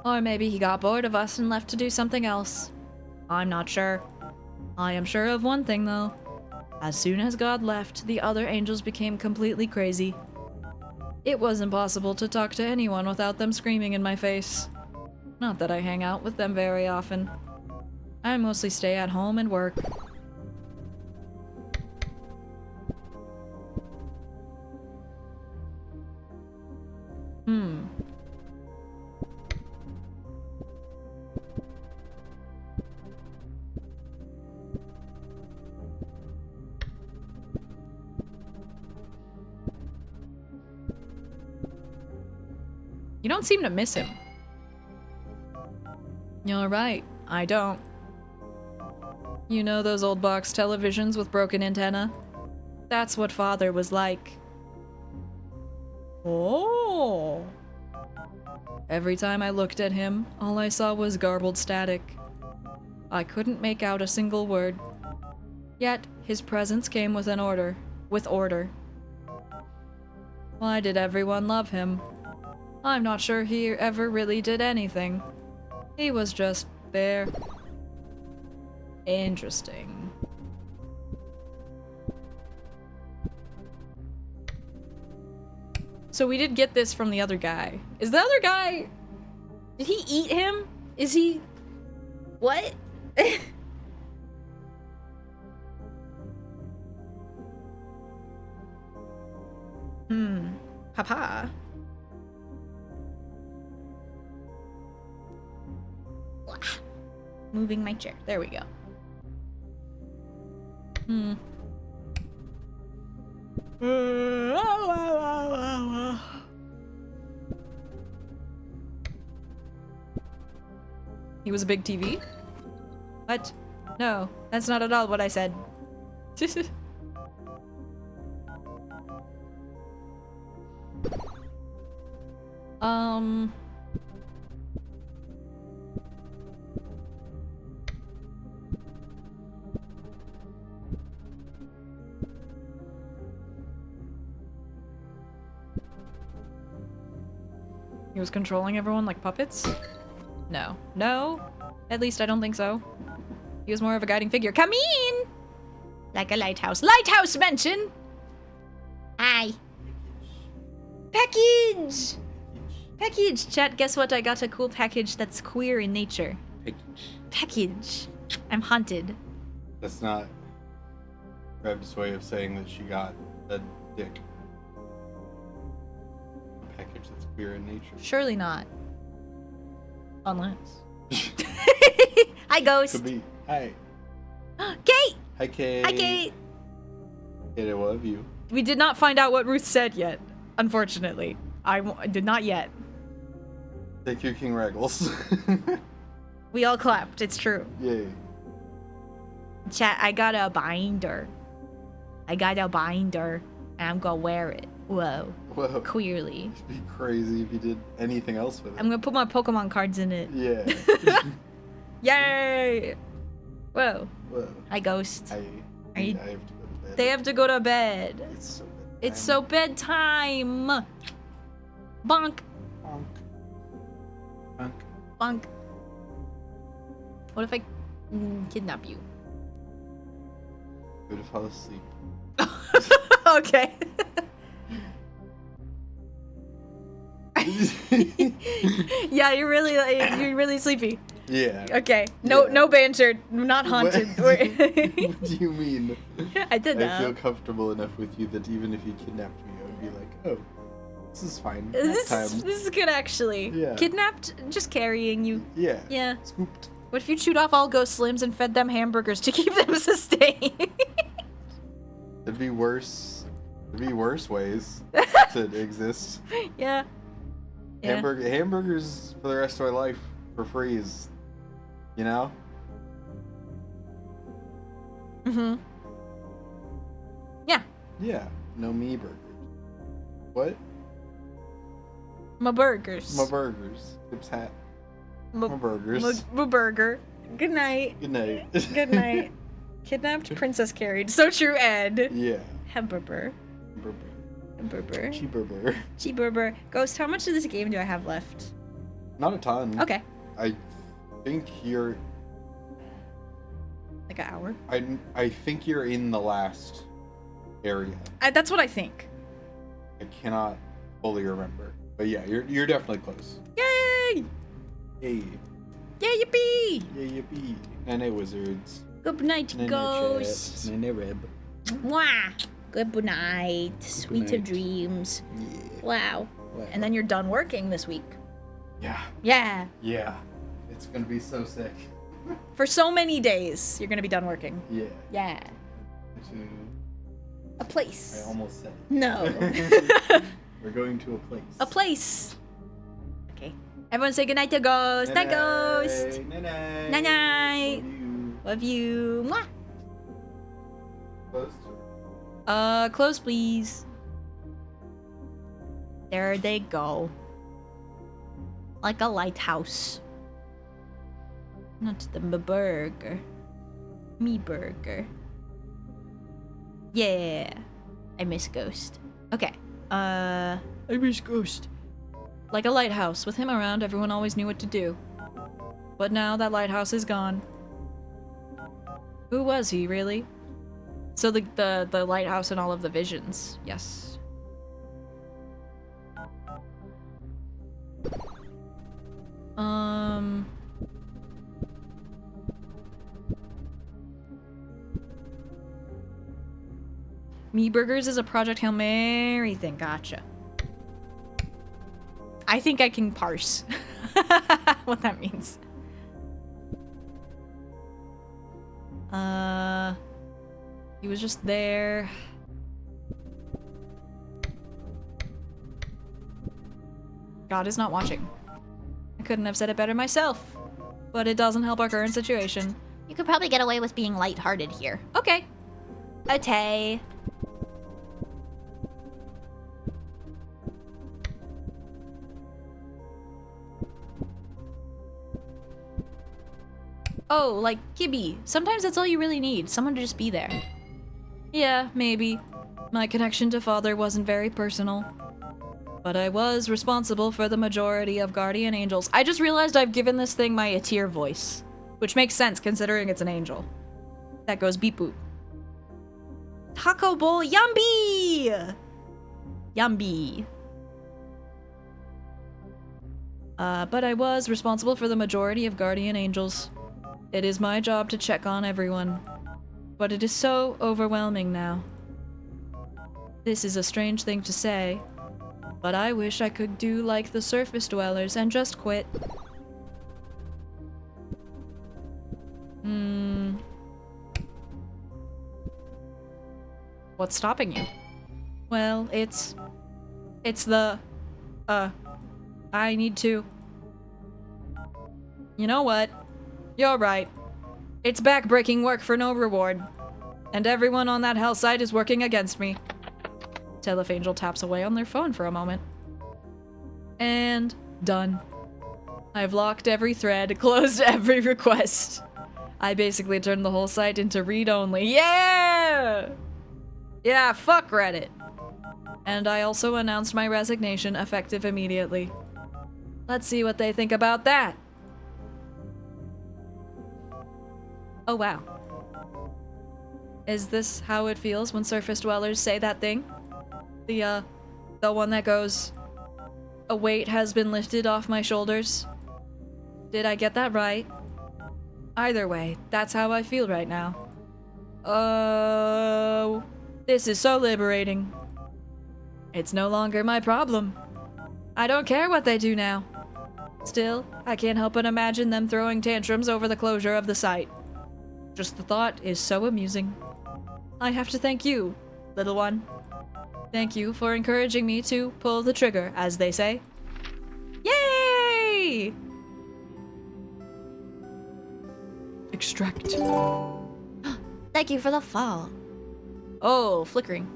Or maybe he got bored of us and left to do something else. I'm not sure. I am sure of one thing, though. As soon as God left, the other angels became completely crazy. It was impossible to talk to anyone without them screaming in my face. Not that I hang out with them very often. I mostly stay at home and work. You don't seem to miss him. You're right, I don't. You know those old box televisions with broken antenna? That's what Father was like. Oh. Every time I looked at him, all I saw was garbled static. I couldn't make out a single word. Yet, his presence came with order. Why did everyone love him? I'm not sure he ever really did anything. He was just there. Interesting. So we did get this from the other guy. Is the other guy... Did he eat him? Is he... What? Papa. Moving my chair. There we go. He was a big TV? What? No, that's not at all what I said. He was controlling everyone like puppets? No. No? At least I don't think so. He was more of a guiding figure. Come in! Like a lighthouse. Lighthouse mention! Hi. Package! Package! Chat, guess what? I got a cool package that's queer in nature. Package. Package. I'm haunted. That's not Reb's way of saying that she got a dick. A package that's queer in nature. Surely not. Unless. Hi, Ghost. Could be. Hi. Kate! Hi, Kate. Hi, Kate! Kate, I love you. We did not find out what Ruth said yet, unfortunately. I did not yet. Thank you, King Raggles. We all clapped, it's true. Yay. Chat, I got a binder. I got a binder, and I'm gonna wear it. Whoa. Whoa. Queerly. It'd be crazy if you did anything else with it. I'm gonna put my Pokemon cards in it. Yeah. Yay! Whoa. Whoa. Hi, Ghost. I you- have to go to bed. They have to go to bed. It's so bedtime. It's so bedtime. Bonk. Bonk. Bonk. Bonk. What if I kidnap you? Go to fall asleep. Okay. Yeah, you're really sleepy. Yeah. Okay. No, Yeah. no banter. Not haunted. What do you mean? I did I feel that. comfortable enough with you that even if you kidnapped me, I would be like, oh, this is fine. This Nap is, time. this is good actually. Yeah. Kidnapped, just carrying you. Yeah. Yeah. Scooped. What if you chewed off all Ghost Slims and fed them hamburgers to keep them sustained? There'd be worse. There'd be worse ways to exist. Yeah. Yeah. Hamburgers for the rest of my life for free is, you know. Mm-hmm. Yeah. Yeah. No me burgers. What? My burgers. My burgers. Tips hat. My burgers. My burger. Good night. Good night. Good night. Kidnapped, princess carried. So true, Ed. Yeah. Hamburger. Burger. Hamburger. Cheeseburger. Cheeseburger. Ghost, how much of this game do I have left? Not a ton. Okay. I think you're. Like an hour? I think you're in the last area. That's what I think. I cannot fully remember, but yeah, you're definitely close. Yay! Yay! Yay, yippee! Yay! Yippee! Nene wizards. Good night, Nene Ghost. chats. Nene rib. Mwah! Good night. Sweet night. dreams. Yeah. Wow. Wow. And then you're done working this week. Yeah. Yeah. Yeah. It's gonna be so sick. For so many days, you're gonna be done working. Yeah. Yeah. A I place. almost said it. No. We're going to a place. A place. Okay. Everyone say goodnight to Ghost. Night, Ghost. Night night. Night night. Love you. Love you. Mwah. Close. Close, please. There they go. Like a lighthouse. Not the burger. Me burger. Yeah. I miss Ghost. Okay. I miss Ghost. Like a lighthouse. With him around, everyone always knew what to do. But now that lighthouse is gone. Who was he, really? So the lighthouse and all of the visions. Yes. Me Burgers is a Project Hail Mary thing. Gotcha. I think I can parse what that means. He was just there. God is not watching. I couldn't have said it better myself, but it doesn't help our current situation. You could probably get away with being lighthearted here. Okay. Okay. Oh, like Gibby. Sometimes that's all you really need. Someone to just be there. Yeah, maybe. My connection to father wasn't very personal. But I was responsible for the majority of guardian angels. I just realized I've given this thing my Atir voice, which makes sense considering it's an angel. That goes beep boop. Taco bowl, yummy! Yummy. But I was responsible for the majority of guardian angels. It is my job to check on everyone. But it is so overwhelming now. This is a strange thing to say, but I wish I could do like the surface dwellers and just quit. What's stopping you? Well, it's the, I need to. You know what? You're right. It's backbreaking work for no reward. And everyone on that hell site is working against me. Telefangel taps away on their phone for a moment. And done. I've locked every thread, closed every request. I basically turned the whole site into read-only. Yeah! Yeah, fuck Reddit. And I also announced my resignation effective immediately. Let's see what they think about that. Oh wow. Is this how it feels when surface dwellers say that thing? The one that goes, "A weight has been lifted off my shoulders." Did I get that right? Either way, that's how I feel right now. Oh, this is so liberating. It's no longer my problem. I don't care what they do now. Still, I can't help but imagine them throwing tantrums over the closure of the site. Just the thought is so amusing. I have to thank you, little one. Thank you for encouraging me to pull the trigger, as they say. Yay! Extract. Thank you for the fall. Oh, flickering.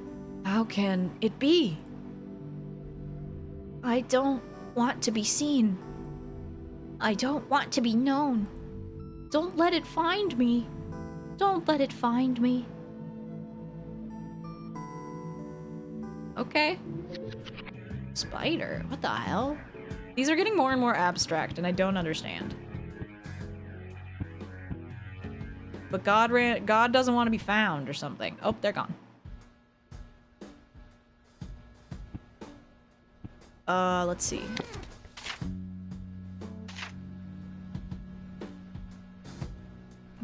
How can it be? I don't want to be seen. I don't want to be known. Don't let it find me. Don't let it find me. Okay. Spider? What the hell? These are getting more and more abstract, and I don't understand. But God doesn't want to be found or something. Oh, they're gone. Let's see.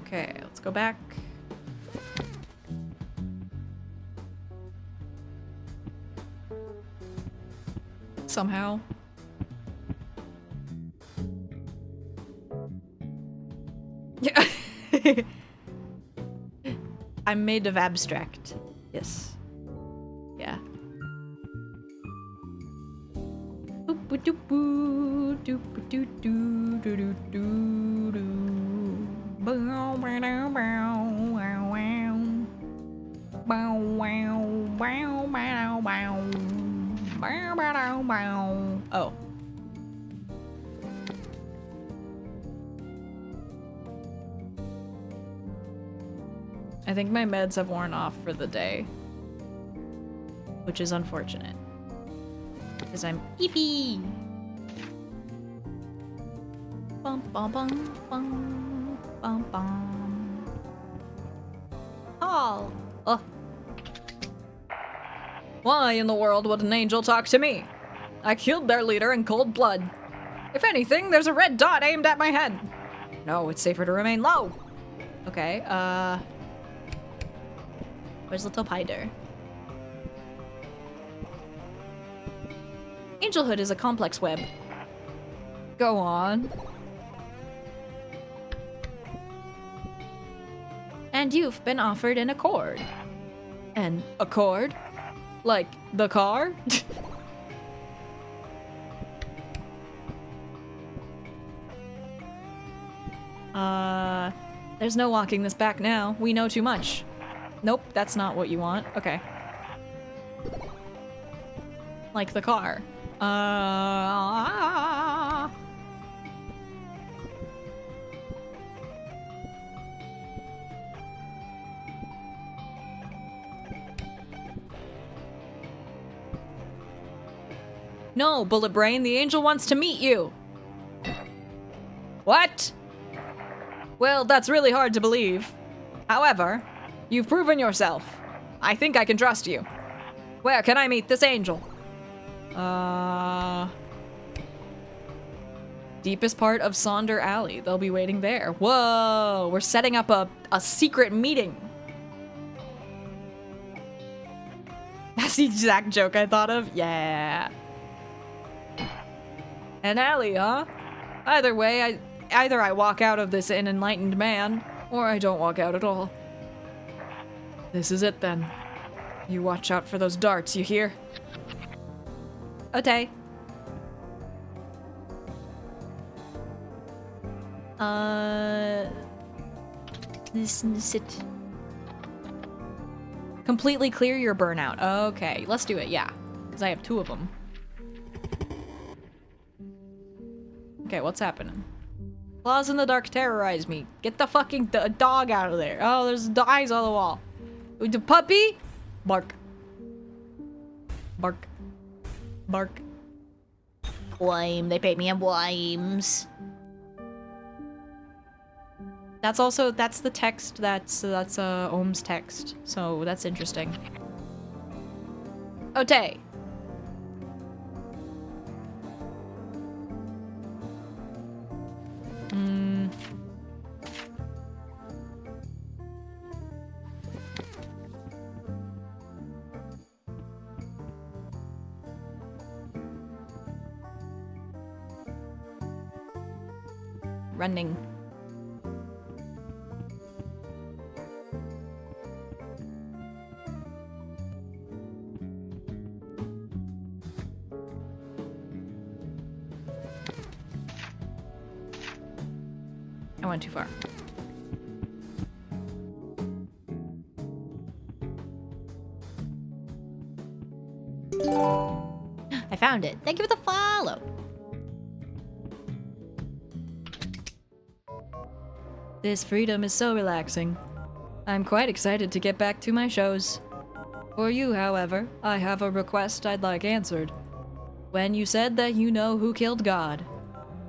Okay, let's go back. Somehow. Yeah. I'm made of abstract. Yes. Yeah. Oh. I think my meds have worn off for the day, which is unfortunate because I'm eepy. Bum bum bum bum bum bum. Oh. Why in the world would an angel talk to me? I killed their leader in cold blood. If anything, there's a red dot aimed at my head. No, it's safer to remain low. Okay, where's little Pider? Angelhood is a complex web. Go on. And you've been offered an accord. An accord? Like the car? There's no walking this back now. We know too much. Nope, that's not what you want. Okay. Like the car. No, Bullet Brain, the angel wants to meet you. What? Well, that's really hard to believe. However, you've proven yourself. I think I can trust you. Where can I meet this angel? Deepest part of Sonder Alley. They'll be waiting there. Whoa, we're setting up a secret meeting. That's the exact joke I thought of. Yeah. An alley, huh? Either way, either I walk out of this an enlightened man, or I don't walk out at all. This is it then. You watch out for those darts, you hear? Okay. This is it. Completely clear your burnout. Okay, let's do it, yeah. Because I have 2 of them. Okay, what's happening? Claws in the dark terrorize me. Get the fucking dog out of there. Oh, there's eyes on the wall. The puppy? Bark. Bark. Bark. Blame. They paid me in blames. That's the text, that's Ohm's text. So that's interesting. Okay. Running. I went too far. I found it. Thank you for the follow. This freedom is so relaxing. I'm quite excited to get back to my shows. For you, however, I have a request I'd like answered. When you said that you know who killed God,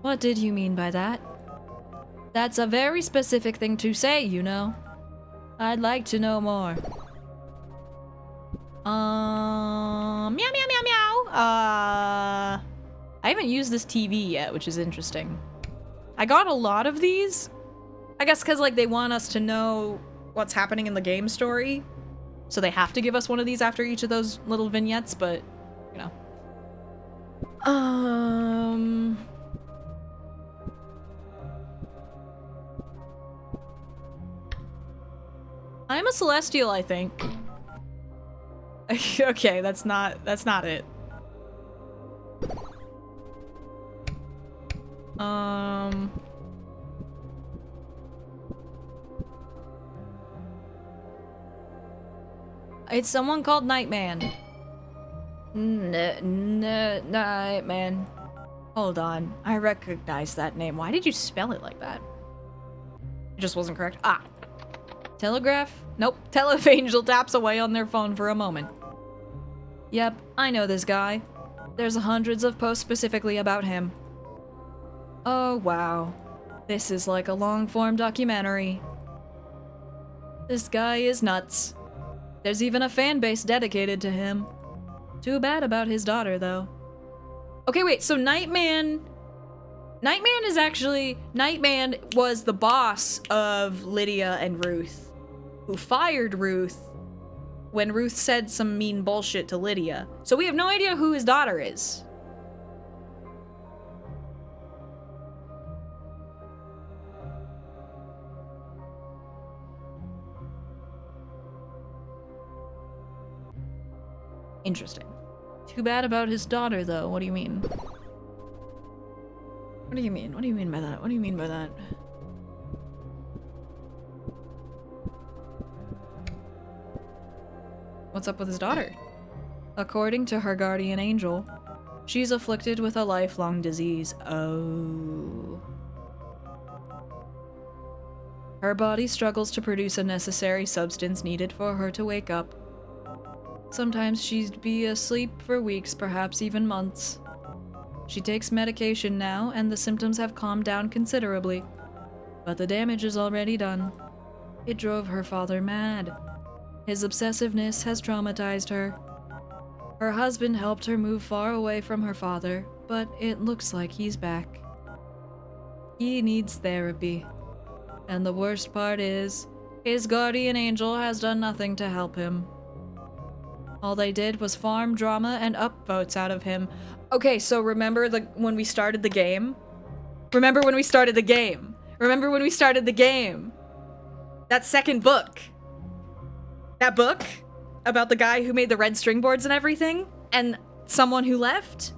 what did you mean by that? That's a very specific thing to say, you know. I'd like to know more. Meow, meow, meow, meow. I haven't used this TV yet, which is interesting. I got a lot of these. I guess because, like, they want us to know what's happening in the game story. So they have to give us one of these after each of those little vignettes, but, you know. I'm a Celestial, I think. Okay, that's not it. It's someone called Nightman. Nightman. Hold on, I recognize that name. Why did you spell it like that? It just wasn't correct. Ah. Telegraph? Nope. Televangel taps away on their phone for a moment. Yep, I know this guy. There's hundreds of posts specifically about him. Oh, wow. This is like a long-form documentary. This guy is nuts. There's even a fan base dedicated to him. Too bad about his daughter, though. Okay, wait, so Nightman was the boss of Lydia and Ruth, who fired Ruth when Ruth said some mean bullshit to Lydia. So we have no idea who his daughter is. Interesting. Too bad about his daughter, though. What do you mean? What do you mean? What do you mean by that? What do you mean by that? What's up with his daughter? According to her guardian angel, she's afflicted with a lifelong disease. Oh. Her body struggles to produce a necessary substance needed for her to wake up. Sometimes she'd be asleep for weeks, perhaps even months. She takes medication now, and the symptoms have calmed down considerably. But the damage is already done. It drove her father mad. His obsessiveness has traumatized her. Her husband helped her move far away from her father, but it looks like he's back. He needs therapy. And the worst part is, his guardian angel has done nothing to help him. All they did was farm drama and upvotes out of him. Okay, so remember when we started the game? Remember when we started the game? Remember when we started the game? That second book. That book about the guy who made the red string boards and everything? And someone who left?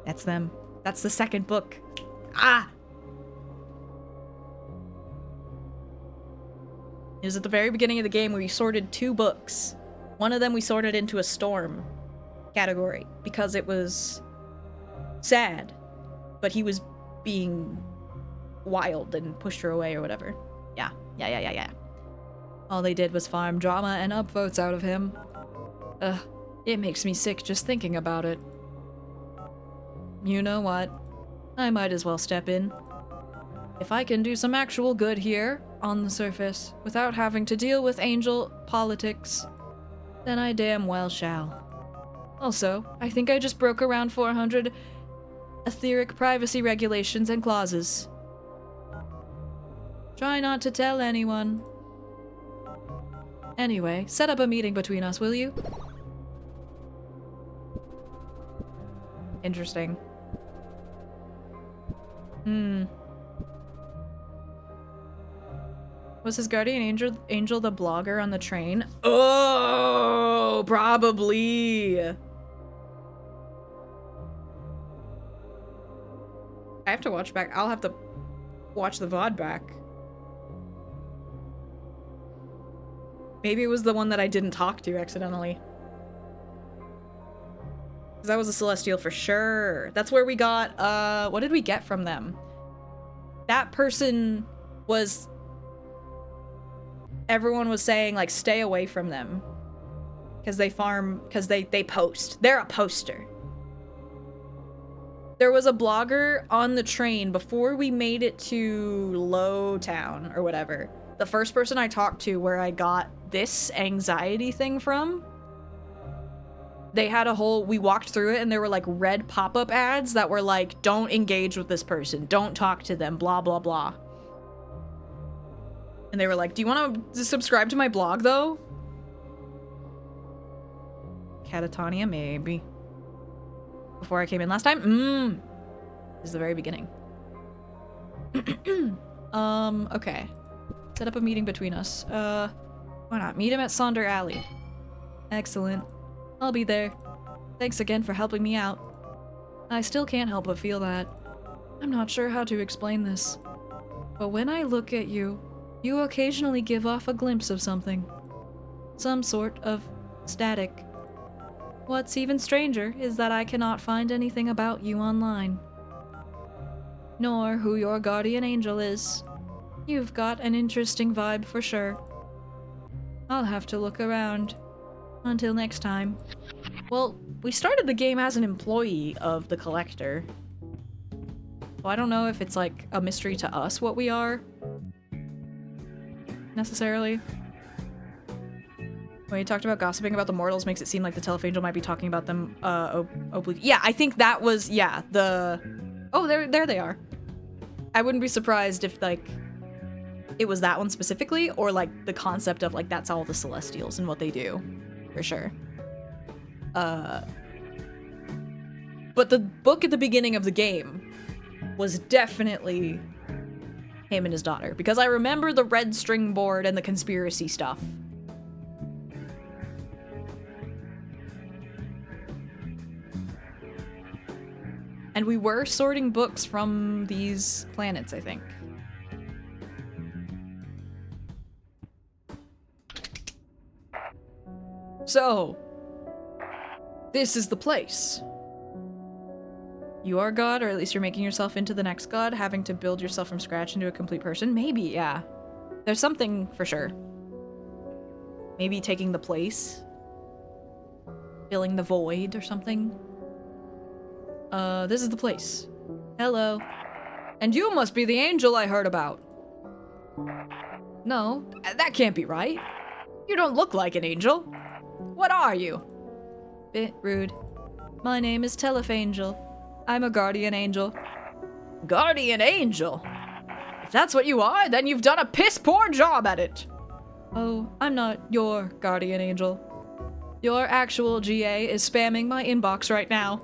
That's them. That's the second book. Ah! It was at the very beginning of the game where we sorted 2 books. One of them we sorted into a storm category because it was sad, but he was being wild and pushed her away or whatever. Yeah. All they did was farm drama and upvotes out of him. Ugh, it makes me sick just thinking about it. You know what? I might as well step in. If I can do some actual good here, on the surface, without having to deal with angel politics, then I damn well shall. Also, I think I just broke around 400 etheric privacy regulations and clauses. Try not to tell anyone. Anyway, set up a meeting between us, will you? Interesting. Was his guardian angel the blogger on the train? Oh, probably. I have to watch back. I'll have to watch the VOD back. Maybe it was the one that I didn't talk to accidentally. Because that was a Celestial for sure. That's where we got, what did we get from them? That person was... Everyone was saying, like, stay away from them. Because they farm, because they post. They're a poster. There was a blogger on the train before we made it to Lowtown or whatever. The first person I talked to where I got this anxiety thing from, they had a whole, we walked through it and there were like red pop-up ads that were like, don't engage with this person, don't talk to them, blah, blah, blah. And they were like, do you want to subscribe to my blog though? Catatonia, maybe. Before I came in last time? This is the very beginning. Okay. Set up a meeting between us. Why not? Meet him at Sonder Alley. Excellent. I'll be there. Thanks again for helping me out. I still can't help but feel that. I'm not sure how to explain this. But when I look at you, you occasionally give off a glimpse of something. Some sort of static. What's even stranger is that I cannot find anything about you online. Nor who your guardian angel is. You've got an interesting vibe for sure. I'll have to look around. Until next time. Well, we started the game as an employee of the Collector. So I don't know if it's like a mystery to us what we are. Necessarily. When you talked about gossiping about the mortals makes it seem like the Telefangel might be talking about them, oblique. Yeah, I think that was, yeah, the... Oh, there they are. I wouldn't be surprised if, like, it was that one specifically, or, like, the concept of, like, that's all the Celestials and what they do. For sure. But the book at the beginning of the game was definitely him and his daughter, because I remember the red string board and the conspiracy stuff. And we were sorting books from these planets, I think. So, this is the place. You are God, or at least you're making yourself into the next God, having to build yourself from scratch into a complete person. Maybe, yeah. There's something for sure. Maybe taking the place. Filling the void or something. This is the place. Hello. And you must be the angel I heard about. No, that can't be right. You don't look like an angel. What are you? Bit rude. My name is Telefangel. I'm a guardian angel. Guardian angel? If that's what you are, then you've done a piss-poor job at it. Oh, I'm not your guardian angel. Your actual GA is spamming my inbox right now.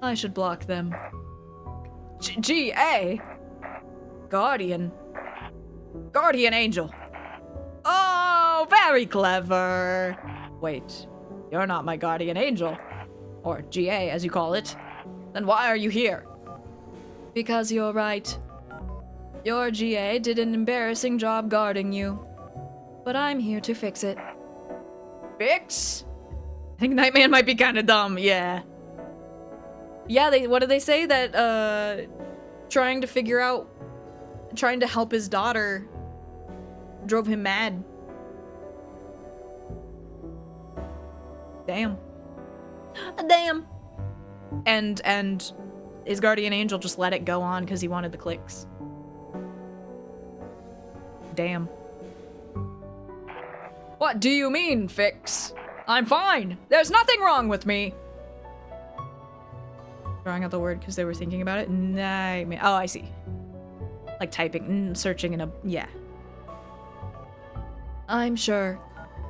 I should block them. GA? Guardian angel. Oh, very clever. Wait, you're not my guardian angel. Or GA, as you call it. Then why are you here? Because you're right. Your GA did an embarrassing job guarding you. But I'm here to fix it. Fix? I think Nightman might be kind of dumb, yeah. Yeah, what did they say? That, trying to help his daughter drove him mad. Damn. Damn. And his guardian angel just let it go on because he wanted the clicks. Damn. What do you mean, fix? I'm fine. There's nothing wrong with me. Throwing out the word because they were thinking about it. Nightmare. Oh, I see. Like typing, searching in a, yeah. I'm sure.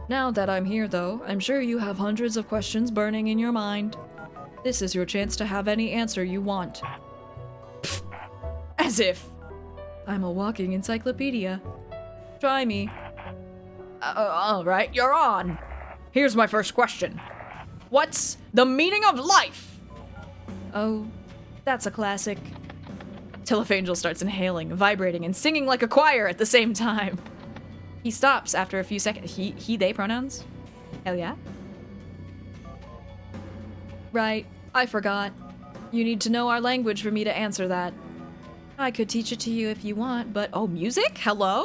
Now that I'm here, though, I'm sure you have hundreds of questions burning in your mind. This is your chance to have any answer you want. Pfft. As if. I'm a walking encyclopedia. Try me. All right, you're on. Here's my first question. What's the meaning of life? Oh, that's a classic. Telefangel starts inhaling, vibrating, and singing like a choir at the same time. He stops after a few seconds. He, they pronouns? Hell yeah. Right, I forgot. You need to know our language for me to answer that. I could teach it to you if you want, but oh, music? Hello?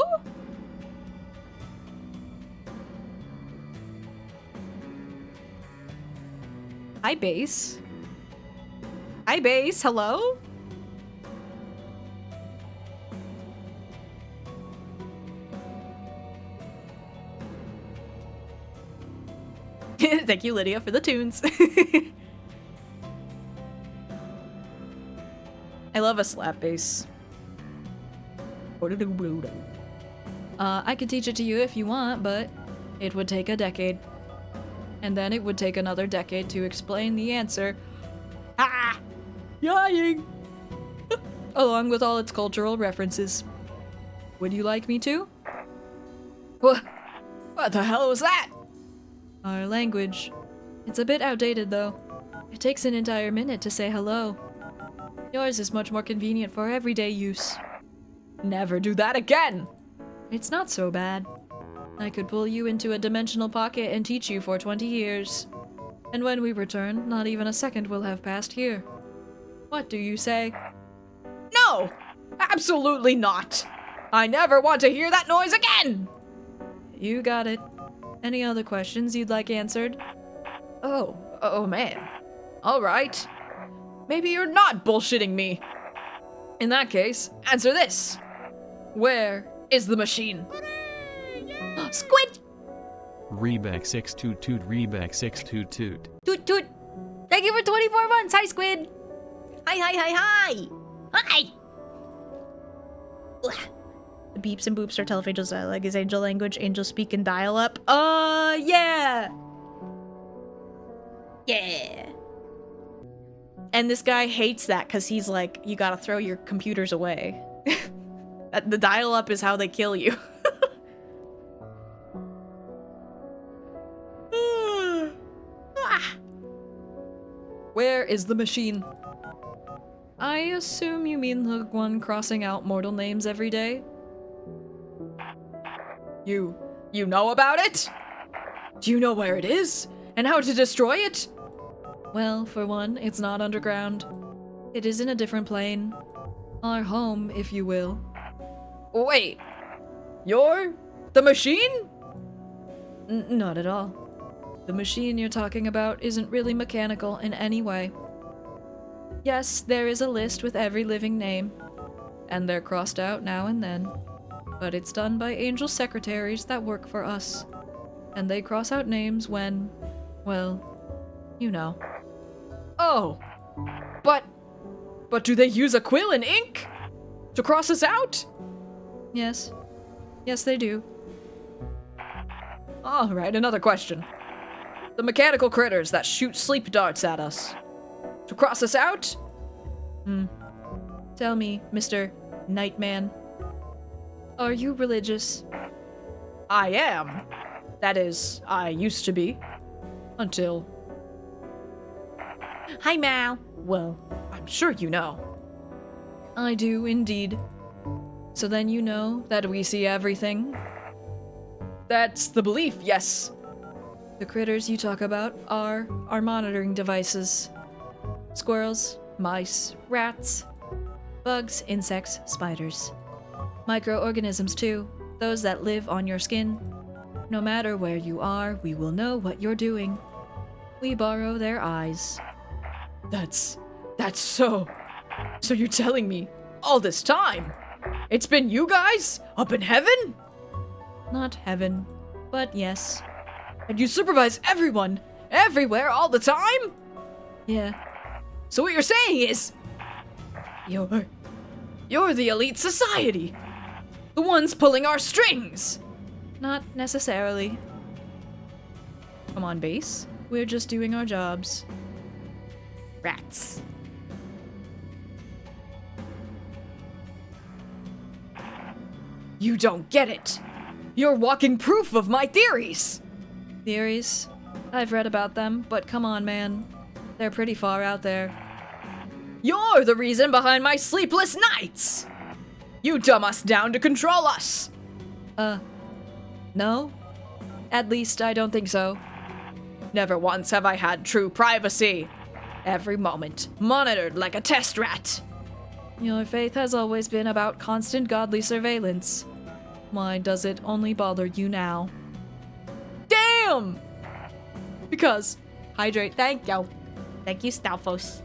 Hi, bass. Hi, bass. Hello? Thank you, Lydia, for the tunes. I love a slap bass. I could teach it to you if you want, but it would take a decade. And then it would take another decade to explain the answer. Ah! Yawing! Along with all its cultural references. Would you like me to? What the hell was that? Our language. It's a bit outdated, though. It takes an entire minute to say hello. Yours is much more convenient for everyday use. Never do that again! It's not so bad. I could pull you into a dimensional pocket and teach you for 20 years. And when we return, not even a second will have passed here. What do you say? No! Absolutely not! I never want to hear that noise again! You got it. Any other questions you'd like answered? Oh man. Alright. Maybe you're not bullshitting me. In that case, answer this. Where is the machine? Squid! Rebec 622 Rebec 622. Toot toot! Thank you for 24 months! Hi, Squid! Hi! Hi! Ugh. The beeps and boops are Telefangel's dialogue. Is angel language. Angels speak in dial-up. Yeah! Yeah! And this guy hates that because he's like, you gotta throw your computers away. The dial-up is how they kill you. Where is the machine? I assume you mean the one crossing out mortal names every day? You know about it? Do you know where it is? And how to destroy it? Well, for one, it's not underground. It is in a different plane. Our home, if you will. Wait. You're the machine? Not at all. The machine you're talking about isn't really mechanical in any way. Yes, there is a list with every living name, and they're crossed out now and then. But it's done by angel secretaries that work for us. And they cross out names when, well, you know. Oh, but do they use a quill and ink to cross us out? Yes. Yes, they do. All right, another question. The mechanical critters that shoot sleep darts at us. To cross us out? Tell me, Mr. Nightman. Are you religious? I am. That is, I used to be. Until... Hi, Mal. Well, I'm sure you know. I do, indeed. So then you know that we see everything? That's the belief, yes. The critters you talk about are our monitoring devices. Squirrels, mice, rats, bugs, insects, spiders. Microorganisms too, those that live on your skin. No matter where you are, we will know what you're doing. We borrow their eyes. That's so... So you're telling me, all this time, it's been you guys? Up in heaven? Not heaven, but yes. And you supervise everyone, everywhere, all the time? Yeah. So what you're saying is... You're the elite society. The ones pulling our strings. Not necessarily. Come on, base. We're just doing our jobs. Rats. You don't get it. You're walking proof of my theories. Theories? I've read about them, but come on, man. They're pretty far out there. You're the reason behind my sleepless nights! You dumb us down to control us! No? At least I don't think so. Never once have I had true privacy. Every moment, monitored like a test rat. Your faith has always been about constant godly surveillance. Why does it only bother you now? Damn! Because, hydrate, thank you. Thank you, Stalfos.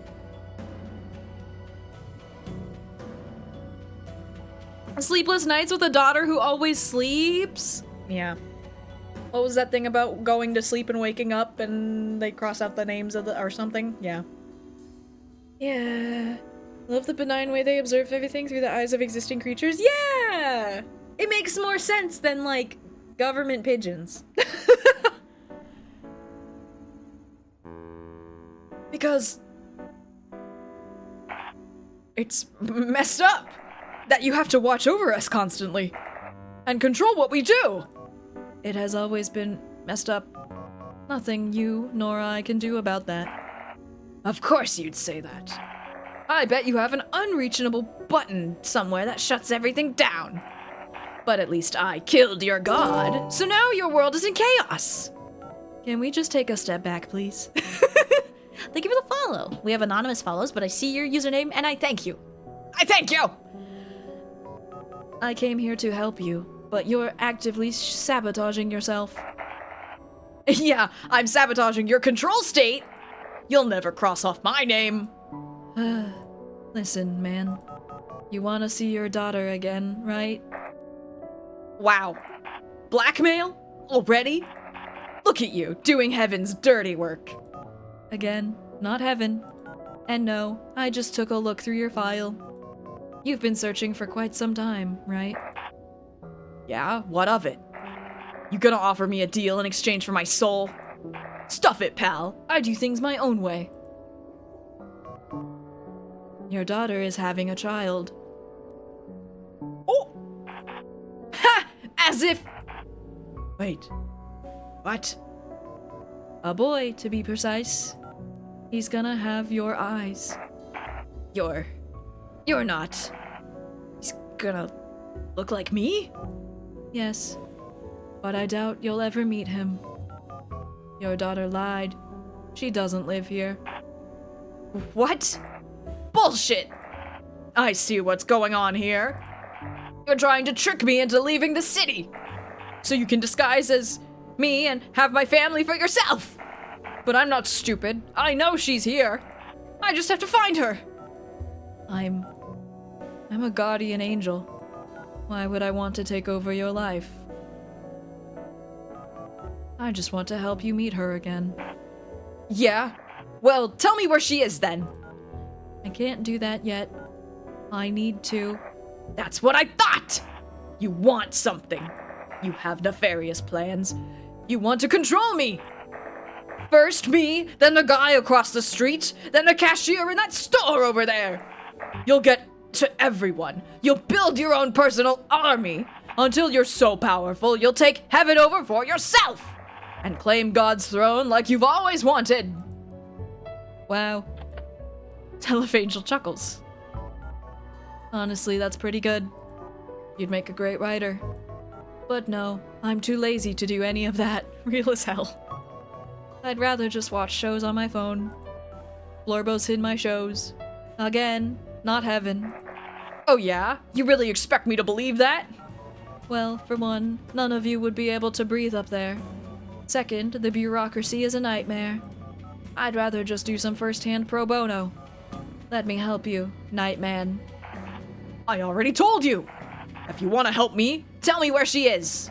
Sleepless nights with a daughter who always sleeps? Yeah. What was that thing about going to sleep and waking up and they cross out the names of the or something? Yeah. Yeah. Love the benign way they observe everything through the eyes of existing creatures. Yeah! It makes more sense than, like, government pigeons. Because it's messed up that you have to watch over us constantly and control what we do. It has always been messed up. Nothing you nor I can do about that. Of course you'd say that. I bet you have an unreachable button somewhere that shuts everything down. But at least I killed your god, so now your world is in chaos. Can we just take a step back, please? Thank you for the follow. We have anonymous follows, but I see your username and I thank you. I thank you! I came here to help you, but you're actively sabotaging yourself. Yeah, I'm sabotaging your control state! You'll never cross off my name! Listen, man. You want to see your daughter again, right? Wow. Blackmail? Already? Look at you, doing heaven's dirty work. Again, not heaven. And no, I just took a look through your file. You've been searching for quite some time, right? Yeah, what of it? You gonna offer me a deal in exchange for my soul? Stuff it, pal. I do things my own way. Your daughter is having a child. Oh! Ha! As if... Wait. What? A boy, to be precise. He's gonna have your eyes. You're not. He's gonna look like me? Yes. But I doubt you'll ever meet him. Your daughter lied. She doesn't live here. What? Bullshit! I see what's going on here. You're trying to trick me into leaving the city. So you can disguise as me and have my family for yourself. But I'm not stupid. I know she's here. I just have to find her. I'm a guardian angel. Why would I want to take over your life? I just want to help you meet her again. Yeah? Well, tell me where she is then. I can't do that yet. I need to. That's what I thought! You want something. You have nefarious plans. You want to control me! First me, then the guy across the street, then the cashier in that store over there. You'll get to everyone. You'll build your own personal army. Until you're so powerful, you'll take heaven over for yourself! And claim God's throne like you've always wanted. Wow. Telefangel chuckles. Honestly, that's pretty good. You'd make a great writer. But no, I'm too lazy to do any of that. Real as hell. I'd rather just watch shows on my phone. Blorbo's in my shows. Again, not heaven. Oh yeah? You really expect me to believe that? Well, for one, none of you would be able to breathe up there. Second, the bureaucracy is a nightmare. I'd rather just do some first-hand pro bono. Let me help you, Nightman. I already told you! If you want to help me, tell me where she is!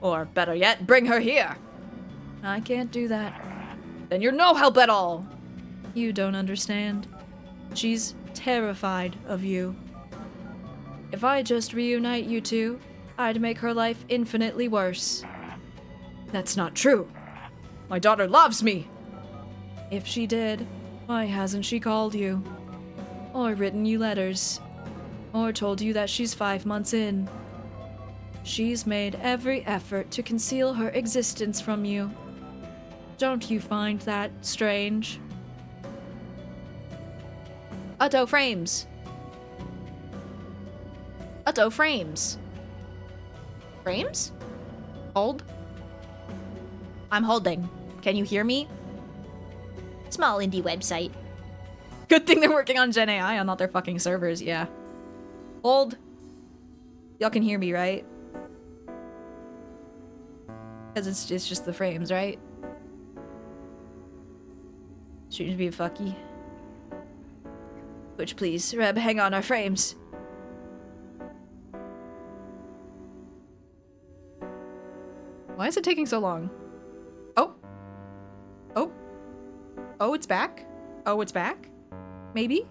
Or better yet, bring her here! I can't do that. Then you're no help at all! You don't understand. She's terrified of you. If I just reunite you two, I'd make her life infinitely worse. That's not true. My daughter loves me! If she did, why hasn't she called you? Or written you letters? Or told you that she's 5 months in? She's made every effort to conceal her existence from you. Don't you find that strange? Utto frames. Utto frames. Frames? Hold. I'm holding. Can you hear me? Small indie website. Good thing they're working on Gen AI on not their fucking servers, yeah. Hold. Y'all can hear me, right? Because it's just the frames, right? Shouldn't it be a fucky. Which, please, Reb, hang on our frames. Why is it taking so long? Oh. Oh. Oh, it's back? Oh, it's back? Maybe?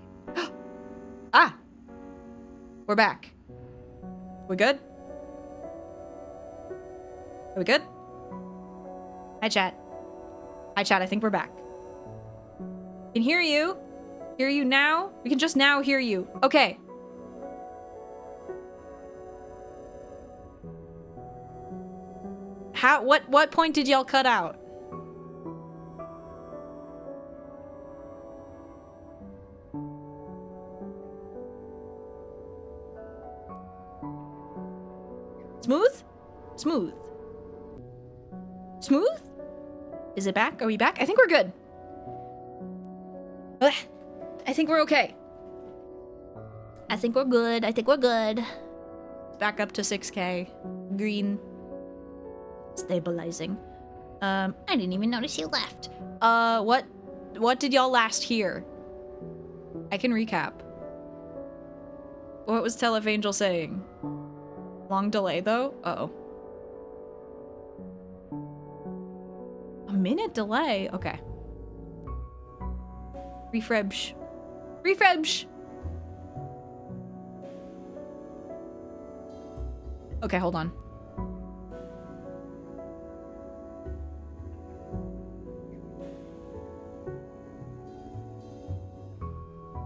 Ah! We're back. We good? Are we good? Hi, chat. Hi, chat. I think we're back. Can hear you. Hear you now? We can just now hear you. Okay. What point did y'all cut out? Smooth? Smooth. Smooth? Is it back? Are we back? I think we're good. Ugh. I think we're okay. I think we're good. I think we're good. Back up to 6K. Green. Stabilizing. I didn't even notice you left. What did y'all last hear? I can recap. What was Telefangel saying? Long delay, though? Uh-oh. A minute delay? Okay. Refresh. Refresh! Okay, hold on.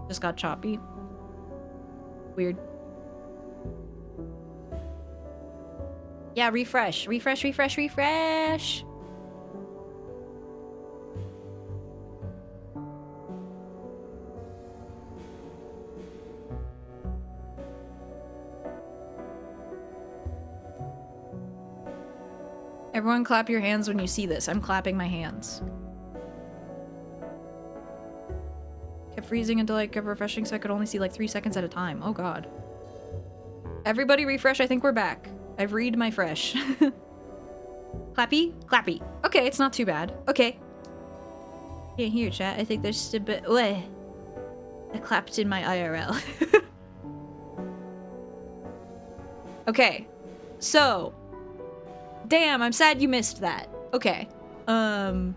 Just got choppy. Weird. Yeah, refresh. Refresh, refresh, refresh. Everyone clap your hands when you see this. I'm clapping my hands. Kept freezing until I kept refreshing so I could only see like 3 seconds at a time. Oh god. Everybody refresh, I think we're back. I've read my fresh. Clappy? Clappy. Okay, it's not too bad. Okay. Can't hear chat. I think there's just a bit. Bleh. I clapped in my IRL. Okay. So. Damn, I'm sad you missed that. Okay. I'll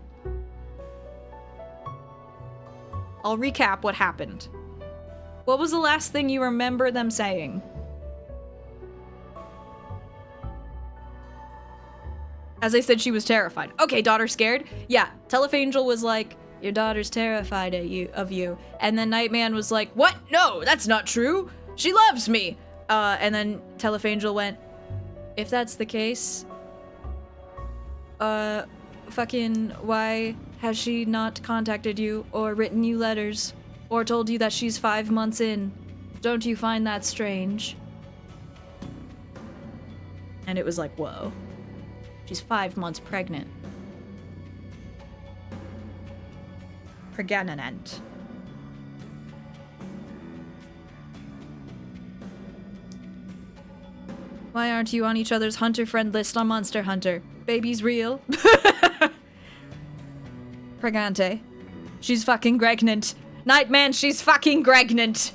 recap what happened. What was the last thing you remember them saying? As I said, she was terrified. Okay, daughter scared? Yeah, Telefangel was like, your daughter's terrified of you. And then Nightman was like, what? No, that's not true. She loves me. And then Telefangel went, if that's the case, fucking why has she not contacted you or written you letters or told you that she's 5 months in? Don't you find that strange? And it was like, whoa. She's 5 months pregnant. Pregnant. Why aren't you on each other's hunter friend list on Monster Hunter? Baby's real. Pregante. She's fucking pregnant. Nightman, she's fucking pregnant.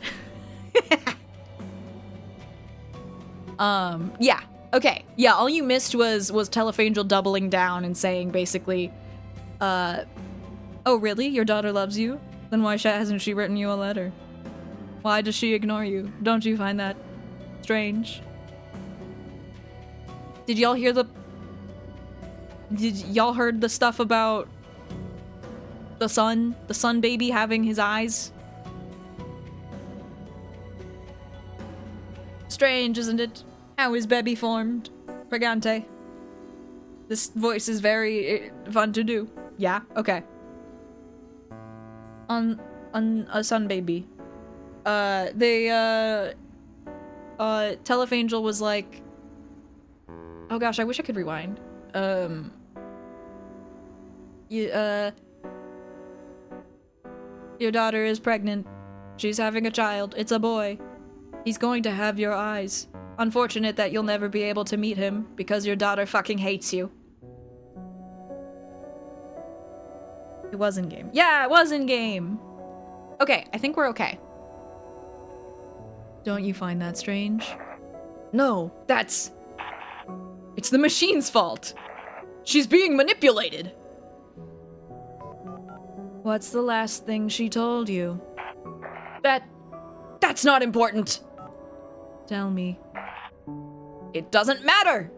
Yeah. Okay. Yeah, all you missed was Telefangel doubling down and saying basically, oh really? Your daughter loves you? Then why hasn't she written you a letter? Why does she ignore you? Don't you find that strange? Did y'all hear heard the stuff about the sun baby having his eyes? Strange, isn't it? How is baby formed? Pregante. This voice is very fun to do. Yeah? Okay. On a sun baby. Telefangel was like, oh gosh, I wish I could rewind. Your daughter is pregnant. She's having a child. It's a boy. He's going to have your eyes. Unfortunate that you'll never be able to meet him because your daughter fucking hates you. It was in game. Yeah, it was in game. Okay, I think we're okay. Don't you find that strange? No, it's the machine's fault. She's being manipulated. What's the last thing she told you? That's not important. Tell me. It doesn't matter.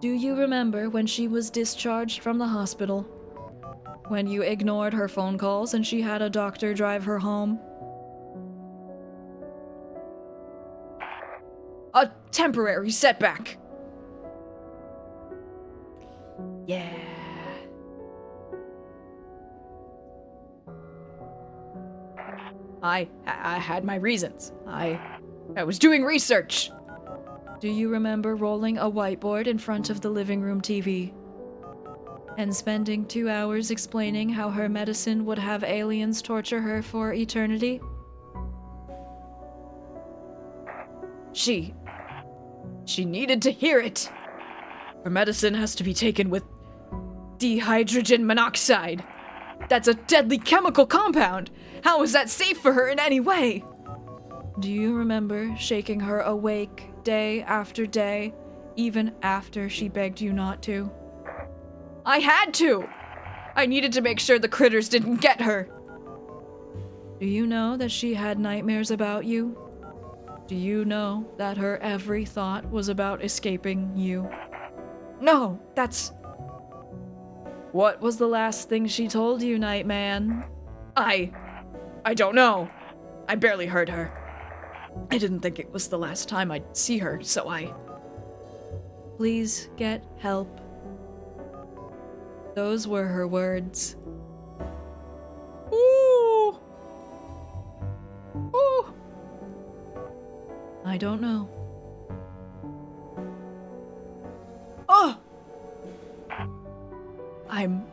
Do you remember when she was discharged from the hospital? When you ignored her phone calls and she had a doctor drive her home? A temporary setback. Yeah. I had my reasons. I was doing research. Do you remember rolling a whiteboard in front of the living room TV? And spending 2 hours explaining how her medicine would have aliens torture her for eternity? She needed to hear it. Her medicine has to be taken with dihydrogen monoxide. That's a deadly chemical compound. How is that safe for her in any way? Do you remember shaking her awake day after day, even after she begged you not to? I had to! I needed to make sure the critters didn't get her. Do you know that she had nightmares about you? Do you know that her every thought was about escaping you? No, that's... What was the last thing she told you, Nightman? I don't know. I barely heard her. I didn't think it was the last time I'd see her, so I... Please get help. Those were her words. Ooh! Ooh! I don't know. Oh! I'm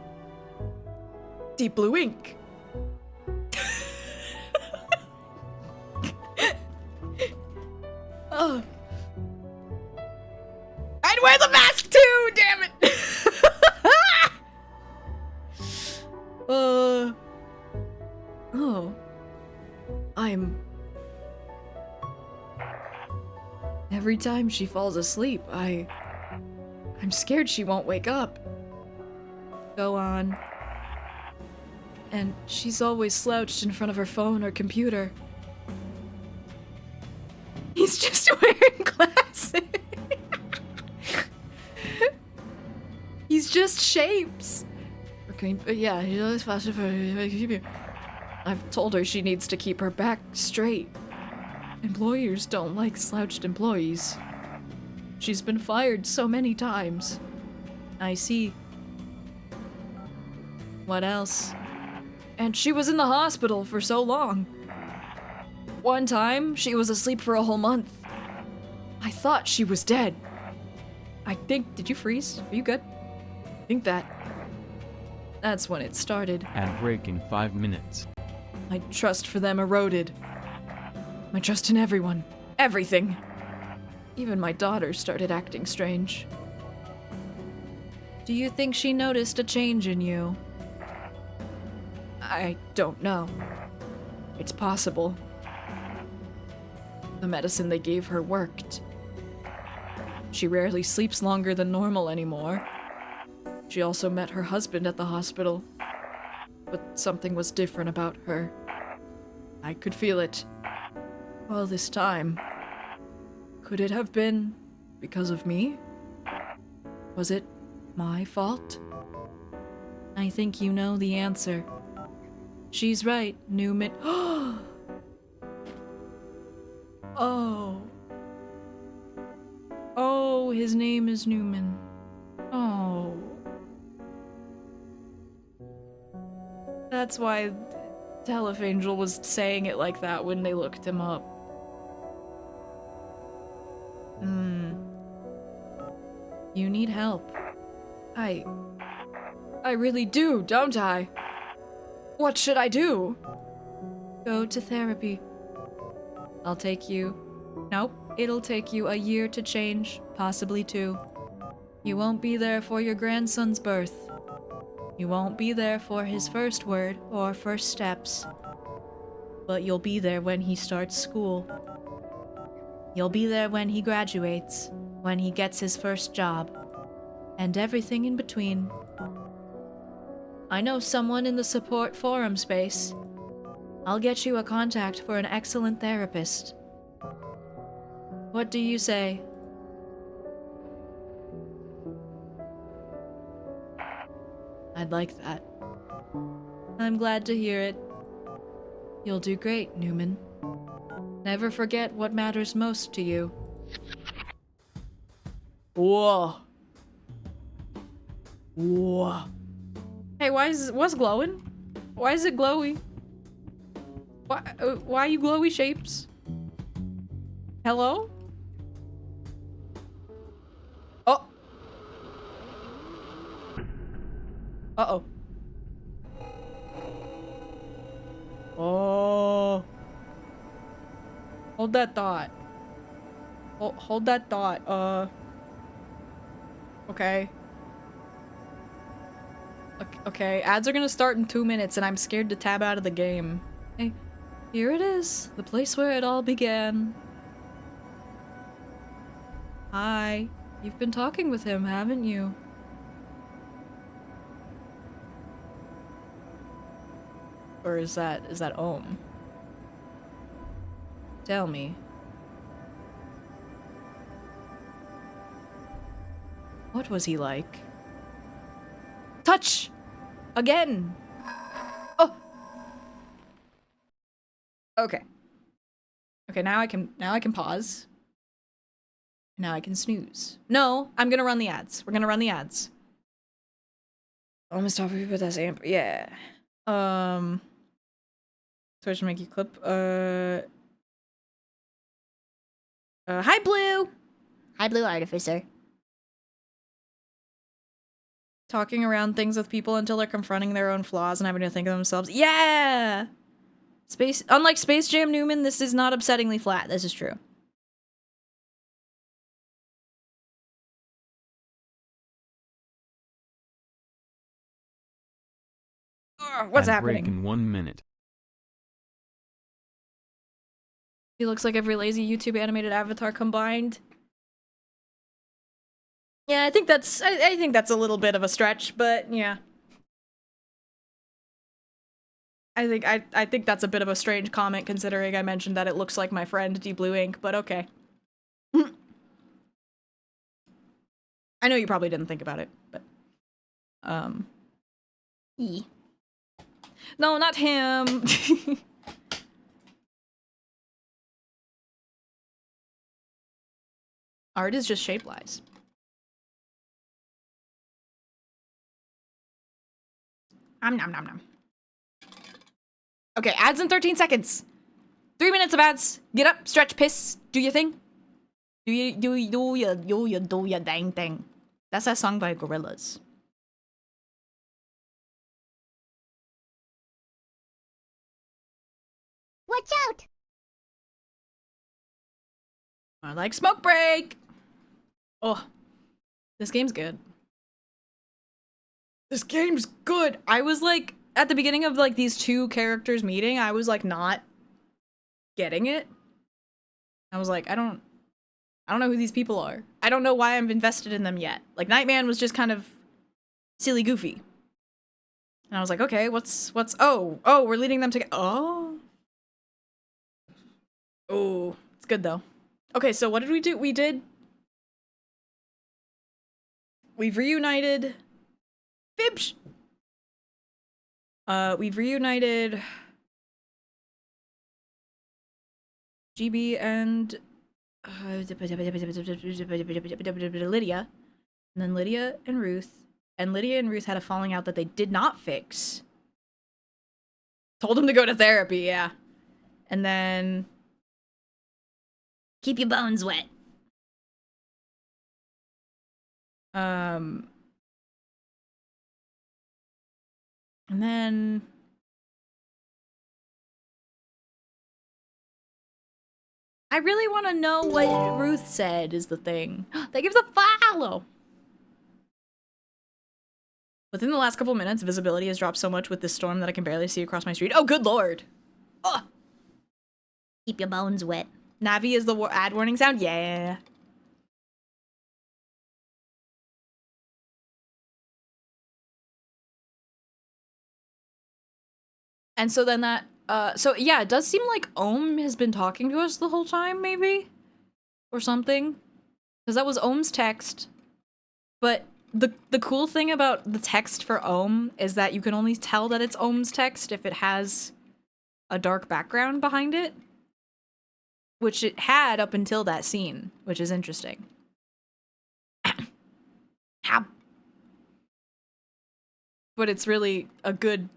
deep blue ink. Oh. I'd wear the mask too, damn it. Oh. Every time she falls asleep, I'm scared she won't wake up. Go on. And she's always slouched in front of her phone or computer. He's just wearing glasses. He's just shapes. Okay, but yeah, she's always faster for her computer. I've told her she needs to keep her back straight. Employers don't like slouched employees. She's been fired so many times. I see. What else? And she was in the hospital for so long. One time, she was asleep for a whole month. I thought she was dead. I think, did you freeze? Are you good? I think that's when it started. Ad break in 5 minutes. My trust for them eroded. My trust in everyone. Everything. Even my daughter started acting strange. Do you think she noticed a change in you? I don't know. It's possible. The medicine they gave her worked. She rarely sleeps longer than normal anymore. She also met her husband at the hospital. But something was different about her. I could feel it. All this time. Could it have been because of me? Was it my fault? I think you know the answer. She's right, Newman. Oh. Oh, his name is Newman. Oh. That's why Telefangel was saying it like that when they looked him up. You need help. I really do, don't I? What should I do? Go to therapy. I'll take you. Nope, it'll take you a year to change, possibly 2. You won't be there for your grandson's birth. You won't be there for his first word or first steps. But you'll be there when he starts school. You'll be there when he graduates, when he gets his first job, and everything in between. I know someone in the support forum space. I'll get you a contact for an excellent therapist. What do you say? I'd like that. I'm glad to hear it. You'll do great, Newman. Never forget what matters most to you. Whoa. Whoa. Hey, what's glowing? Why is it glowy? Why are you glowy shapes? Hello? Oh. Uh-oh. Oh. Hold that thought. Hold that thought. Okay. Okay, ads are gonna start in 2 minutes and I'm scared to tab out of the game. Hey, here it is. The place where it all began. Hi. You've been talking with him, haven't you? Or is that Ohm? Tell me. What was he like? Touch! Again! Oh! Okay. Okay, now I can pause. Now I can snooze. No, I'm gonna run the ads. We're gonna run the ads. Almost topic, but that's amp. Yeah. Switch to make you clip. Hi, Blue! Hi, Blue Artificer. Talking around things with people until they're confronting their own flaws and having to think of themselves. Yeah! Unlike Space Jam Newman, this is not upsettingly flat. This is true. What's Ad happening? break in 1 minute. He looks like every lazy YouTube animated avatar combined. Yeah, I think that's I think that's a little bit of a stretch, but yeah. I think that's a bit of a strange comment considering I mentioned that it looks like my friend Deep Blue Ink, but okay. I know you probably didn't think about it, but no, not him. Art is just shape lies. Nom nom nom. Okay, ads in 13 seconds. 3 minutes of ads. Get up, stretch, piss, do your thing. Do your dang thing. That's a song by Gorillaz. Watch out! I like Smoke Break. Oh, this game's good. This game's good. I was like, at the beginning of like these two characters meeting, I was like not getting it. I was like, I don't know who these people are. I don't know why I'm invested in them yet. Like Nightman was just kind of silly goofy. And I was like, okay, what's oh, we're leading them together. Oh, it's good though. Okay, so what did we do? We've reunited Fibs. We've reunited GB and Lydia. And then Lydia and Ruth. And Lydia and Ruth had a falling out that they did not fix. Told them to go to therapy, yeah. And then Keep your bones wet. and then I really want to know what Ruth said is the thing. They give the follow. Within the last couple minutes, visibility has dropped so much with this storm that I can barely see across my street. Oh, good lord. Oh. Keep your bones wet. Navi is the ad warning sound? Yeah. And so then that, so yeah, it does seem like Ohm has been talking to us the whole time, maybe? Or something? Because that was Ohm's text. But the cool thing about the text for Ohm is that you can only tell that it's Ohm's text if it has a dark background behind it. Which it had up until that scene, which is interesting. How? But it's really a good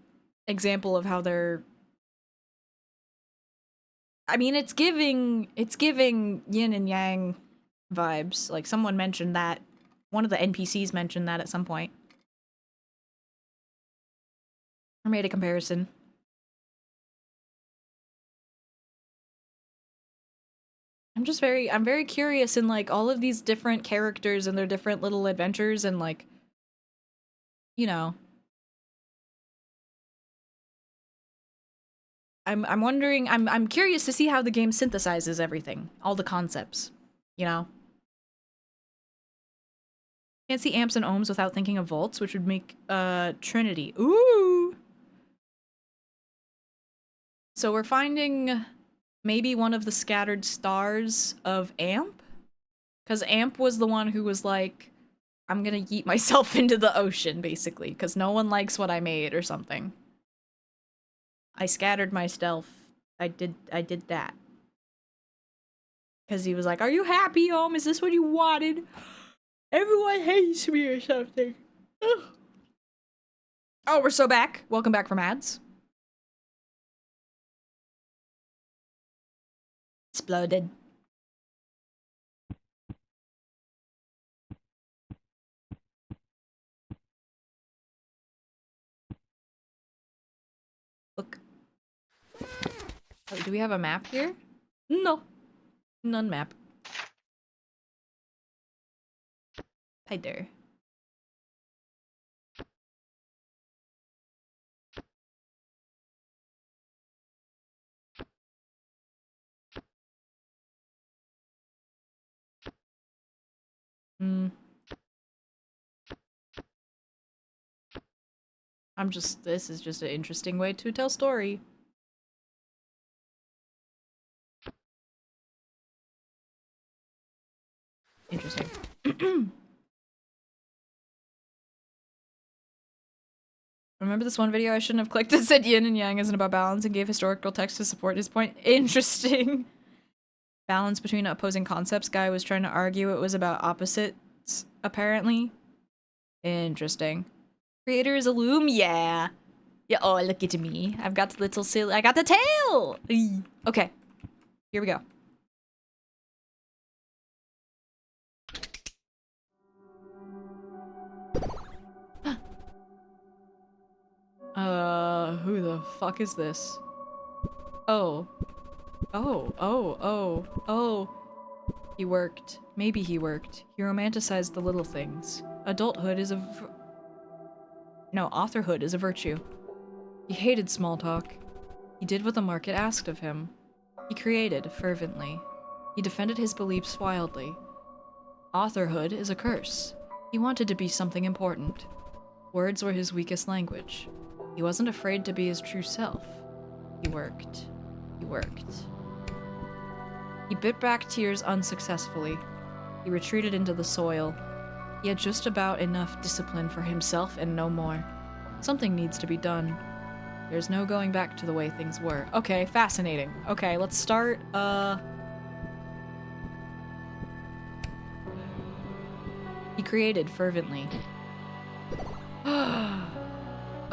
example of how they're... I mean, it's giving yin and yang vibes. Like, someone mentioned that. One of the NPCs mentioned that at some point. Or made a comparison. I'm very curious in, like, all of these different characters and their different little adventures and, like, you know. I'm wondering, I'm curious to see how the game synthesizes everything. All the concepts, you know? Can't see amps and ohms without thinking of volts, which would make, Trinity. Ooh! So we're finding maybe one of the scattered stars of Amp? Because Amp was the one who was like, I'm gonna yeet myself into the ocean, basically, because no one likes what I made or something. I scattered myself. I did that. Because he was like, are you happy, Om? Is this what you wanted? Everyone hates me or something. Ugh. Oh, we're so back. Welcome back from ads. Exploded. Look. Oh, do we have a map here? No. None map. Hi there. This is just an interesting way to tell story. Interesting. Remember this one video I shouldn't have clicked? It said yin and yang isn't about balance and gave historical text to support his point. Interesting. Balance between opposing concepts. Guy was trying to argue it was about opposites, apparently. Interesting. Creator is a loom? Yeah. Yeah, oh, look at me. I've got the little silly. I got the tail! Eey. Okay. Here we go. Who the fuck is this? Oh. Oh. He worked. Maybe he worked. He romanticized the little things. Adulthood is No, authorhood is a virtue. He hated small talk. He did what the market asked of him. He created fervently. He defended his beliefs wildly. Authorhood is a curse. He wanted to be something important. Words were his weakest language. He wasn't afraid to be his true self. He worked. He worked. He bit back tears unsuccessfully. He retreated into the soil. He had just about enough discipline for himself and no more. Something needs to be done. There's no going back to the way things were. Okay, fascinating. Okay, let's start, He created fervently.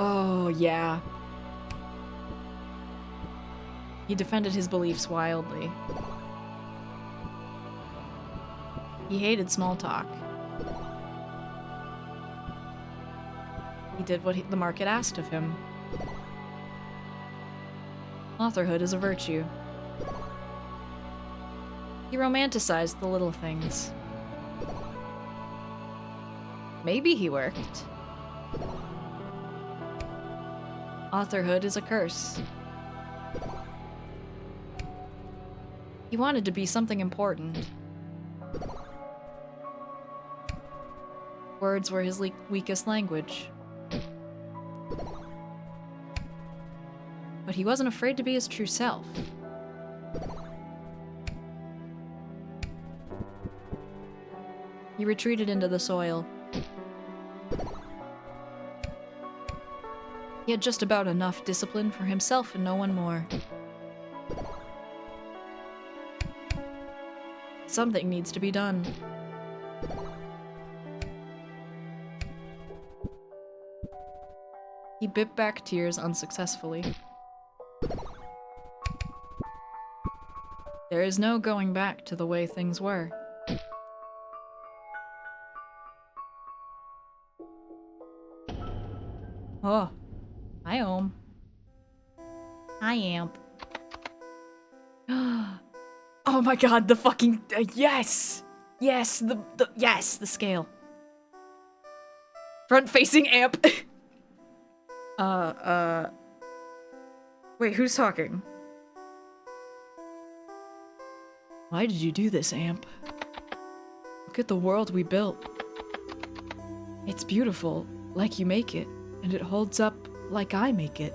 Oh, yeah. He defended his beliefs wildly. He hated small talk. He did what the market asked of him. Authorhood is a virtue. He romanticized the little things. Maybe he worked. Authorhood is a curse. He wanted to be something important. Words were his weakest language. But he wasn't afraid to be his true self. He retreated into the soil. He had just about enough discipline for himself and no one more. Something needs to be done. He bit back tears unsuccessfully. There is no going back to the way things were. Oh. Hi, Ohm. Hi, Amp. Oh my god, the fucking... yes! Yes, yes, the scale. Front-facing Amp. Wait, who's talking? Why did you do this, Amp? Look at the world we built. It's beautiful, like you make it, and it holds up like I make it.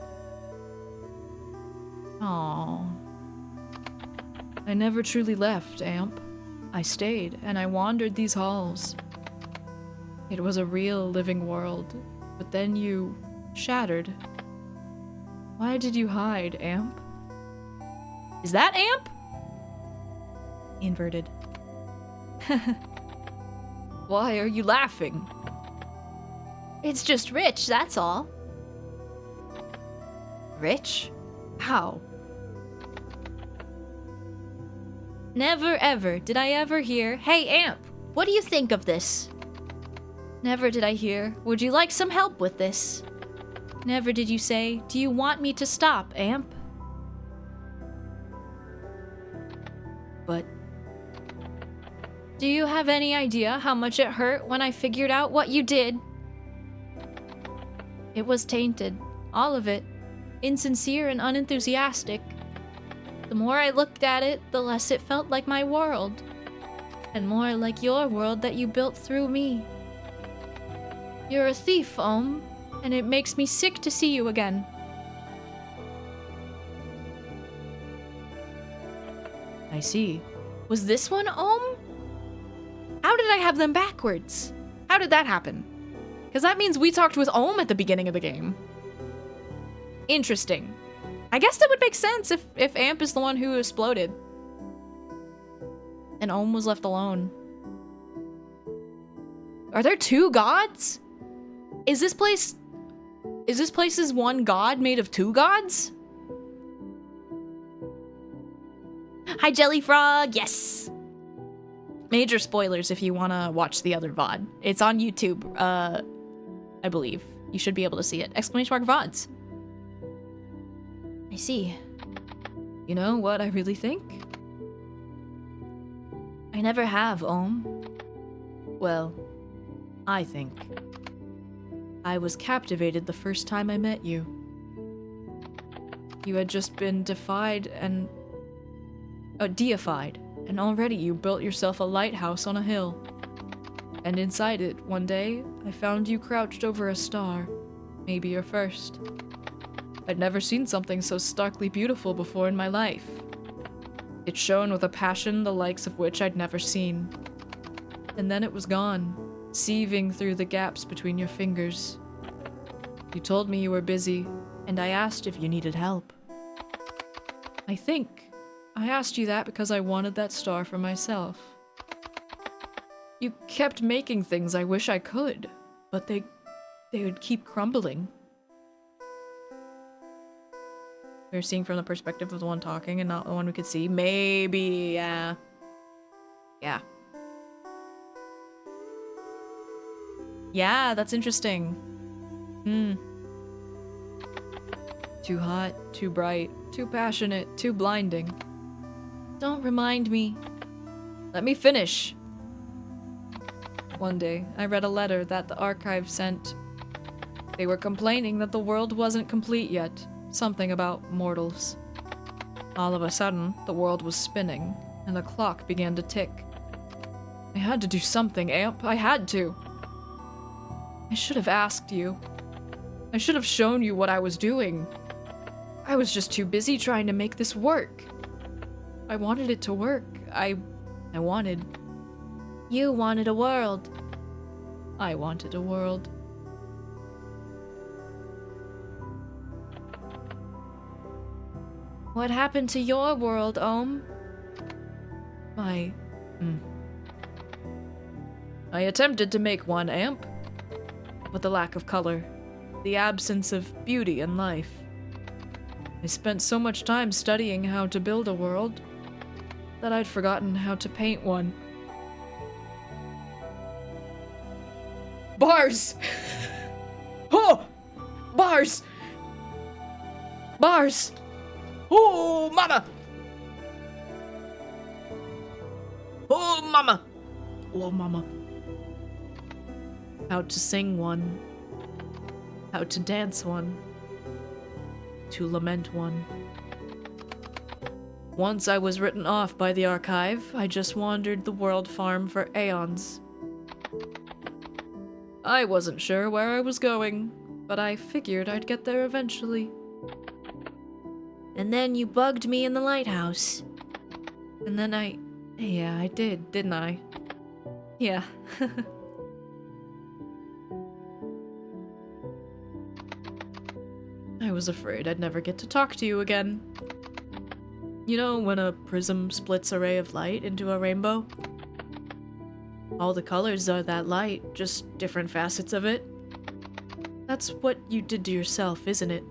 Aww. I never truly left, Amp. I stayed, and I wandered these halls. It was a real living world, but then you shattered. Why did you hide, Amp? Is that Amp? Inverted. Why are you laughing? It's just rich, that's all. Rich? How? Never ever did I ever hear, "Hey Amp, what do you think of this?" Never did I hear, "Would you like some help with this?" Never did you say, "Do you want me to stop, Amp?" But... do you have any idea how much it hurt when I figured out what you did? It was tainted, all of it, insincere and unenthusiastic. The more I looked at it, the less it felt like my world. and more like your world that you built through me. You're a thief, Ohm, and it makes me sick to see you again. I see. Was this one Ohm? How did I have them backwards? How did that happen? Because that means we talked with Ohm at the beginning of the game. Interesting. I guess that would make sense if Amp is the one who exploded. And Ohm was left alone. Are there two gods? Is this place's one god made of two gods? Hi, Jelly Frog. Yes. Major spoilers if you want to watch the other VOD. It's on YouTube, I believe. You should be able to see it. ! VODs. I see. You know what I really think? I never have, Ohm. Well, I think I was captivated the first time I met you. You had just been deified, and already you built yourself a lighthouse on a hill. And inside it, one day, I found you crouched over a star, maybe your first. I'd never seen something so starkly beautiful before in my life. It shone with a passion the likes of which I'd never seen. And then it was gone, sieving through the gaps between your fingers. You told me you were busy, and I asked if you needed help. I think I asked you that because I wanted that star for myself. You kept making things I wish I could, but they would keep crumbling. We were seeing from the perspective of the one talking and not the one we could see. Maybe, yeah. Yeah. Yeah, that's interesting. Too hot, too bright, too passionate, too blinding. Don't remind me. Let me finish. One day, I read a letter that the archive sent. They were complaining that the world wasn't complete yet. Something about mortals. All of a sudden, the world was spinning, and the clock began to tick. I had to do something, Amp. I had to. I should have asked you. I should have shown you what I was doing. I was just too busy trying to make this work. I wanted it to work. I wanted. You wanted a world. I wanted a world. What happened to your world, Ohm? I attempted to make one, Amp. But the lack of color, the absence of beauty in life. I spent so much time studying how to build a world that I'd forgotten how to paint one. Bars! Oh! Bars! Bars! Oh, mama! Oh, mama! Oh, mama. How to sing one. How to dance one. To lament one. Once I was written off by the archive, I just wandered the world farm for aeons. I wasn't sure where I was going, but I figured I'd get there eventually. And then you bugged me in the lighthouse. And then yeah, I did, didn't I? Yeah. I was afraid I'd never get to talk to you again. You know when a prism splits a ray of light into a rainbow? All the colors are that light, just different facets of it. That's what you did to yourself, isn't it?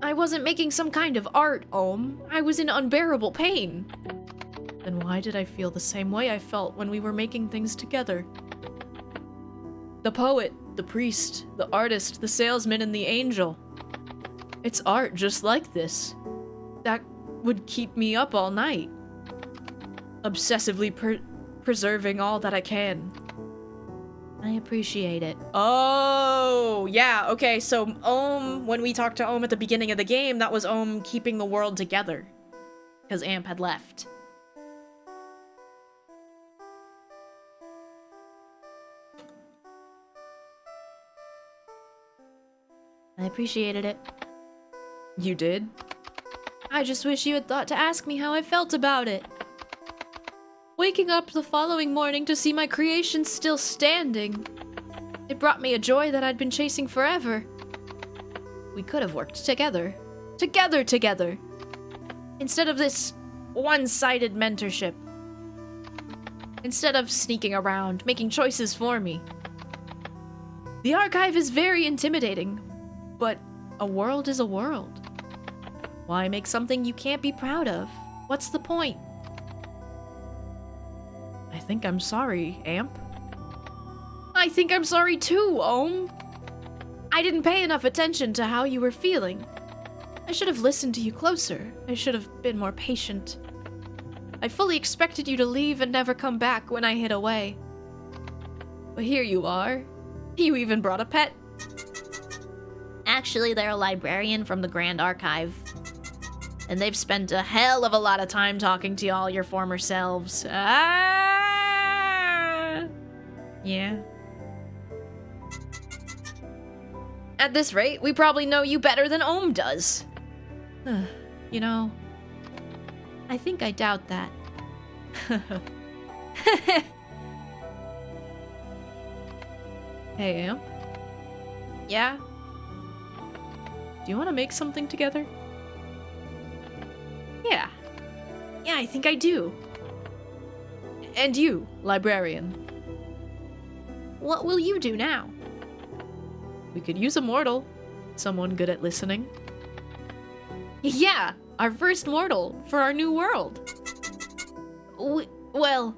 I wasn't making some kind of art, Ohm. I was in unbearable pain. Then why did I feel the same way I felt when we were making things together? The poet, the priest, the artist, the salesman, and the angel. It's art just like this. That would keep me up all night. Obsessively preserving all that I can. I appreciate it. Oh, yeah, okay, so Ohm, when we talked to Ohm at the beginning of the game, that was Ohm keeping the world together. Because Amp had left. appreciated it. You did? I just wish you had thought to ask me how I felt about it. Waking up the following morning to see my creation still standing. It brought me a joy that I'd been chasing forever. We could have worked together. Together. Instead of this one-sided mentorship. Instead of sneaking around, making choices for me. The archive is very intimidating, but a world is a world. Why make something you can't be proud of? What's the point? I think I'm sorry, Amp. I think I'm sorry too, Ohm. I didn't pay enough attention to how you were feeling. I should have listened to you closer. I should have been more patient. I fully expected you to leave and never come back when I hid away. But here you are. You even brought a pet. Actually, they're a librarian from the Grand Archive. And they've spent a hell of a lot of time talking to all your former selves. Yeah. At this rate, we probably know you better than Ohm does. You know, I think I doubt that. Hey, Amp. Yeah? Do you want to make something together? Yeah. Yeah, I think I do. And you, librarian. What will you do now? We could use a mortal. Someone good at listening. Yeah, our first mortal for our new world. Well,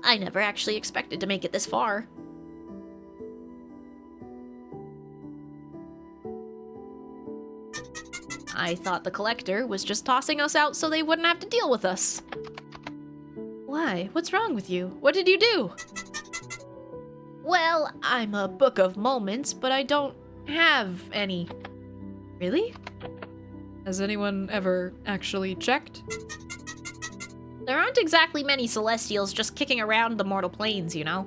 I never actually expected to make it this far. I thought the collector was just tossing us out so they wouldn't have to deal with us. Why? What's wrong with you? What did you do? Well, I'm a book of moments, but I don't have any. Really? Has anyone ever actually checked? There aren't exactly many Celestials just kicking around the mortal planes, you know?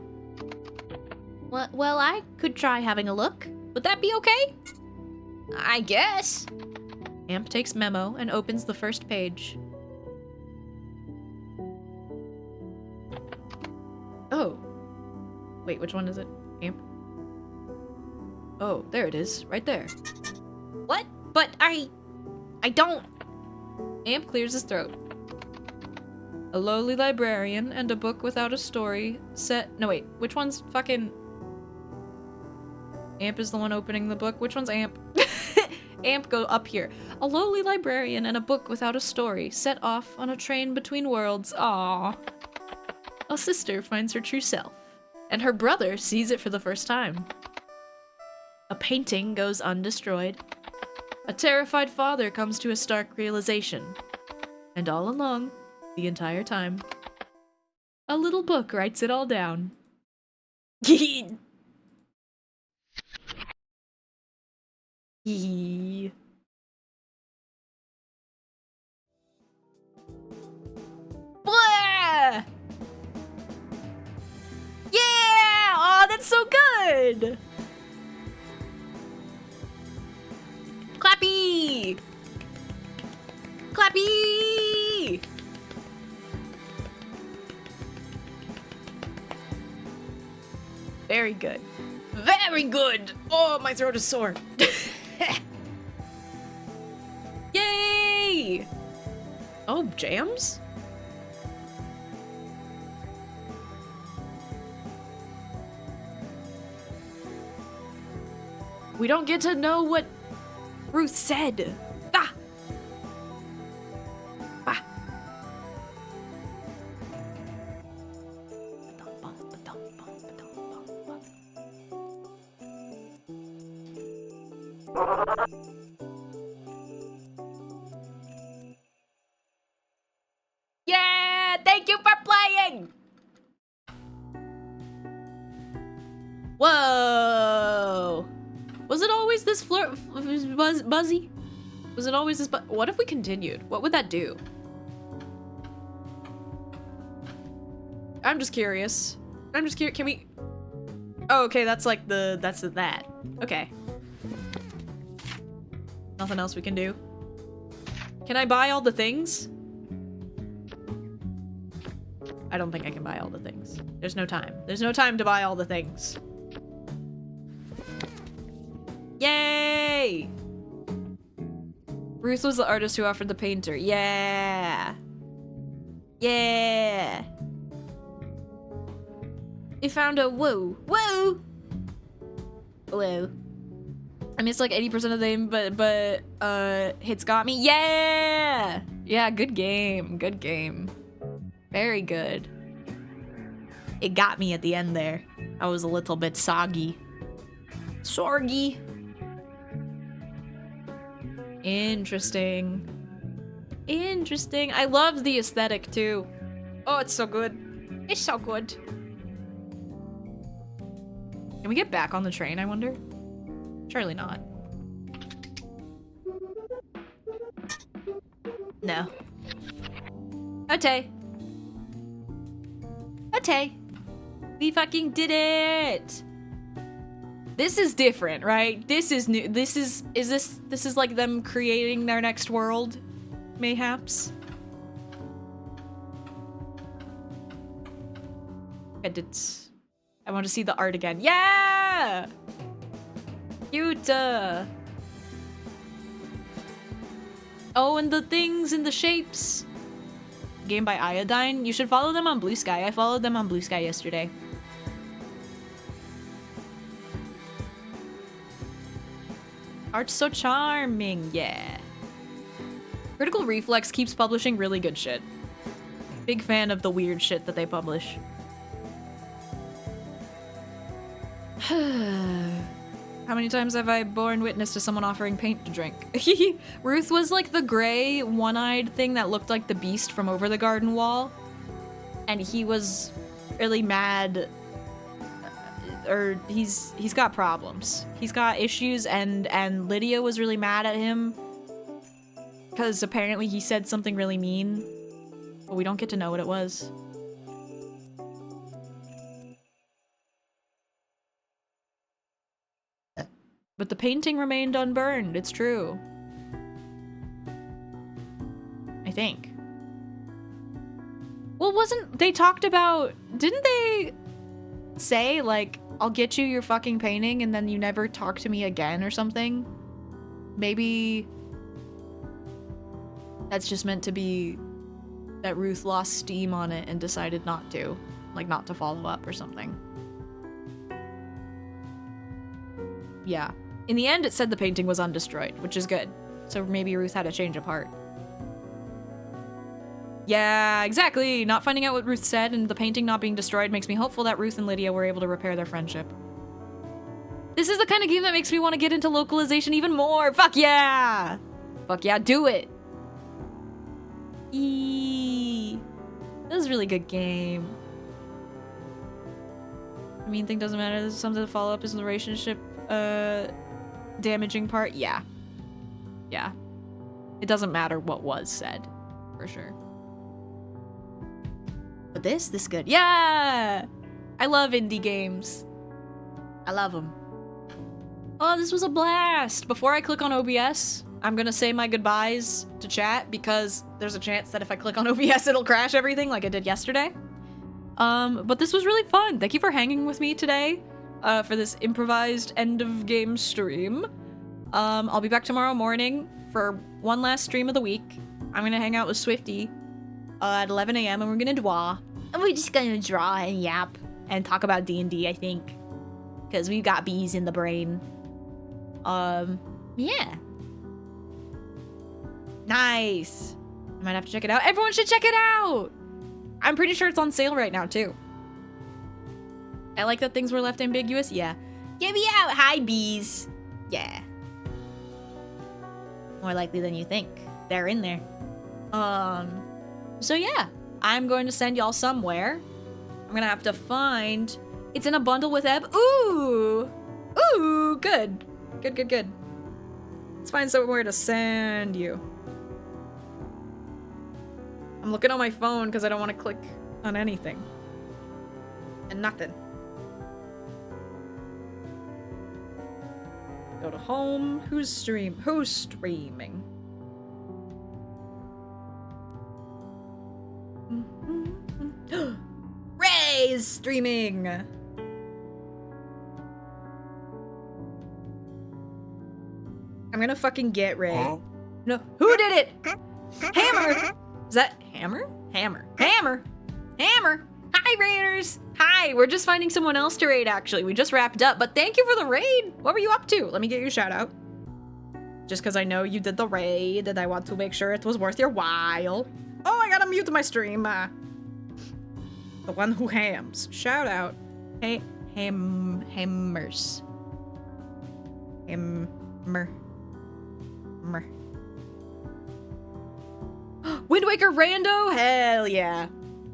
Well, I could try having a look. Would that be okay? I guess. Amp takes memo and opens the first page. Oh. Wait, which one is it? Amp? Oh, there it is. Right there. What? But I don't... Amp clears his throat. A lowly librarian and a book without a story set... No, wait. Which one's fucking... Amp is the one opening the book. Which one's Amp? Amp, go up here. A lowly librarian and a book without a story set off on a train between worlds. Aww. A sister finds her true self, and her brother sees it for the first time. A painting goes undestroyed. A terrified father comes to a stark realization. And all along, the entire time, a little book writes it all down. Yee. Blah! Yeah! Oh, that's so good! Clappy! Clappy! Very good. Very good! Oh, my throat is sore. Yay! Oh, jams? We don't get to know what Ruth said. Ah! Ah! Yeah! Thank you for playing! Whoa! Was it always this buzzy? Was it always this what if we continued? What would that do? I'm just curious. Can we... Oh, okay, that's like that's that. Okay. Nothing else we can do. Can I buy all the things? I don't think I can buy all the things. There's no time. There's no time to buy all the things. Yay! Ruth was the artist who offered the painter. Yeah! Yeah! We found a woo. Woo! Woo. I missed like 80% of them, but hits got me. Yeah! Yeah, good game. Good game. Very good. It got me at the end there. I was a little bit soggy. Sorgy. Interesting. Interesting. I love the aesthetic too. Oh, it's so good. It's so good. Can we get back on the train, I wonder? Surely not. No. Okay. Okay. We fucking did it! This is different, right? This is new. This is like them creating their next world, mayhaps? I want to see the art again. Yeah! Cute! Oh, and the things and the shapes. Game by Iodine. You should follow them on Blue Sky. I followed them on Blue Sky yesterday. Art's so charming, yeah. Critical Reflex keeps publishing really good shit. Big fan of the weird shit that they publish. How many times have I borne witness to someone offering paint to drink? Ruth was like the gray, one-eyed thing that looked like the beast from Over the Garden Wall. And he was really mad, or he's got problems. He's got issues, and Lydia was really mad at him because apparently he said something really mean, but we don't get to know what it was. But the painting remained unburned, it's true. I think. Well, they talked about, didn't they say, like, I'll get you your fucking painting and then you never talk to me again or something? Maybe that's just meant to be that Ruth lost steam on it and decided not to. Like, not to follow up or something. Yeah. In the end, it said the painting was undestroyed, which is good. So maybe Ruth had a change of heart. Yeah, exactly! Not finding out what Ruth said and the painting not being destroyed makes me hopeful that Ruth and Lydia were able to repair their friendship. This is the kind of game that makes me want to get into localization even more! Fuck yeah! Fuck yeah, do it! Eee. That was a really good game. I mean, thing doesn't matter. There's something to follow up is the relationship, damaging part. Yeah. Yeah. It doesn't matter what was said. For sure. But this is good. Yeah! I love indie games. I love them. Oh, this was a blast! Before I click on OBS, I'm gonna say my goodbyes to chat because there's a chance that if I click on OBS, it'll crash everything like I did yesterday. But this was really fun. Thank you for hanging with me today, for this improvised end of game stream. I'll be back tomorrow morning for one last stream of the week. I'm gonna hang out with Swifty, at 11 a.m. and we're gonna draw. And we're just gonna draw and yap and talk about D&D, I think. Cause we've got bees in the brain. Yeah. Nice. I might have to check it out. Everyone should check it out! I'm pretty sure it's on sale right now, too. I like that things were left ambiguous. Yeah. Get me out! Hi, bees! Yeah. More likely than you think. They're in there. So yeah. I'm going to send y'all somewhere. I'm gonna have to find... It's in a bundle with Eb. Ooh! Ooh! Good. Good, good, good. Let's find somewhere to send you. I'm looking on my phone because I don't want to click on anything. And nothing. Go to home. Who's streaming? Ray is streaming. I'm gonna fucking get Ray. Huh? No, who did it? Hammer. Is that Hammer? Hammer. Hi, raiders. Hi. We're just finding someone else to raid. Actually, we just wrapped up. But thank you for the raid. What were you up to? Let me get you a shout out. Just because I know you did the raid, and I want to make sure it was worth your while. Oh, I gotta mute my stream. The one who hams. Shout out. Hey, hammers. Hammer. Wind Waker Rando? Hell yeah.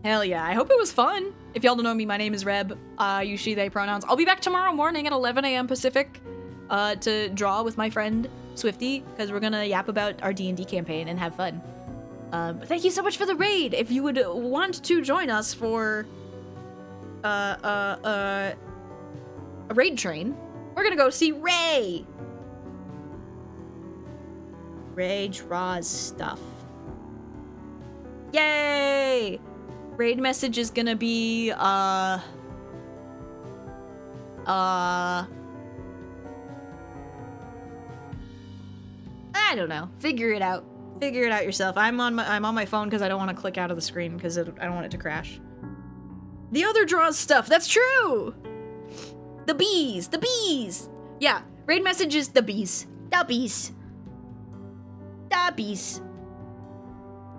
Hell yeah. I hope it was fun. If y'all don't know me, my name is Reb. I use she, they pronouns. I'll be back tomorrow morning at 11 a.m. Pacific to draw with my friend Swifty, because we're gonna yap about our D&D campaign and have fun. But thank you so much for the raid. If you would want to join us for a raid train, we're gonna go see Ray. Ray draws stuff. Yay! Raid message is gonna be, I don't know. Figure it out. Figure it out yourself. I'm on my phone because I don't want to click out of the screen because I don't want it to crash. The other draws stuff. That's true. The bees. Yeah. Raid message is the bees. The bees.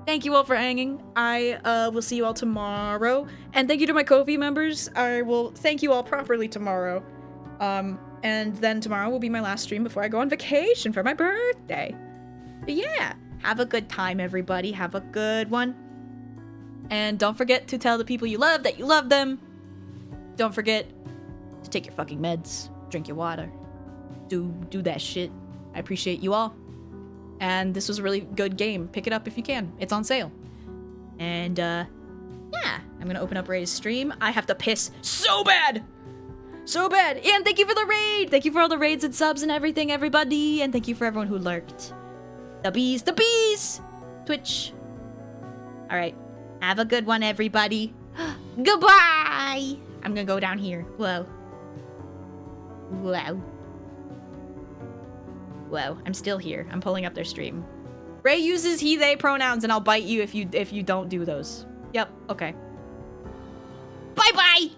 Thank you all for hanging. I will see you all tomorrow. And thank you to my Ko-fi members. I will thank you all properly tomorrow. And then tomorrow will be my last stream before I go on vacation for my birthday. But yeah, have a good time, everybody. Have a good one. And don't forget to tell the people you love that you love them. Don't forget to take your fucking meds. Drink your water. Do that shit. I appreciate you all. And this was a really good game. Pick it up if you can. It's on sale. And, yeah. I'm gonna open up Ray's stream. I have to piss so bad! So bad! And thank you for the raid! Thank you for all the raids and subs and everything, everybody! And thank you for everyone who lurked. The bees! Twitch. Alright. Have a good one, everybody. Goodbye! I'm gonna go down here. Whoa. I'm still here. I'm pulling up their stream. Ray uses he, they pronouns, and I'll bite you if you don't do those. Yep, okay. Bye-bye!